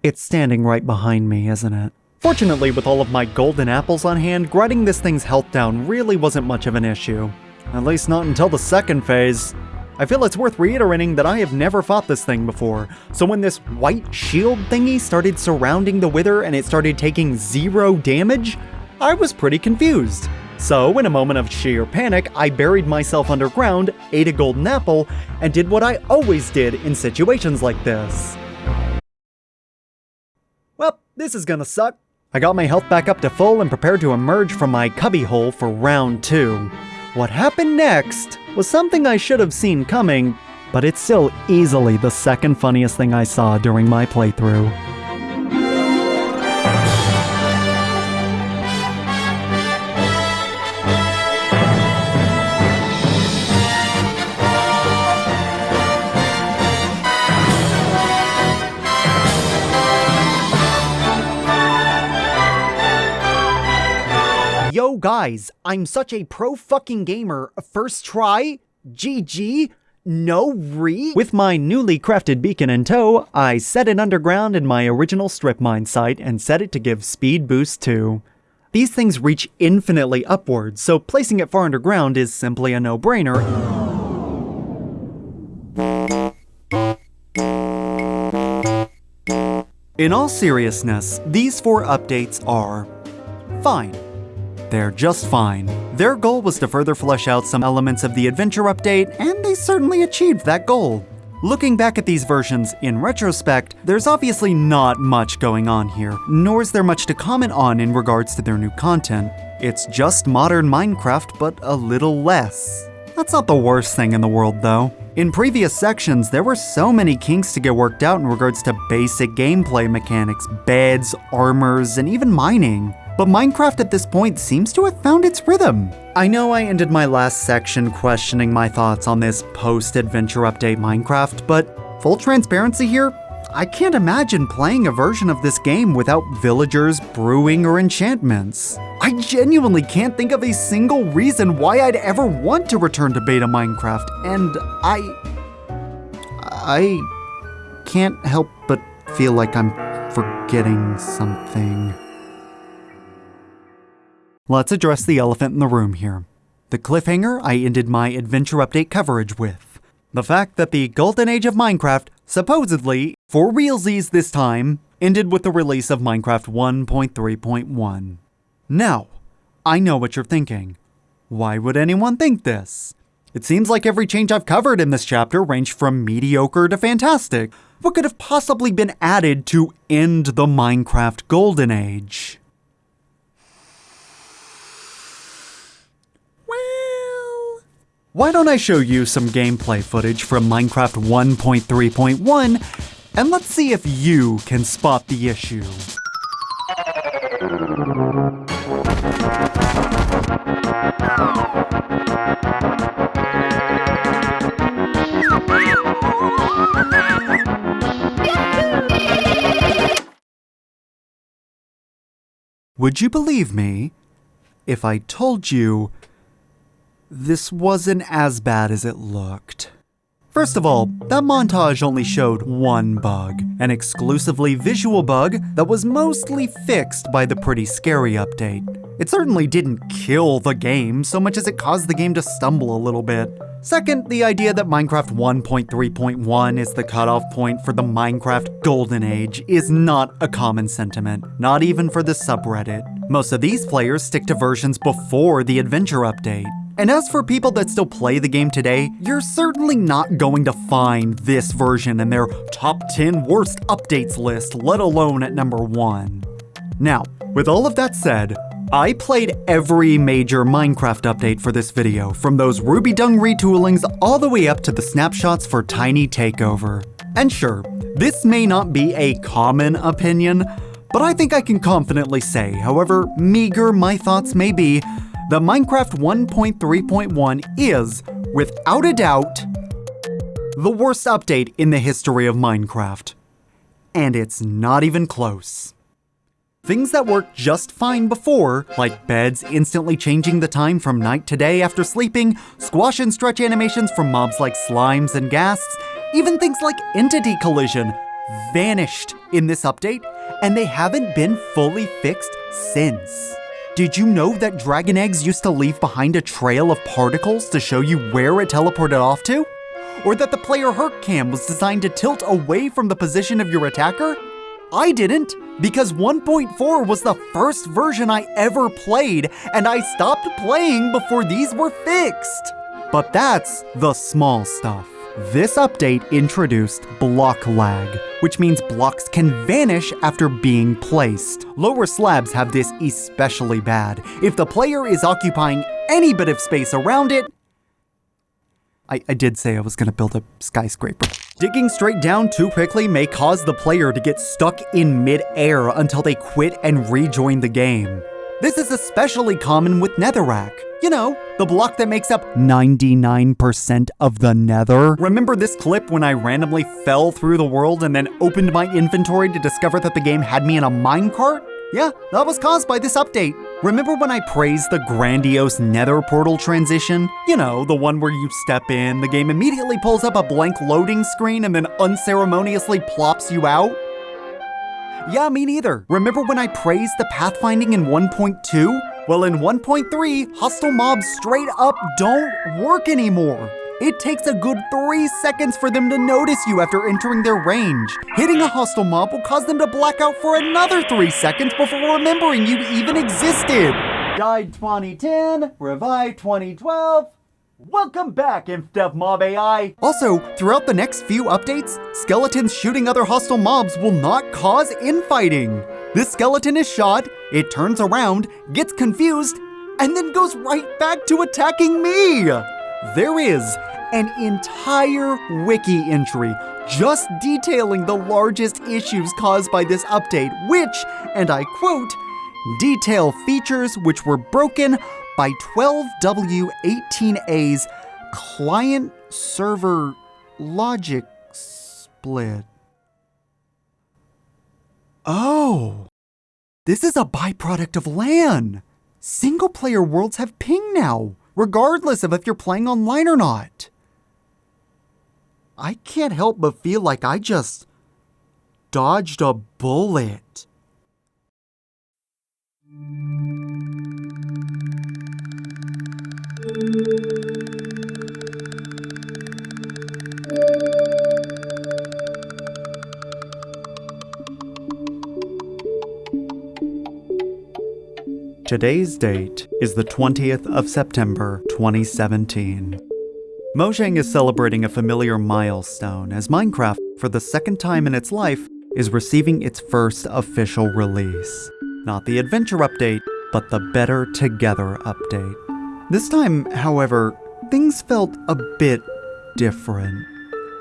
E: It's standing right behind me, isn't it? Fortunately, with all of my golden apples on hand, grinding this thing's health down really wasn't much of an issue. At least not until the second phase. I feel it's worth reiterating that I have never fought this thing before, so when this white shield thingy started surrounding the Wither and it started taking 0 damage, I was pretty confused. So, in a moment of sheer panic, I buried myself underground, ate a golden apple, and did what I always did in situations like this. Well, this is gonna suck. I got my health back up to full and prepared to emerge from my cubbyhole for round 2. What happened next was something I should have seen coming, but it's still easily the second funniest thing I saw during my playthrough. Yo guys, I'm such a pro fucking gamer. First try? GG? No re? With my newly crafted beacon in tow, I set it underground in my original strip mine site and set it to give speed boost too. These things reach infinitely upwards, so placing it far underground is simply a no-brainer. In all seriousness, these 4 updates are fine. They're just fine. Their goal was to further flesh out some elements of the adventure update, and they certainly achieved that goal. Looking back at these versions in retrospect, there's obviously not much going on here, nor is there much to comment on in regards to their new content. It's just modern Minecraft, but a little less. That's not the worst thing in the world, though. In previous sections, there were so many kinks to get worked out in regards to basic gameplay mechanics, beds, armors, and even mining. But Minecraft at this point seems to have found its rhythm. I know I ended my last section questioning my thoughts on this post-adventure update Minecraft, but full transparency here, I can't imagine playing a version of this game without villagers, brewing, or enchantments. I genuinely can't think of a single reason why I'd ever want to return to beta Minecraft, and I can't help but feel like I'm forgetting something. Let's address the elephant in the room here. The cliffhanger I ended my adventure update coverage with. The fact that the golden age of Minecraft, supposedly, for realsies this time, ended with the release of Minecraft 1.3.1. Now, I know what you're thinking. Why would anyone think this? It seems like every change I've covered in this chapter ranged from mediocre to fantastic. What could have possibly been added to end the Minecraft golden age? Why don't I show you some gameplay footage from Minecraft 1.3.1, and let's see if you can spot the issue. Would you believe me if I told you this wasn't as bad as it looked? First of all, that montage only showed one bug, an exclusively visual bug that was mostly fixed by the Pretty Scary update. It certainly didn't kill the game so much as it caused the game to stumble a little bit. Second, the idea that Minecraft 1.3.1 is the cutoff point for the Minecraft Golden Age is not a common sentiment, not even for the subreddit. Most of these players stick to versions before the adventure update. And as for people that still play the game today, you're certainly not going to find this version in their top 10 worst updates list, let alone at number 1. Now, with all of that said, I played every major Minecraft update for this video, from those Ruby Dung retoolings all the way up to the snapshots for Tiny Takeover. And sure, this may not be a common opinion, but I think I can confidently say, however meager my thoughts may be, that Minecraft 1.3.1 is, without a doubt, the worst update in the history of Minecraft. And it's not even close. Things that worked just fine before, like beds instantly changing the time from night to day after sleeping, squash and stretch animations from mobs like slimes and ghasts, even things like entity collision, vanished in this update, and they haven't been fully fixed since. Did you know that dragon eggs used to leave behind a trail of particles to show you where it teleported off to? Or that the player herc cam was designed to tilt away from the position of your attacker? I didn't, because 1.4 was the first version I ever played, and I stopped playing before these were fixed. But that's the small stuff. This update introduced block lag, which means blocks can vanish after being placed. Lower slabs have this especially bad. If the player is occupying any bit of space around it, I did say I was gonna build a skyscraper. Digging straight down too quickly may cause the player to get stuck in mid-air until they quit and rejoin the game. This is especially common with netherrack. You know, the block that makes up 99% of the nether. Remember this clip when I randomly fell through the world and then opened my inventory to discover that the game had me in a minecart? Yeah, that was caused by this update. Remember when I praised the grandiose nether portal transition? You know, the one where you step in, the game immediately pulls up a blank loading screen and then unceremoniously plops you out? Yeah, me neither. Remember when I praised the pathfinding in 1.2? Well, in 1.3, hostile mobs straight up don't work anymore. It takes a good 3 seconds for them to notice you after entering their range. Hitting a hostile mob will cause them to black out for another 3 seconds before remembering you even existed. Died 2010, revived 2012. Welcome back, Infdev Mob AI! Also, throughout the next few updates, skeletons shooting other hostile mobs will not cause infighting. This skeleton is shot, it turns around, gets confused, and then goes right back to attacking me! There is an entire wiki entry just detailing the largest issues caused by this update, which, and I quote, detail features which were broken by 12W18A's client-server logic split. Oh, this is a byproduct of LAN. Single-player worlds have ping now, regardless of if you're playing online or not. I can't help but feel like I just dodged a bullet. Today's date is the 20th of September, 2017. Mojang is celebrating a familiar milestone as Minecraft, for the second time in its life, is receiving its first official release. Not the adventure update, but the Better Together update. This time, however, things felt a bit different.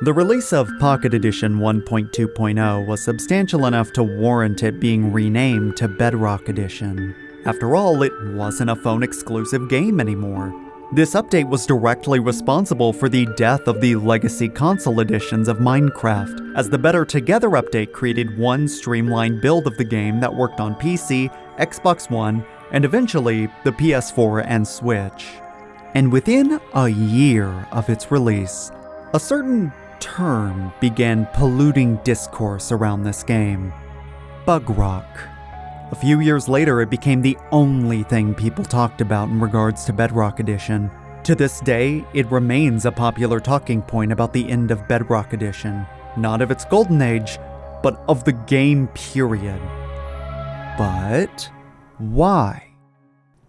E: The release of Pocket Edition 1.2.0 was substantial enough to warrant it being renamed to Bedrock Edition. After all, it wasn't a phone-exclusive game anymore. This update was directly responsible for the death of the legacy console editions of Minecraft, as the Better Together update created one streamlined build of the game that worked on PC, Xbox One, and eventually the PS4 and Switch. And within a year of its release, a certain term began polluting discourse around this game: bug rock. A few years later, it became the only thing people talked about in regards to Bedrock Edition.
A: To this day, it remains a popular talking point about the end of Bedrock Edition, not of its golden age, but of the game period. But why?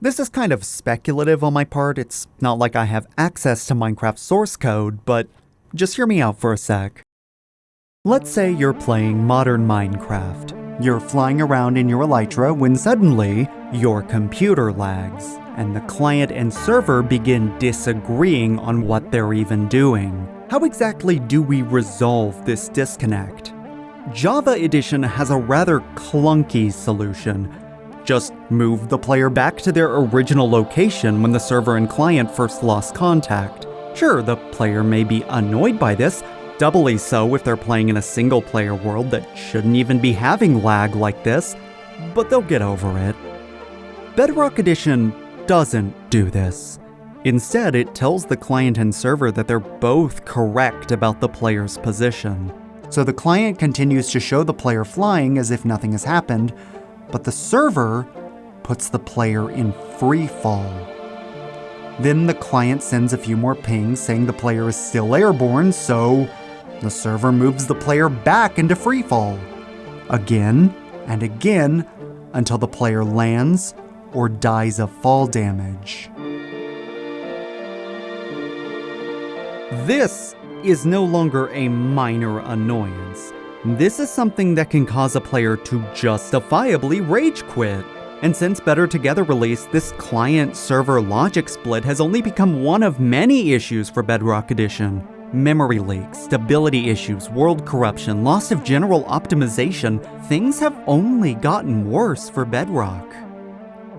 A: This is kind of speculative on my part. It's not like I have access to Minecraft source code, but just hear me out for a sec. Let's say you're playing modern Minecraft. You're flying around in your Elytra when suddenly your computer lags, and the client and server begin disagreeing on what they're even doing. How exactly do we resolve this disconnect? Java Edition has a rather clunky solution. Just move the player back to their original location when the server and client first lost contact. Sure, the player may be annoyed by this, doubly so if they're playing in a single-player world that shouldn't even be having lag like this, but they'll get over it. Bedrock Edition doesn't do this. Instead, it tells the client and server that they're both correct about the player's position. So the client continues to show the player flying as if nothing has happened, but the server puts the player in free fall. Then the client sends a few more pings saying the player is still airborne, so the server moves the player back into free fall. Again and again until the player lands or dies of fall damage. This is no longer a minor annoyance. This is something that can cause a player to justifiably rage quit. And since Better Together released, this client-server logic split has only become one of many issues for Bedrock Edition. Memory leaks, stability issues, world corruption, loss of general optimization, things have only gotten worse for Bedrock.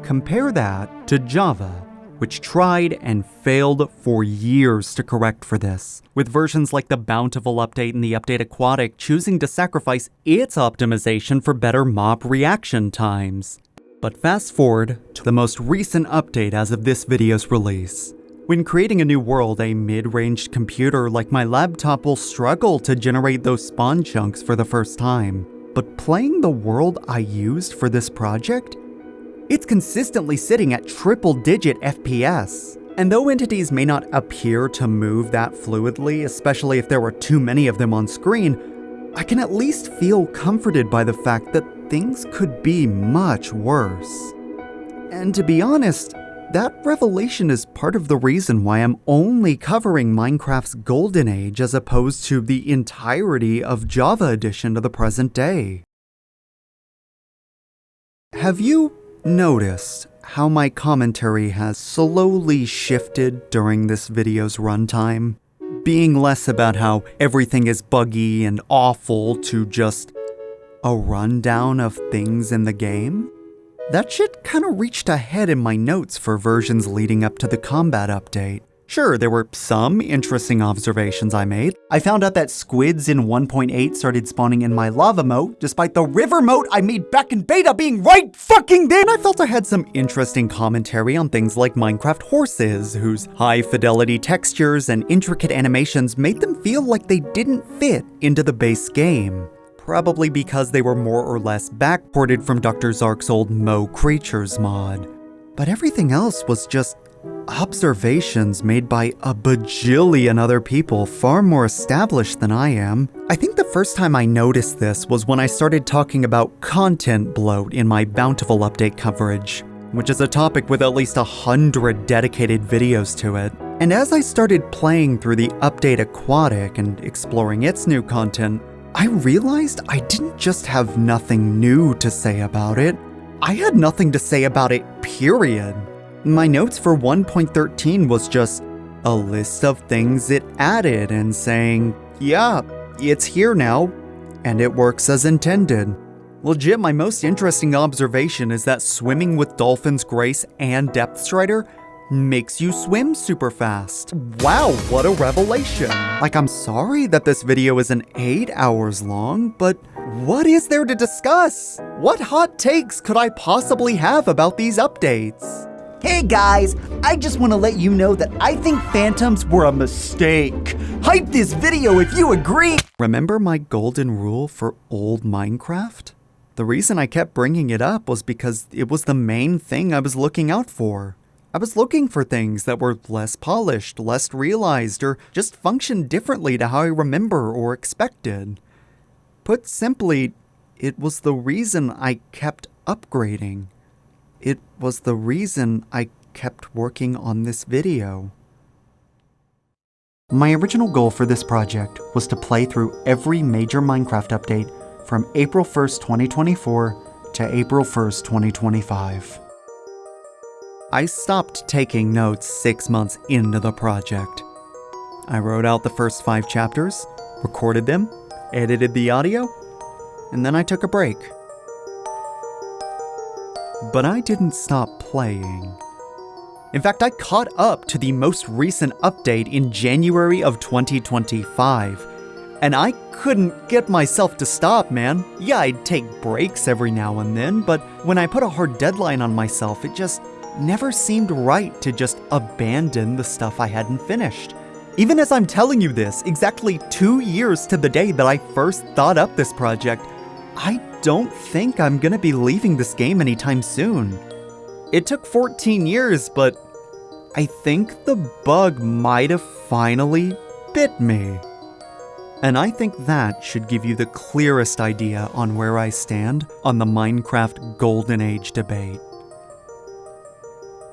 A: Compare that to Java, which tried and failed for years to correct for this, with versions like the Bountiful update and the update Aquatic choosing to sacrifice its optimization for better mob reaction times. But fast forward to the most recent update as of this video's release. When creating a new world, a mid-ranged computer like my laptop will struggle to generate those spawn chunks for the first time. But playing the world I used for this project, it's consistently sitting at triple-digit FPS. And though entities may not appear to move that fluidly, especially if there were too many of them on screen, I can at least feel comforted by the fact that things could be much worse. And to be honest, that revelation is part of the reason why I'm only covering Minecraft's golden age as opposed to the entirety of Java Edition to the present day. Have you noticed how my commentary has slowly shifted during this video's runtime? Being less about how everything is buggy and awful to just a rundown of things in the game? That shit kinda reached ahead in my notes for versions leading up to the combat update. Sure, there were some interesting observations I made. I found out that squids in 1.8 started spawning in my lava moat, despite the river moat I made back in beta being right fucking there. And I felt I had some interesting commentary on things like Minecraft horses, whose high fidelity textures and intricate animations made them feel like they didn't fit into the base game. Probably because they were more or less backported from Dr. Zark's old Mo Creatures mod. But everything else was just observations made by a bajillion other people far more established than I am. I think the first time I noticed this was when I started talking about content bloat in my Bountiful update coverage, which is a topic with at least 100 dedicated videos to it. And as I started playing through the update Aquatic and exploring its new content, I realized I didn't just have nothing new to say about it, I had nothing to say about it, period. My notes for 1.13 was just a list of things it added and saying, yeah, it's here now, and it works as intended. Legit, my most interesting observation is that swimming with Dolphin's Grace and Depth Strider makes you swim super fast. Wow, what a revelation. Like, I'm sorry that this video isn't 8 hours long, but what is there to discuss? What hot takes could I possibly have about these updates?
D: Hey guys, I just want to let you know that I think phantoms were a mistake. Hype this video if you agree.
A: Remember my golden rule for old Minecraft? The reason I kept bringing it up was because it was the main thing I was looking out for. I was looking for things that were less polished, less realized, or just functioned differently to how I remember or expected. Put simply, it was the reason I kept upgrading. It was the reason I kept working on this video. My original goal for this project was to play through every major Minecraft update from April 1st, 2024 to April 1st, 2025. I stopped taking notes 6 months into the project. I wrote out the first 5 chapters, recorded them, edited the audio, and then I took a break. But I didn't stop playing. In fact, I caught up to the most recent update in January of 2025, and I couldn't get myself to stop, man. Yeah, I'd take breaks every now and then, but when I put a hard deadline on myself, it just never seemed right to just abandon the stuff I hadn't finished. Even as I'm telling you this, exactly 2 years to the day that I first thought up this project, I don't think I'm gonna be leaving this game anytime soon. It took 14 years, but I think the bug might have finally bit me. And I think that should give you the clearest idea on where I stand on the Minecraft Golden Age debate.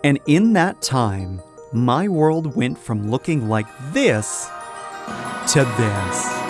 A: And in that time, my world went from looking like this to this.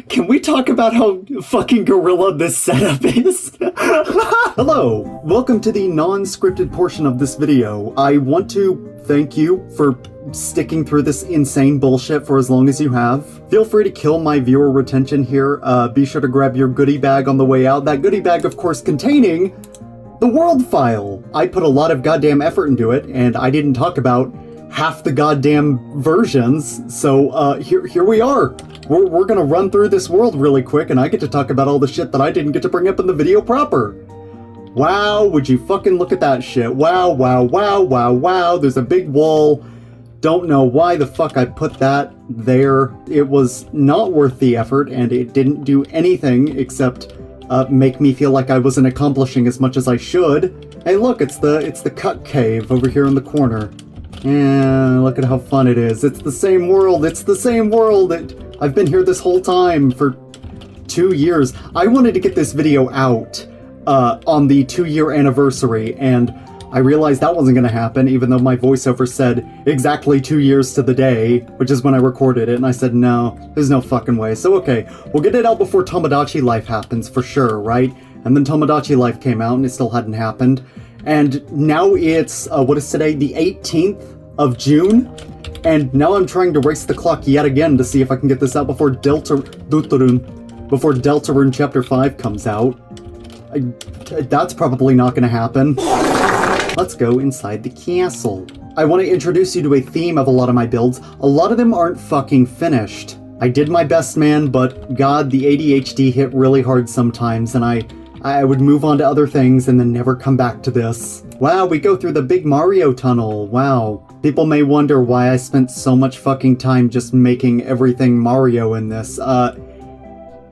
E: Can we talk about how fucking gorilla this setup is? Hello, welcome to the non-scripted portion of this video. I want to thank you for sticking through this insane bullshit for as long as you have. Feel free to kill my viewer retention here. Be sure to grab your goodie bag on the way out. That goodie bag, of course, containing the world file. I put a lot of goddamn effort into it, and I didn't talk about half the goddamn versions, so here we are. We're gonna run through this world really quick, and I get to talk about all the shit that I didn't get to bring up in the video proper. Wow, would you fucking look at that shit. Wow, wow, wow, wow, wow. There's a big wall. Don't know why the fuck I put that there. It was not worth the effort, and it didn't do anything except make me feel like I wasn't accomplishing as much as I should. Hey look, it's the cut cave over here in the corner. Yeah, look at how fun it is. It's the same world. It's the same world. I've been here this whole time for 2 years. I wanted to get this video out on the 2-year anniversary, and I realized that wasn't going to happen, even though my voiceover said exactly 2 years to the day, which is when I recorded it, and I said, no, there's no fucking way. So okay, we'll get it out before Tomodachi Life happens, for sure, right? And then Tomodachi Life came out, and it still hadn't happened. And now it's, what is today? The 18th of June? And now I'm trying to race the clock yet again to see if I can get this out before Deltarune Chapter 5 comes out. That's probably not going to happen. Let's go inside the castle. I want to introduce you to a theme of a lot of my builds. A lot of them aren't fucking finished. I did my best, man, but God, the ADHD hit really hard sometimes, and I would move on to other things and then never come back to this. Wow, we go through the big Mario tunnel. Wow. People may wonder why I spent so much fucking time just making everything Mario in this.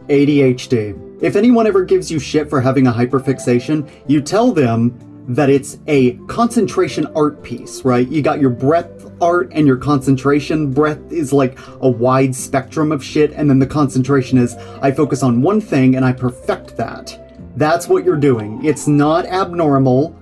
E: ADHD. If anyone ever gives you shit for having a hyperfixation, you tell them that it's a concentration art piece, right? You got your breadth art and your concentration. Breadth is like a wide spectrum of shit, and then the concentration is I focus on one thing and I perfect that. That's what you're doing. It's not abnormal.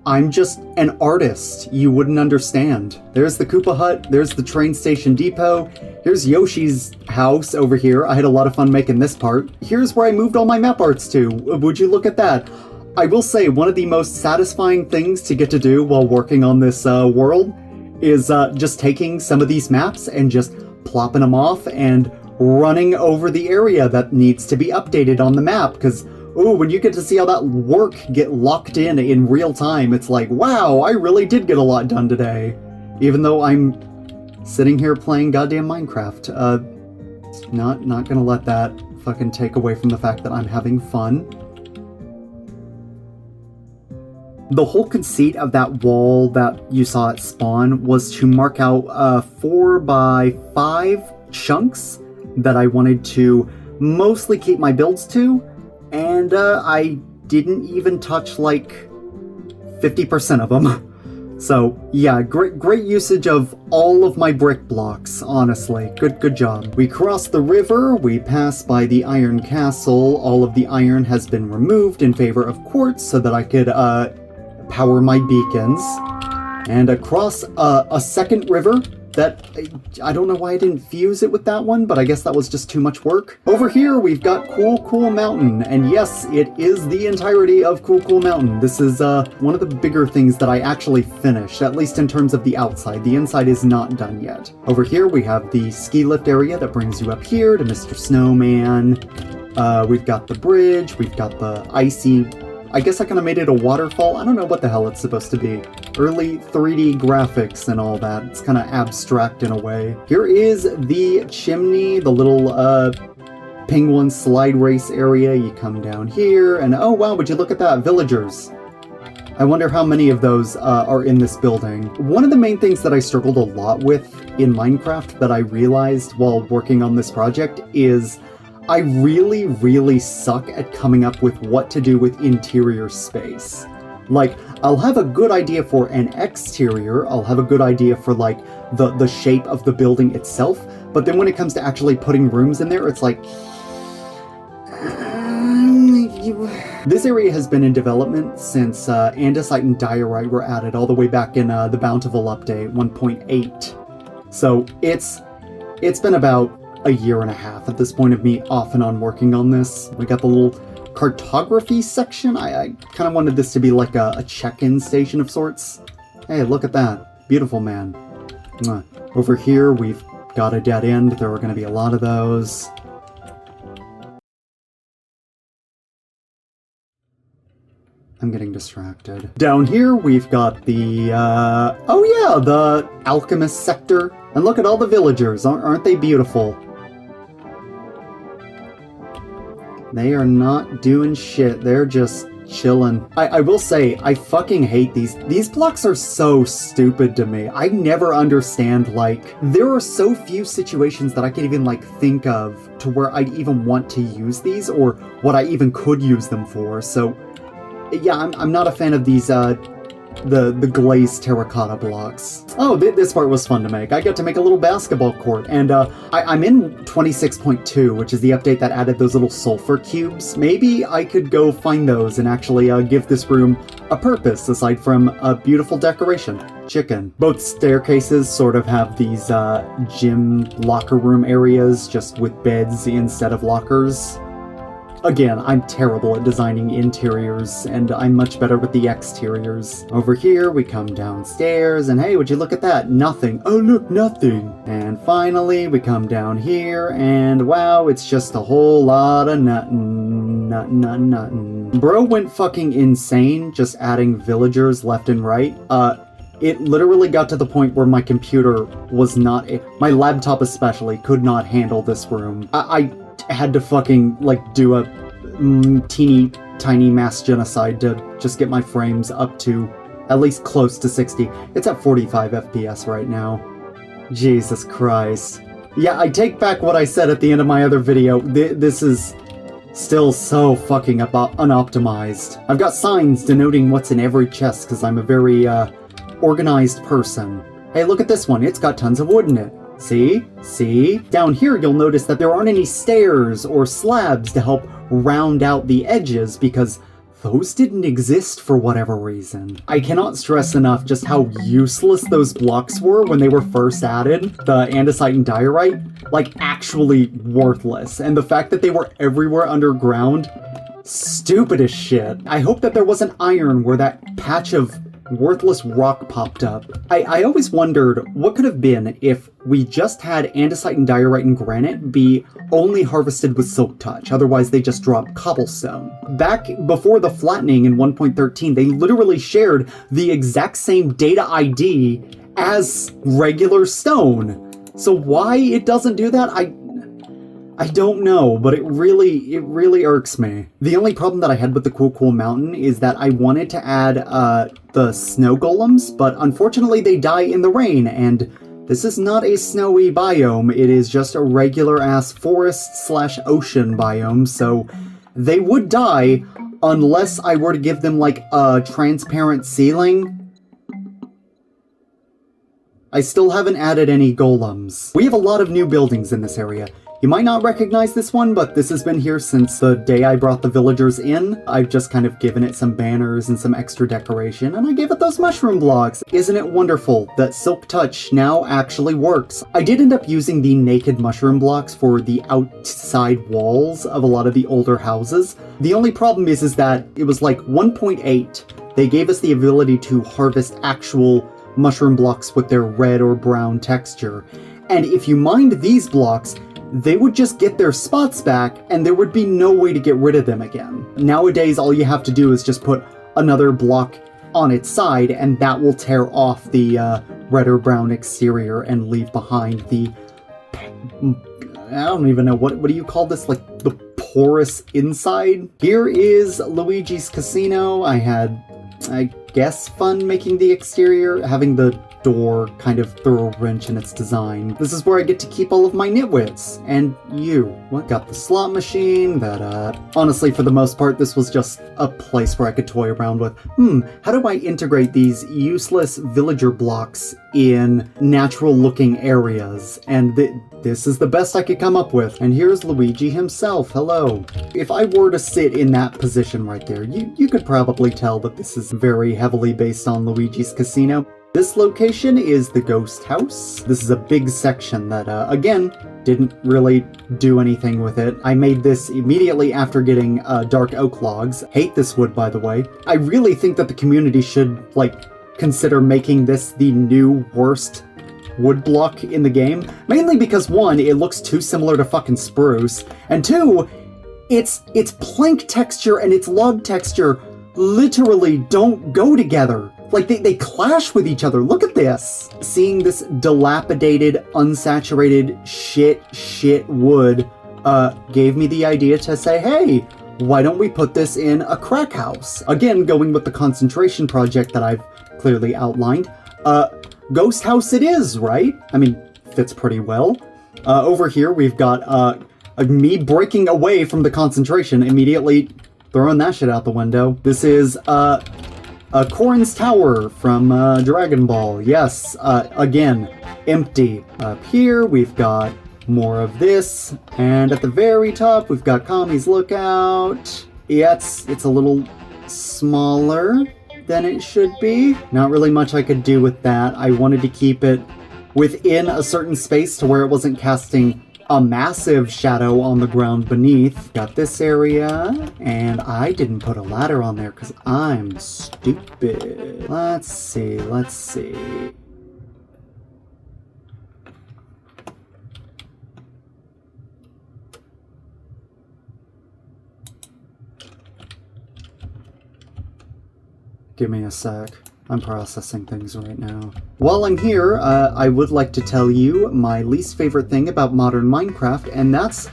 E: I'm just an artist. You wouldn't understand. There's the Koopa Hut. There's the train station depot. Here's Yoshi's house over here. I had a lot of fun making this part. Here's where I moved all my map arts to. Would you look at that? I will say one of the most satisfying things to get to do while working on this world is just taking some of these maps and just plopping them off and running over the area that needs to be updated on the map, because ooh, when you get to see how that work get locked in real time, it's like, wow, I really did get a lot done today. Even though I'm sitting here playing goddamn Minecraft. Not gonna let that fucking take away from the fact that I'm having fun. The whole conceit of that wall that you saw at spawn was to mark out 4 by 5 chunks that I wanted to mostly keep my builds to, and I didn't even touch like 50% of them. So yeah, great usage of all of my brick blocks, honestly. Good job. We cross the river, we pass by the iron castle. All of the iron has been removed in favor of quartz so that I could power my beacons. And across a second river that I don't know why I didn't fuse it with that one, but I guess that was just too much work. Over here we've got Cool Mountain, and yes, it is the entirety of Cool Mountain. This is one of the bigger things that I actually finished, at least in terms of the outside. The inside is not done yet. Over here we have the ski lift area that brings you up here to Mr. Snowman. We've got the bridge, we've got the icy, I guess I kind of made it a waterfall. I don't know what the hell it's supposed to be. Early 3D graphics and all that. It's kind of abstract in a way. Here is the chimney, the little penguin slide race area. You come down here and oh wow, would you look at that? Villagers. I wonder how many of those are in this building. One of the main things that I struggled a lot with in Minecraft that I realized while working on this project is I really suck at coming up with what to do with interior space. Like, I'll have a good idea for an exterior, I'll have a good idea for like the shape of the building itself, but then when it comes to actually putting rooms in there, it's like... This area has been in development since andesite and diorite were added all the way back in the Bountiful update 1.8. So it's been about a year and a half at this point of me off and on working on this. We got the little cartography section. I kind of wanted this to be like a check-in station of sorts. Hey, look at that. Beautiful, man. Mwah. Over here, we've got a dead end. There are going to be a lot of those. I'm getting distracted. Down here, we've got the, oh yeah, the alchemist sector. And look at all the villagers. Aren't they beautiful? They are not doing shit. They're just chilling. I will say, I fucking hate these. These blocks are so stupid to me. I never understand, like, there are so few situations that I can even, like, think of to where I'd even want to use these or what I even could use them for. So, yeah, I'm not a fan of these, the glazed terracotta blocks. Oh, this part was fun to make. I got to make a little basketball court, and I'm in 26.2, which is the update that added those little sulfur cubes. Maybe I could go find those and actually give this room a purpose aside from a beautiful decoration. Chicken. Both staircases sort of have these gym locker room areas, just with beds instead of lockers. Again, I'm terrible at designing interiors, and I'm much better with the exteriors. Over here, we come downstairs, and hey, would you look at that? Nothing. Oh, look, nothing. And finally, we come down here, and wow, it's just a whole lot of nuttin'. Bro went fucking insane just adding villagers left and right. It literally got to the point where my computer was not... my laptop especially could not handle this room. I had to fucking, like, do a teeny tiny mass genocide to just get my frames up to at least close to 60. It's at 45 FPS right now. Jesus Christ. Yeah, I take back what I said at the end of my other video. This is still so fucking unoptimized. I've got signs denoting what's in every chest because I'm a very, organized person. Hey, look at this one. It's got tons of wood in it. See? See? Down here you'll notice that there aren't any stairs or slabs to help round out the edges because those didn't exist for whatever reason. I cannot stress enough just how useless those blocks were when they were first added, the andesite and diorite, like actually worthless. And the fact that they were everywhere underground, stupid as shit. I hope that there wasn't iron where that patch of worthless rock popped up. I always wondered what could have been if we just had andesite and diorite and granite be only harvested with silk touch, otherwise they just drop cobblestone. Back before the flattening in 1.13, they literally shared the exact same data ID as regular stone. So why it doesn't do that, I don't know, but it really irks me. The only problem that I had with the Cool Mountain is that I wanted to add the snow golems, but unfortunately they die in the rain, and this is not a snowy biome, it is just a regular-ass forest/ocean biome, so they would die unless I were to give them, like, a transparent ceiling. I still haven't added any golems. We have a lot of new buildings in this area. You might not recognize this one, but this has been here since the day I brought the villagers in. I've just kind of given it some banners and some extra decoration, and I gave it those mushroom blocks. Isn't it wonderful that Silk Touch now actually works? I did end up using the naked mushroom blocks for the outside walls of a lot of the older houses. The only problem is that it was like 1.8. They gave us the ability to harvest actual mushroom blocks with their red or brown texture. And if you mined these blocks, they would just get their spots back, and there would be no way to get rid of them again. Nowadays, all you have to do is just put another block on its side, and that will tear off the red or brown exterior and leave behind the... I don't even know, what do you call this? Like, the porous inside? Here is Luigi's Casino. I had, I guess, fun making the exterior, having the door kind of throw a wrench in its design. This is where I get to keep all of my nitwits. And you. What? Got the slot machine that, honestly, for the most part, this was just a place where I could toy around with. How do I integrate these useless villager blocks in natural-looking areas? And this is the best I could come up with. And here's Luigi himself. Hello. If I were to sit in that position right there, you could probably tell that this is very heavily based on Luigi's Casino. This location is the ghost house. This is a big section that, again, didn't really do anything with it. I made this immediately after getting dark oak logs. Hate this wood, by the way. I really think that the community should, like, consider making this the new worst wood block in the game. Mainly because, one, it looks too similar to fucking spruce, and two, its plank texture and its log texture literally don't go together. Like, they clash with each other. Look at this. Seeing this dilapidated, unsaturated shit wood gave me the idea to say, hey, why don't we put this in a crack house? Again, going with the concentration project that I've clearly outlined. Ghost house it is, right? I mean, fits pretty well. Over here, we've got me breaking away from the concentration, immediately throwing that shit out the window. This is, Corrin's Tower from Dragon Ball. Yes, again, empty. Up here, we've got more of this. And at the very top, we've got Kami's Lookout. Yeah, it's a little smaller than it should be. Not really much I could do with that. I wanted to keep it within a certain space to where it wasn't casting a massive shadow on the ground beneath. Got this area, and I didn't put a ladder on there because I'm stupid. Let's see. Give me a sec. I'm processing things right now. While I'm here, I would like to tell you my least favorite thing about modern Minecraft, and that's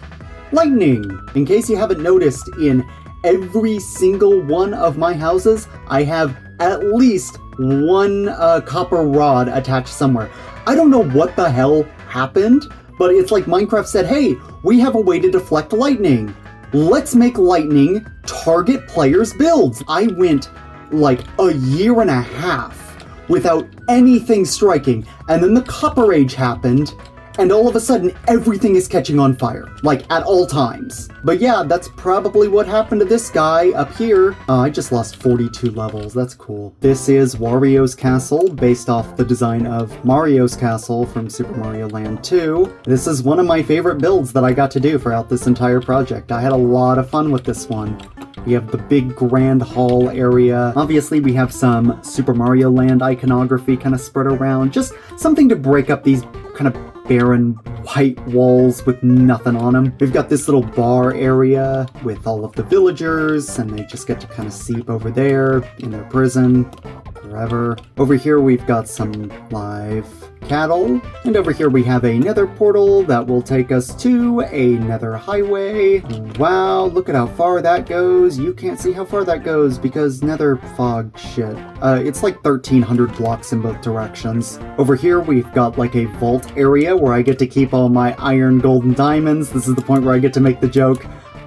E: lightning. In case you haven't noticed, in every single one of my houses, I have at least one copper rod attached somewhere. I don't know what the hell happened, but it's like Minecraft said, hey, we have a way to deflect lightning. Let's make lightning target players' builds. I went like a year and a half without anything striking, and then the Copper Age happened, and all of a sudden everything is catching on fire, like at all times. But yeah, that's probably what happened to this guy up here. I just lost 42 levels, that's cool. This is Wario's Castle, based off the design of Mario's Castle from Super Mario Land 2. This is one of my favorite builds that I got to do throughout this entire project. I had a lot of fun with this one. We have the big grand hall area. Obviously, we have some Super Mario Land iconography kind of spread around. Just something to break up these kind of barren white walls with nothing on them. We've got this little bar area with all of the villagers, and they just get to kind of seep over there in their prison forever. Over here, we've got some live cattle. And over here we have a nether portal that will take us to a nether highway. Wow, look at how far that goes. You can't see how far that goes because nether fog shit. It's like 1,300 blocks in both directions. Over here we've got like a vault area where I get to keep all my iron, gold, and diamonds. This is the point where I get to make the joke.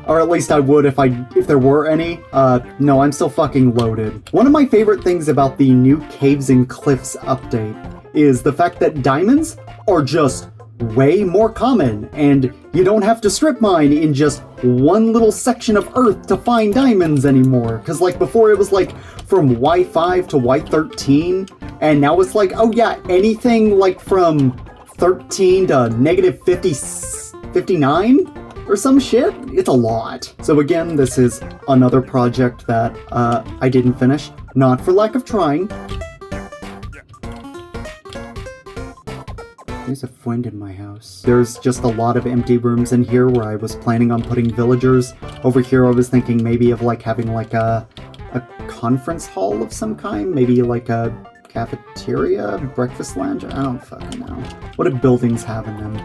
E: Or at least I would if there were any. No, I'm still fucking loaded. One of my favorite things about the new Caves and Cliffs update is the fact that diamonds are just way more common, and you don't have to strip mine in just one little section of Earth to find diamonds anymore. Cause like before it was like from Y5 to Y13, and now it's like, oh yeah, anything like from 13 to negative 59? Or some shit? It's a lot. So again, this is another project that I didn't finish. Not for lack of trying. There's a friend in my house. There's just a lot of empty rooms in here where I was planning on putting villagers. Over here I was thinking maybe of like having like a conference hall of some kind. Maybe like a cafeteria, breakfast lounge. I don't fucking know. What do buildings have in them?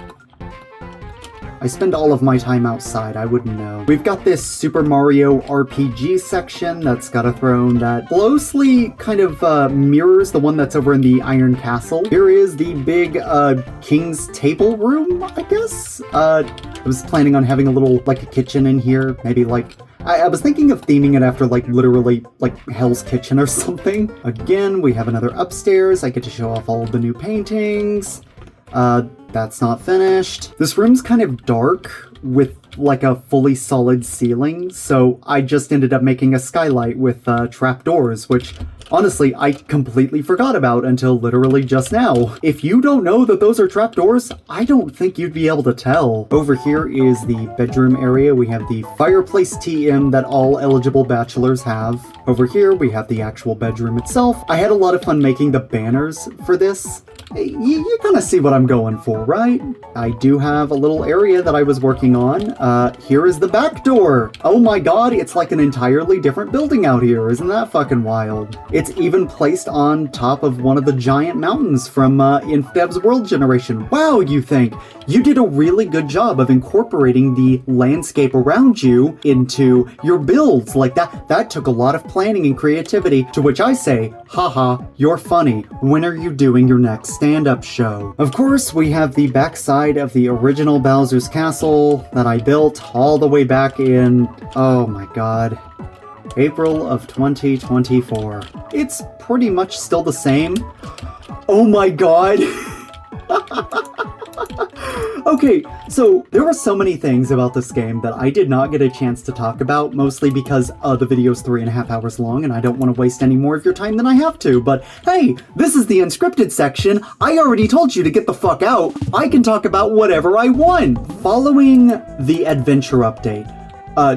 E: I spend all of my time outside, I wouldn't know. We've got this Super Mario RPG section that's got a throne that closely kind of mirrors the one that's over in the Iron Castle. Here is the big King's Table room, I guess? I was planning on having a little, like a kitchen in here, maybe like... I was thinking of theming it after, like, literally, like, Hell's Kitchen or something. Again, we have another upstairs. I get to show off all of the new paintings. That's not finished. This room's kind of dark with like a fully solid ceiling, so I just ended up making a skylight with trapdoors, which honestly I completely forgot about until literally just now. If you don't know that those are trapdoors, I don't think you'd be able to tell. Over here is the bedroom area. We have the fireplace TM that all eligible bachelors have. Over here we have the actual bedroom itself. I had a lot of fun making the banners for this. You kind of see what I'm going for, right? I do have a little area that I was working on. Here is the back door. Oh my god, it's like an entirely different building out here. Isn't that fucking wild? It's even placed on top of one of the giant mountains from Infdev's World Generation. Wow, you think? You did a really good job of incorporating the landscape around you into your builds. Like that took a lot of planning and creativity, to which I say, haha, you're funny. When are you doing your next stand-up show? Of course, we have the backside of the original Bowser's Castle that I built all the way back in, oh my god, April of 2024. It's pretty much still the same. Oh my god. Okay, so there were so many things about this game that I did not get a chance to talk about, mostly because the video's 3.5 hours long and I don't want to waste any more of your time than I have to, but hey, this is the unscripted section. I already told you to get the fuck out. I can talk about whatever I want. Following the adventure update,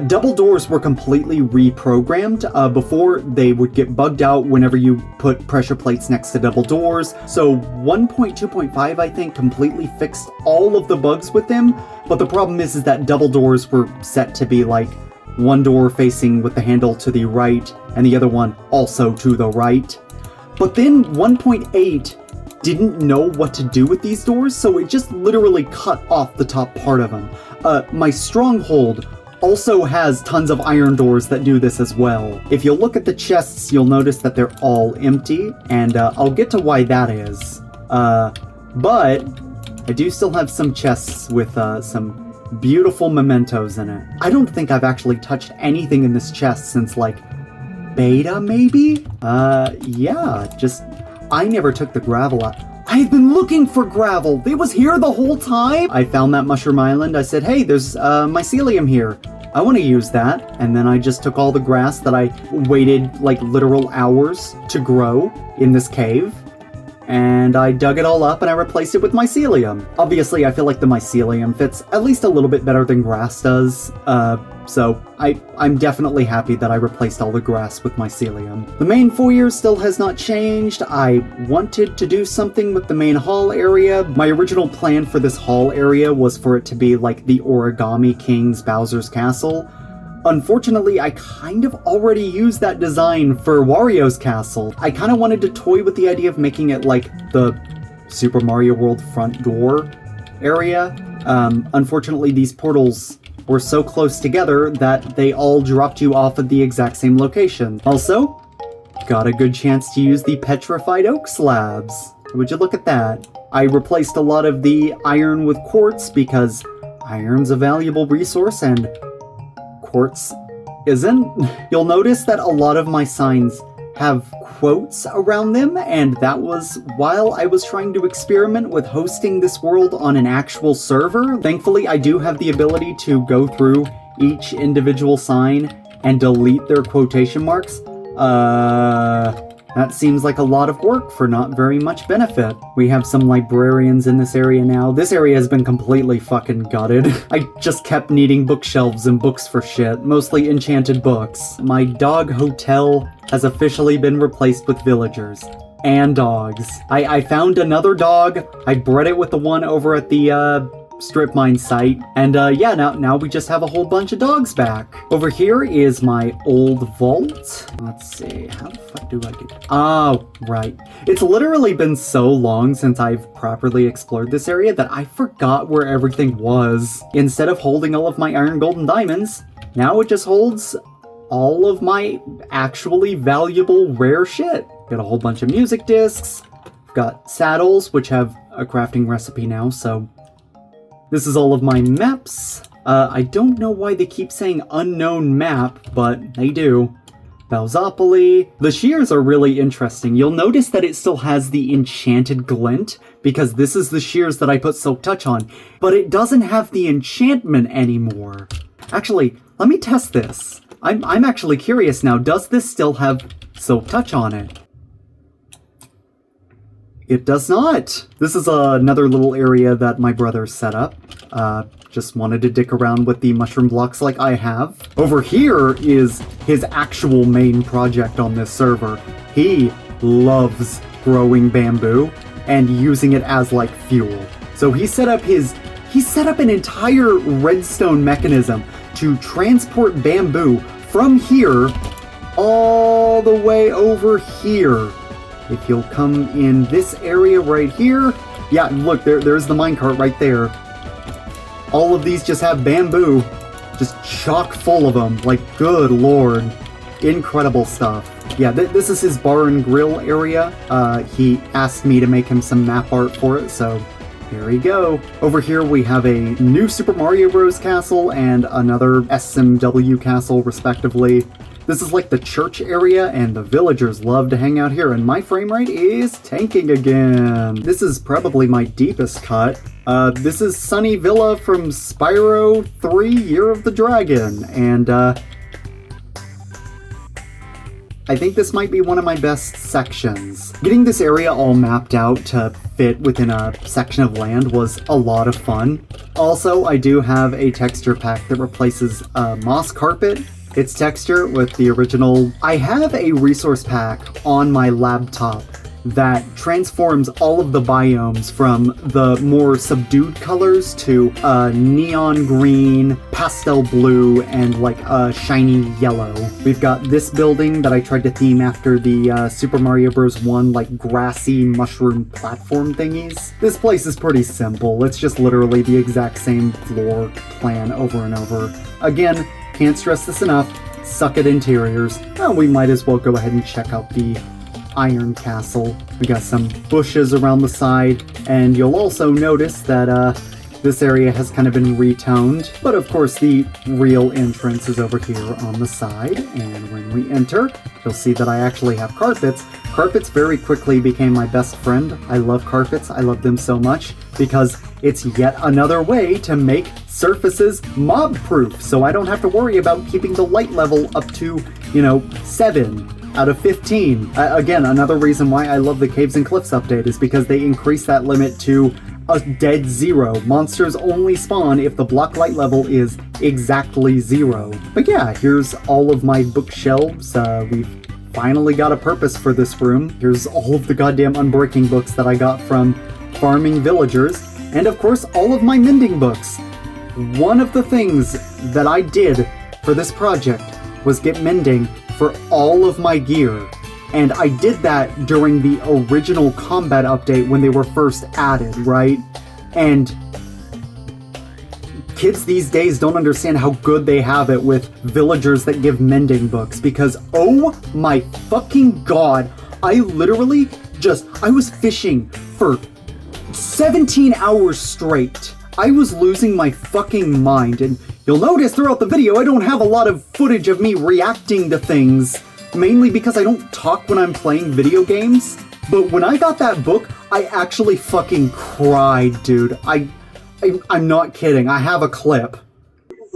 E: double doors were completely reprogrammed. Before, they would get bugged out whenever you put pressure plates next to double doors. So 1.2.5, I think, completely fixed all of the bugs with them. But the problem is that double doors were set to be like one door facing with the handle to the right and the other one also to the right. But then 1.8 didn't know what to do with these doors, so it just literally cut off the top part of them. My stronghold also has tons of iron doors that do this as well. If you look at the chests, you'll notice that they're all empty, and I'll get to why that is. But I do still have some chests with some beautiful mementos in it. I don't think I've actually touched anything in this chest since, like, beta, maybe? Yeah, just... I never took the gravel out. I've been looking for gravel! It was here the whole time! I found that mushroom island. I said, hey, there's mycelium here. I want to use that. And then I just took all the grass that I waited like literal hours to grow in this cave. And I dug it all up and I replaced it with mycelium. Obviously, I feel like the mycelium fits at least a little bit better than grass does. So I'm definitely happy that I replaced all the grass with mycelium. The main foyer still has not changed. I wanted to do something with the main hall area. My original plan for this hall area was for it to be like the Origami King's Bowser's Castle. Unfortunately, I kind of already used that design for Wario's castle. I kind of wanted to toy with the idea of making it like the Super Mario World front door area. Unfortunately, these portals were so close together that they all dropped you off at the exact same location. Also, got a good chance to use the petrified oak slabs. Would you look at that? I replaced a lot of the iron with quartz because iron's a valuable resource and quartz isn't. You'll notice that a lot of my signs have quotes around them, and that was while I was trying to experiment with hosting this world on an actual server. Thankfully, I do have the ability to go through each individual sign and delete their quotation marks. That seems like a lot of work for not very much benefit. We have some librarians in this area now. This area has been completely fucking gutted. I just kept needing bookshelves and books for shit, mostly enchanted books. My dog hotel has officially been replaced with villagers and dogs. I found another dog. I bred it with the one over at the strip mine site, and yeah, now we just have a whole bunch of dogs back. Over here is my old vault. Let's see, how the fuck do I get? Oh, right. It's literally been so long since I've properly explored this area that I forgot where everything was. Instead of holding all of my iron, gold, and diamonds, now it just holds all of my actually valuable rare shit. Got a whole bunch of music discs. Got saddles, which have a crafting recipe now, so this is all of my maps. I don't know why they keep saying unknown map, but they do. Bowsopoly. The shears are really interesting. You'll notice that it still has the enchanted glint, because this is the shears that I put Silk Touch on, but it doesn't have the enchantment anymore. Actually, let me test this. I'm actually curious now, does this still have Silk Touch on it? It does not! This is another little area that my brother set up. Just wanted to dick around with the mushroom blocks like I have. Over here is his actual main project on this server. He loves growing bamboo and using it as like fuel. So he set up an entire redstone mechanism to transport bamboo from here all the way over here. If you'll come in this area right here, yeah, look, there's the minecart right there. All of these just have bamboo, just chock full of them, like, good lord. Incredible stuff. Yeah, this is his bar and grill area. He asked me to make him some map art for it, so here we go. Over here we have a new Super Mario Bros. Castle and another SMW castle, respectively. This is like the church area, and the villagers love to hang out here, and my frame rate is tanking again. This is probably my deepest cut. This is Sunny Villa from Spyro 3 Year of the Dragon, and I think this might be one of my best sections. Getting this area all mapped out to fit within a section of land was a lot of fun. Also, I do have a texture pack that replaces moss carpet, its texture, with the original. I have a resource pack on my laptop that transforms all of the biomes from the more subdued colors to neon green, pastel blue, and like a shiny yellow. We've got this building that I tried to theme after the Super Mario Bros. 1 like grassy mushroom platform thingies. This place is pretty simple. It's just literally the exact same floor plan over and over. Again, can't stress this enough. Suck at interiors. Well, we might as well go ahead and check out the Iron Castle. We got some bushes around the side, and you'll also notice that this area has kind of been retoned. But of course, the real entrance is over here on the side, and when we enter, you'll see that I actually have carpets. Carpets very quickly became my best friend. I love carpets. I love them so much because it's yet another way to make surfaces mob-proof, so I don't have to worry about keeping the light level up to, 7 out of 15. Again, another reason why I love the Caves and Cliffs update is because they increase that limit to a dead 0. Monsters only spawn if the block light level is exactly 0. But yeah, here's all of my bookshelves. We've finally got a purpose for this room. Here's all of the goddamn unbreaking books that I got from farming villagers. And of course, all of my mending books. One of the things that I did for this project was get mending for all of my gear.
I: And I did that during the original combat update when they were first added, right? And kids these days don't understand how good they have it with villagers that give mending books, because oh my fucking god, I literally I was fishing for 17 hours straight. I was losing my fucking mind, and you'll notice throughout the video I don't have a lot of footage of me reacting to things, mainly because I don't talk when I'm playing video games. But when I got that book, I actually fucking cried, dude. I'm not kidding. I have a clip.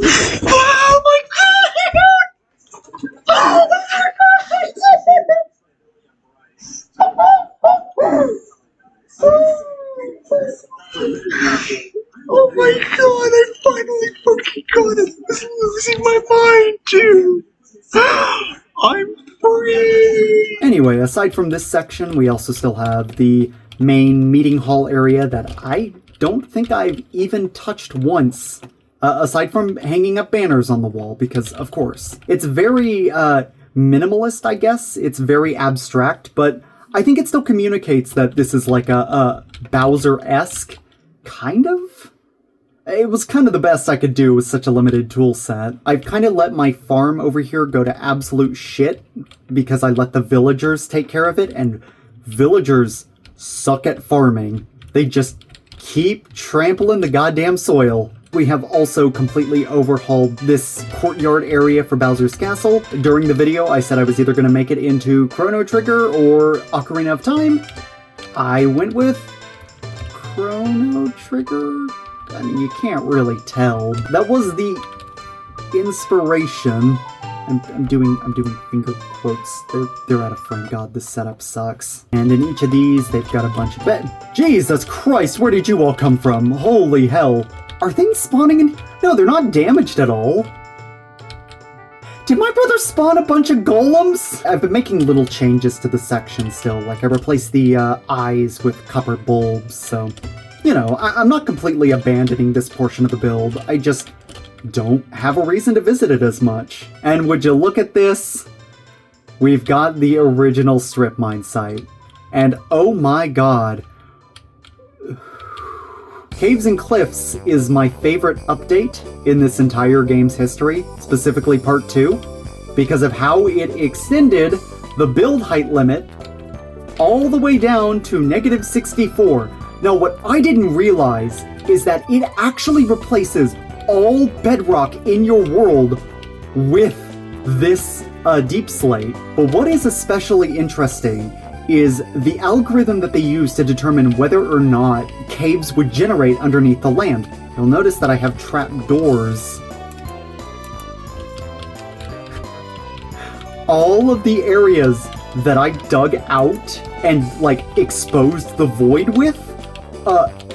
K: Oh my god! Oh my god, I finally fucking got it. I was losing my mind, dude. I'm free.
I: Anyway, aside from this section, we also still have the main meeting hall area that I don't think I've even touched once. Aside from hanging up banners on the wall, because of course. It's very minimalist, I guess. It's very abstract, but I think it still communicates that this is like a Bowser-esque, kind of? It was kind of the best I could do with such a limited tool set. I've kind of let my farm over here go to absolute shit because I let the villagers take care of it, and villagers suck at farming. They just keep trampling the goddamn soil. We have also completely overhauled this courtyard area for Bowser's Castle. During the video, I said I was either going to make it into Chrono Trigger or Ocarina of Time. I went with Chrono Trigger? I mean, you can't really tell. That was the inspiration. I'm doing finger quotes. They're out of frame. God, this setup sucks. And in each of these, they've got a bunch of Jesus Christ, where did you all come from? Holy hell. Are things spawning in? No, they're not damaged at all. Did my brother spawn a bunch of golems? I've been making little changes to the section still. Like I replaced the eyes with copper bulbs, so... You know, I'm not completely abandoning this portion of the build. I just don't have a reason to visit it as much. And would you look at this? We've got the original strip mine site. And oh my god. Caves and Cliffs is my favorite update in this entire game's history, specifically Part 2, because of how it extended the build height limit all the way down to -64. Now, what I didn't realize is that it actually replaces all bedrock in your world with this deep slate. But what is especially interesting is the algorithm that they use to determine whether or not caves would generate underneath the land. You'll notice that I have trap doors. All of the areas that I dug out and, like, exposed the void with,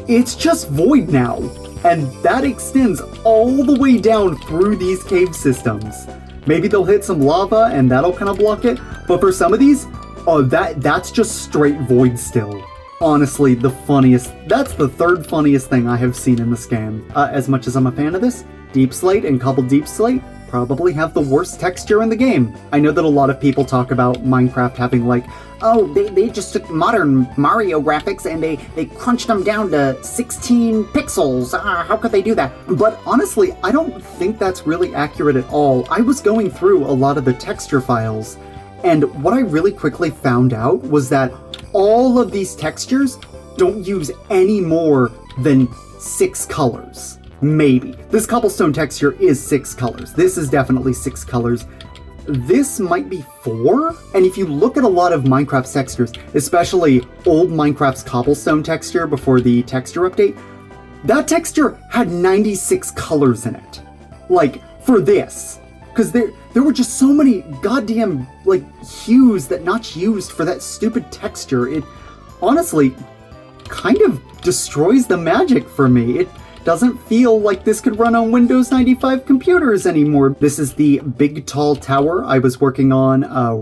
I: it's just void now. And that extends all the way down through these cave systems. Maybe they'll hit some lava and that'll kind of block it, but for some of these, that's just straight void still. Honestly, that's the third funniest thing I have seen in this game. As much as I'm a fan of this, Deep Slate and Cobbled Deep Slate probably have the worst texture in the game. I know that a lot of people talk about Minecraft having like, oh, they just took modern Mario graphics and they crunched them down to 16 pixels. How could they do that? But honestly, I don't think that's really accurate at all. I was going through a lot of the texture files, and what I really quickly found out was that all of these textures don't use any more than 6 colors. Maybe. This cobblestone texture is 6 colors. This is definitely 6 colors. This might be 4, and if you look at a lot of Minecraft's textures, especially old Minecraft's cobblestone texture before the texture update, that texture had 96 colors in it. Like, for this. Because there were just so many goddamn, like, hues that Notch used for that stupid texture. It honestly kind of destroys the magic for me.
E: doesn't feel like this could run on Windows 95 computers anymore. This is the big tall tower I was working on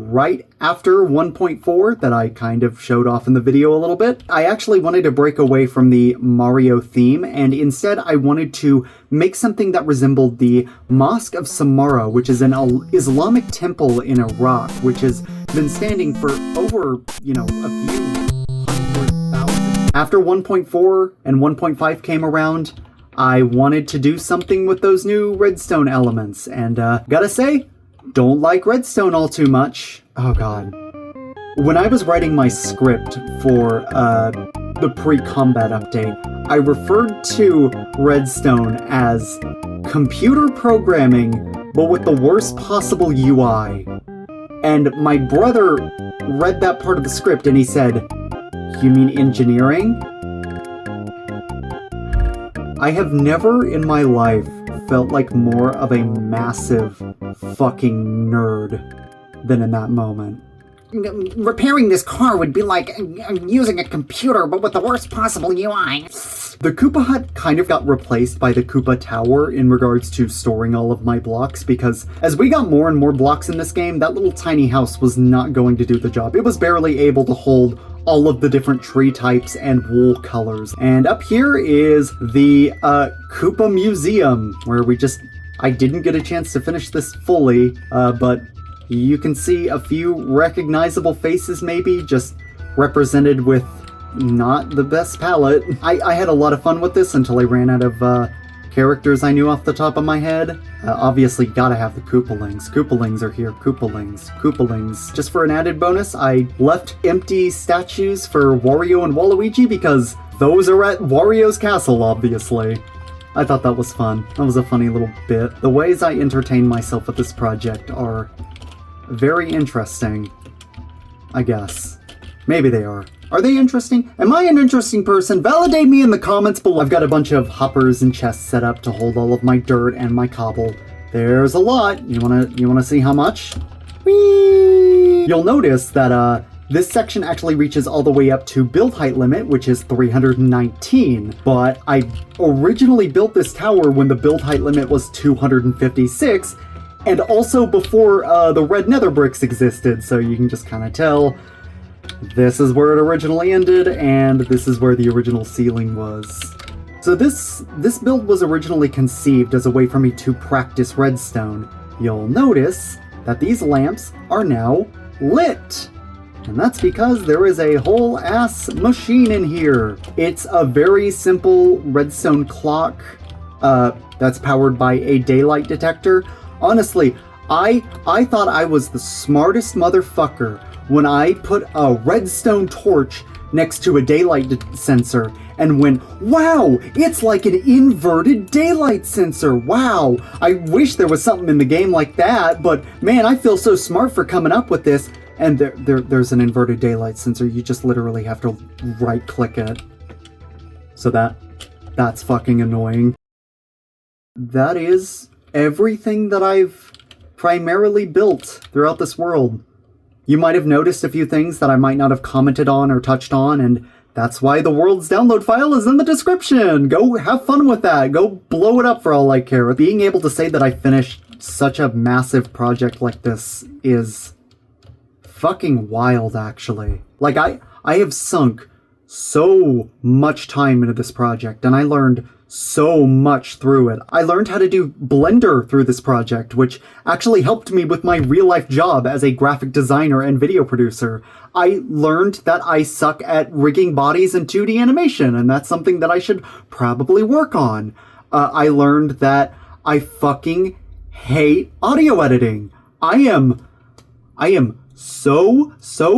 E: right after 1.4 that I kind of showed off in the video a little bit. I actually wanted to break away from the Mario theme, and instead I wanted to make something that resembled the Mosque of Samarra, which is an Islamic temple in Iraq, which has been standing for over, a few 100,000. After 1.4 and 1.5 came around, I wanted to do something with those new redstone elements, and gotta say, don't like redstone all too much. Oh god. When I was writing my script for the pre-combat update, I referred to redstone as computer programming, but with the worst possible UI. And my brother read that part of the script and he said, "You mean engineering?" I have never in my life felt like more of a massive fucking nerd than in that moment.
C: Repairing this car would be like using a computer, but with the worst possible UI.
E: The Koopa Hut kind of got replaced by the Koopa Tower in regards to storing all of my blocks, because as we got more and more blocks in this game, that little tiny house was not going to do the job. It was barely able to hold all of the different tree types and wool colors. And up here is the Koopa Museum, where I didn't get a chance to finish this fully, but you can see a few recognizable faces maybe, just represented with not the best palette. I had a lot of fun with this until I ran out of characters I knew off the top of my head. Obviously gotta have the Koopalings. Koopalings are here. Koopalings. Koopalings. Just for an added bonus, I left empty statues for Wario and Waluigi because those are at Wario's castle, obviously. I thought that was fun. That was a funny little bit. The ways I entertain myself with this project are very interesting, I guess. Maybe they are. Are they interesting? Am I an interesting person? Validate me in the comments below. I've got a bunch of hoppers and chests set up to hold all of my dirt and my cobble. There's a lot. You wanna see how much? Whee! You'll notice that this section actually reaches all the way up to build height limit, which is 319. But I originally built this tower when the build height limit was 256, and also before the red nether bricks existed, so you can just kind of tell this is where it originally ended, and this is where the original ceiling was. So this build was originally conceived as a way for me to practice redstone. You'll notice that these lamps are now lit. And that's because there is a whole ass machine in here. It's a very simple redstone clock that's powered by a daylight detector. Honestly, I thought I was the smartest motherfucker when I put a redstone torch next to a daylight sensor and went, wow, it's like an inverted daylight sensor. Wow, I wish there was something in the game like that, but man, I feel so smart for coming up with this. And there's an inverted daylight sensor. You just literally have to right click it. So that's fucking annoying. That is everything that I've primarily built throughout this world. You might have noticed a few things that I might not have commented on or touched on, and that's why the world's download file is in the description. Go have fun with that. Go blow it up for all I care. Being able to say that I finished such a massive project like this is fucking wild, actually. Like, I have sunk so much time into this project, and I learned so much through it. I learned how to do Blender through this project, which actually helped me with my real-life job as a graphic designer and video producer. I learned that I suck at rigging bodies in 2D animation, and that's something that I should probably work on. I learned that I fucking hate audio editing. I am so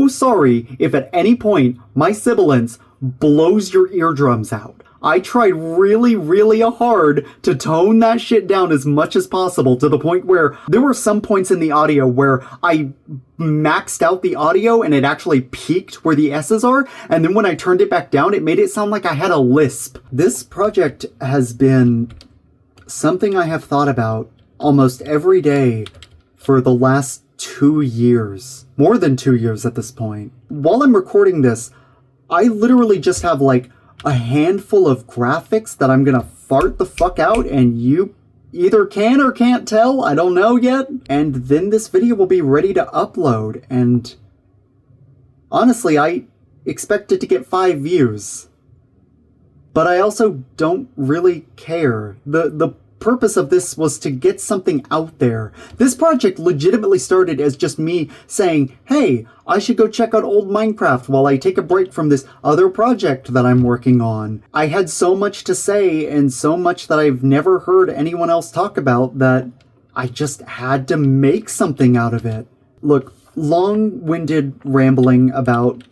E: sorry if at any point my sibilance blows your eardrums out. I tried really, really hard to tone that shit down as much as possible, to the point where there were some points in the audio where I maxed out the audio and it actually peaked where the S's are, and then when I turned it back down, it made it sound like I had a lisp. This project has been something I have thought about almost every day for the last 2 years. More than 2 years at this point. While I'm recording this, I literally just have like a handful of graphics that I'm gonna fart the fuck out and you either can or can't tell, I don't know yet, and then this video will be ready to upload, and honestly, I expect it to get 5 views. But I also don't really care. The purpose of this was to get something out there. This project legitimately started as just me saying, hey, I should go check out old Minecraft while I take a break from this other project that I'm working on. I had so much to say and so much that I've never heard anyone else talk about that I just had to make something out of it. Look, long-winded rambling about,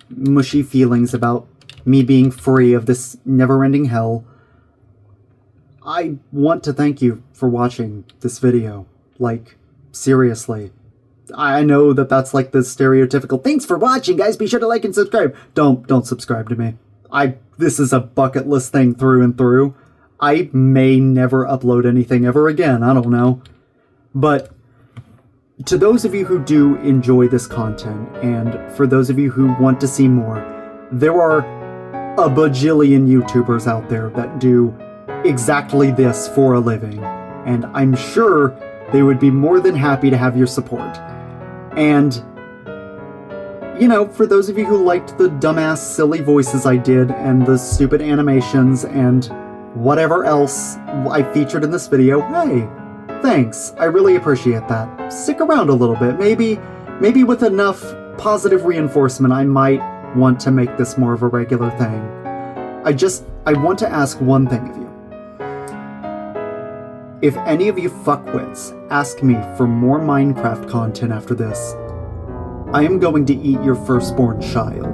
E: mushy feelings about me being free of this never-ending hell. I want to thank you for watching this video. Like, seriously. I know that that's like the stereotypical, thanks for watching, guys, be sure to like and subscribe. Don't subscribe to me. This is a bucket list thing through and through. I may never upload anything ever again, I don't know. But to those of you who do enjoy this content, and for those of you who want to see more, there are a bajillion YouTubers out there that do exactly this for a living, and I'm sure they would be more than happy to have your support. And, for those of you who liked the dumbass silly voices I did, and the stupid animations, and whatever else I featured in this video, hey, thanks, I really appreciate that. Stick around a little bit, maybe with enough positive reinforcement I might want to make this more of a regular thing. I want to ask one thing of you. If any of you fuckwits ask me for more Minecraft content after this, I am going to eat your firstborn child.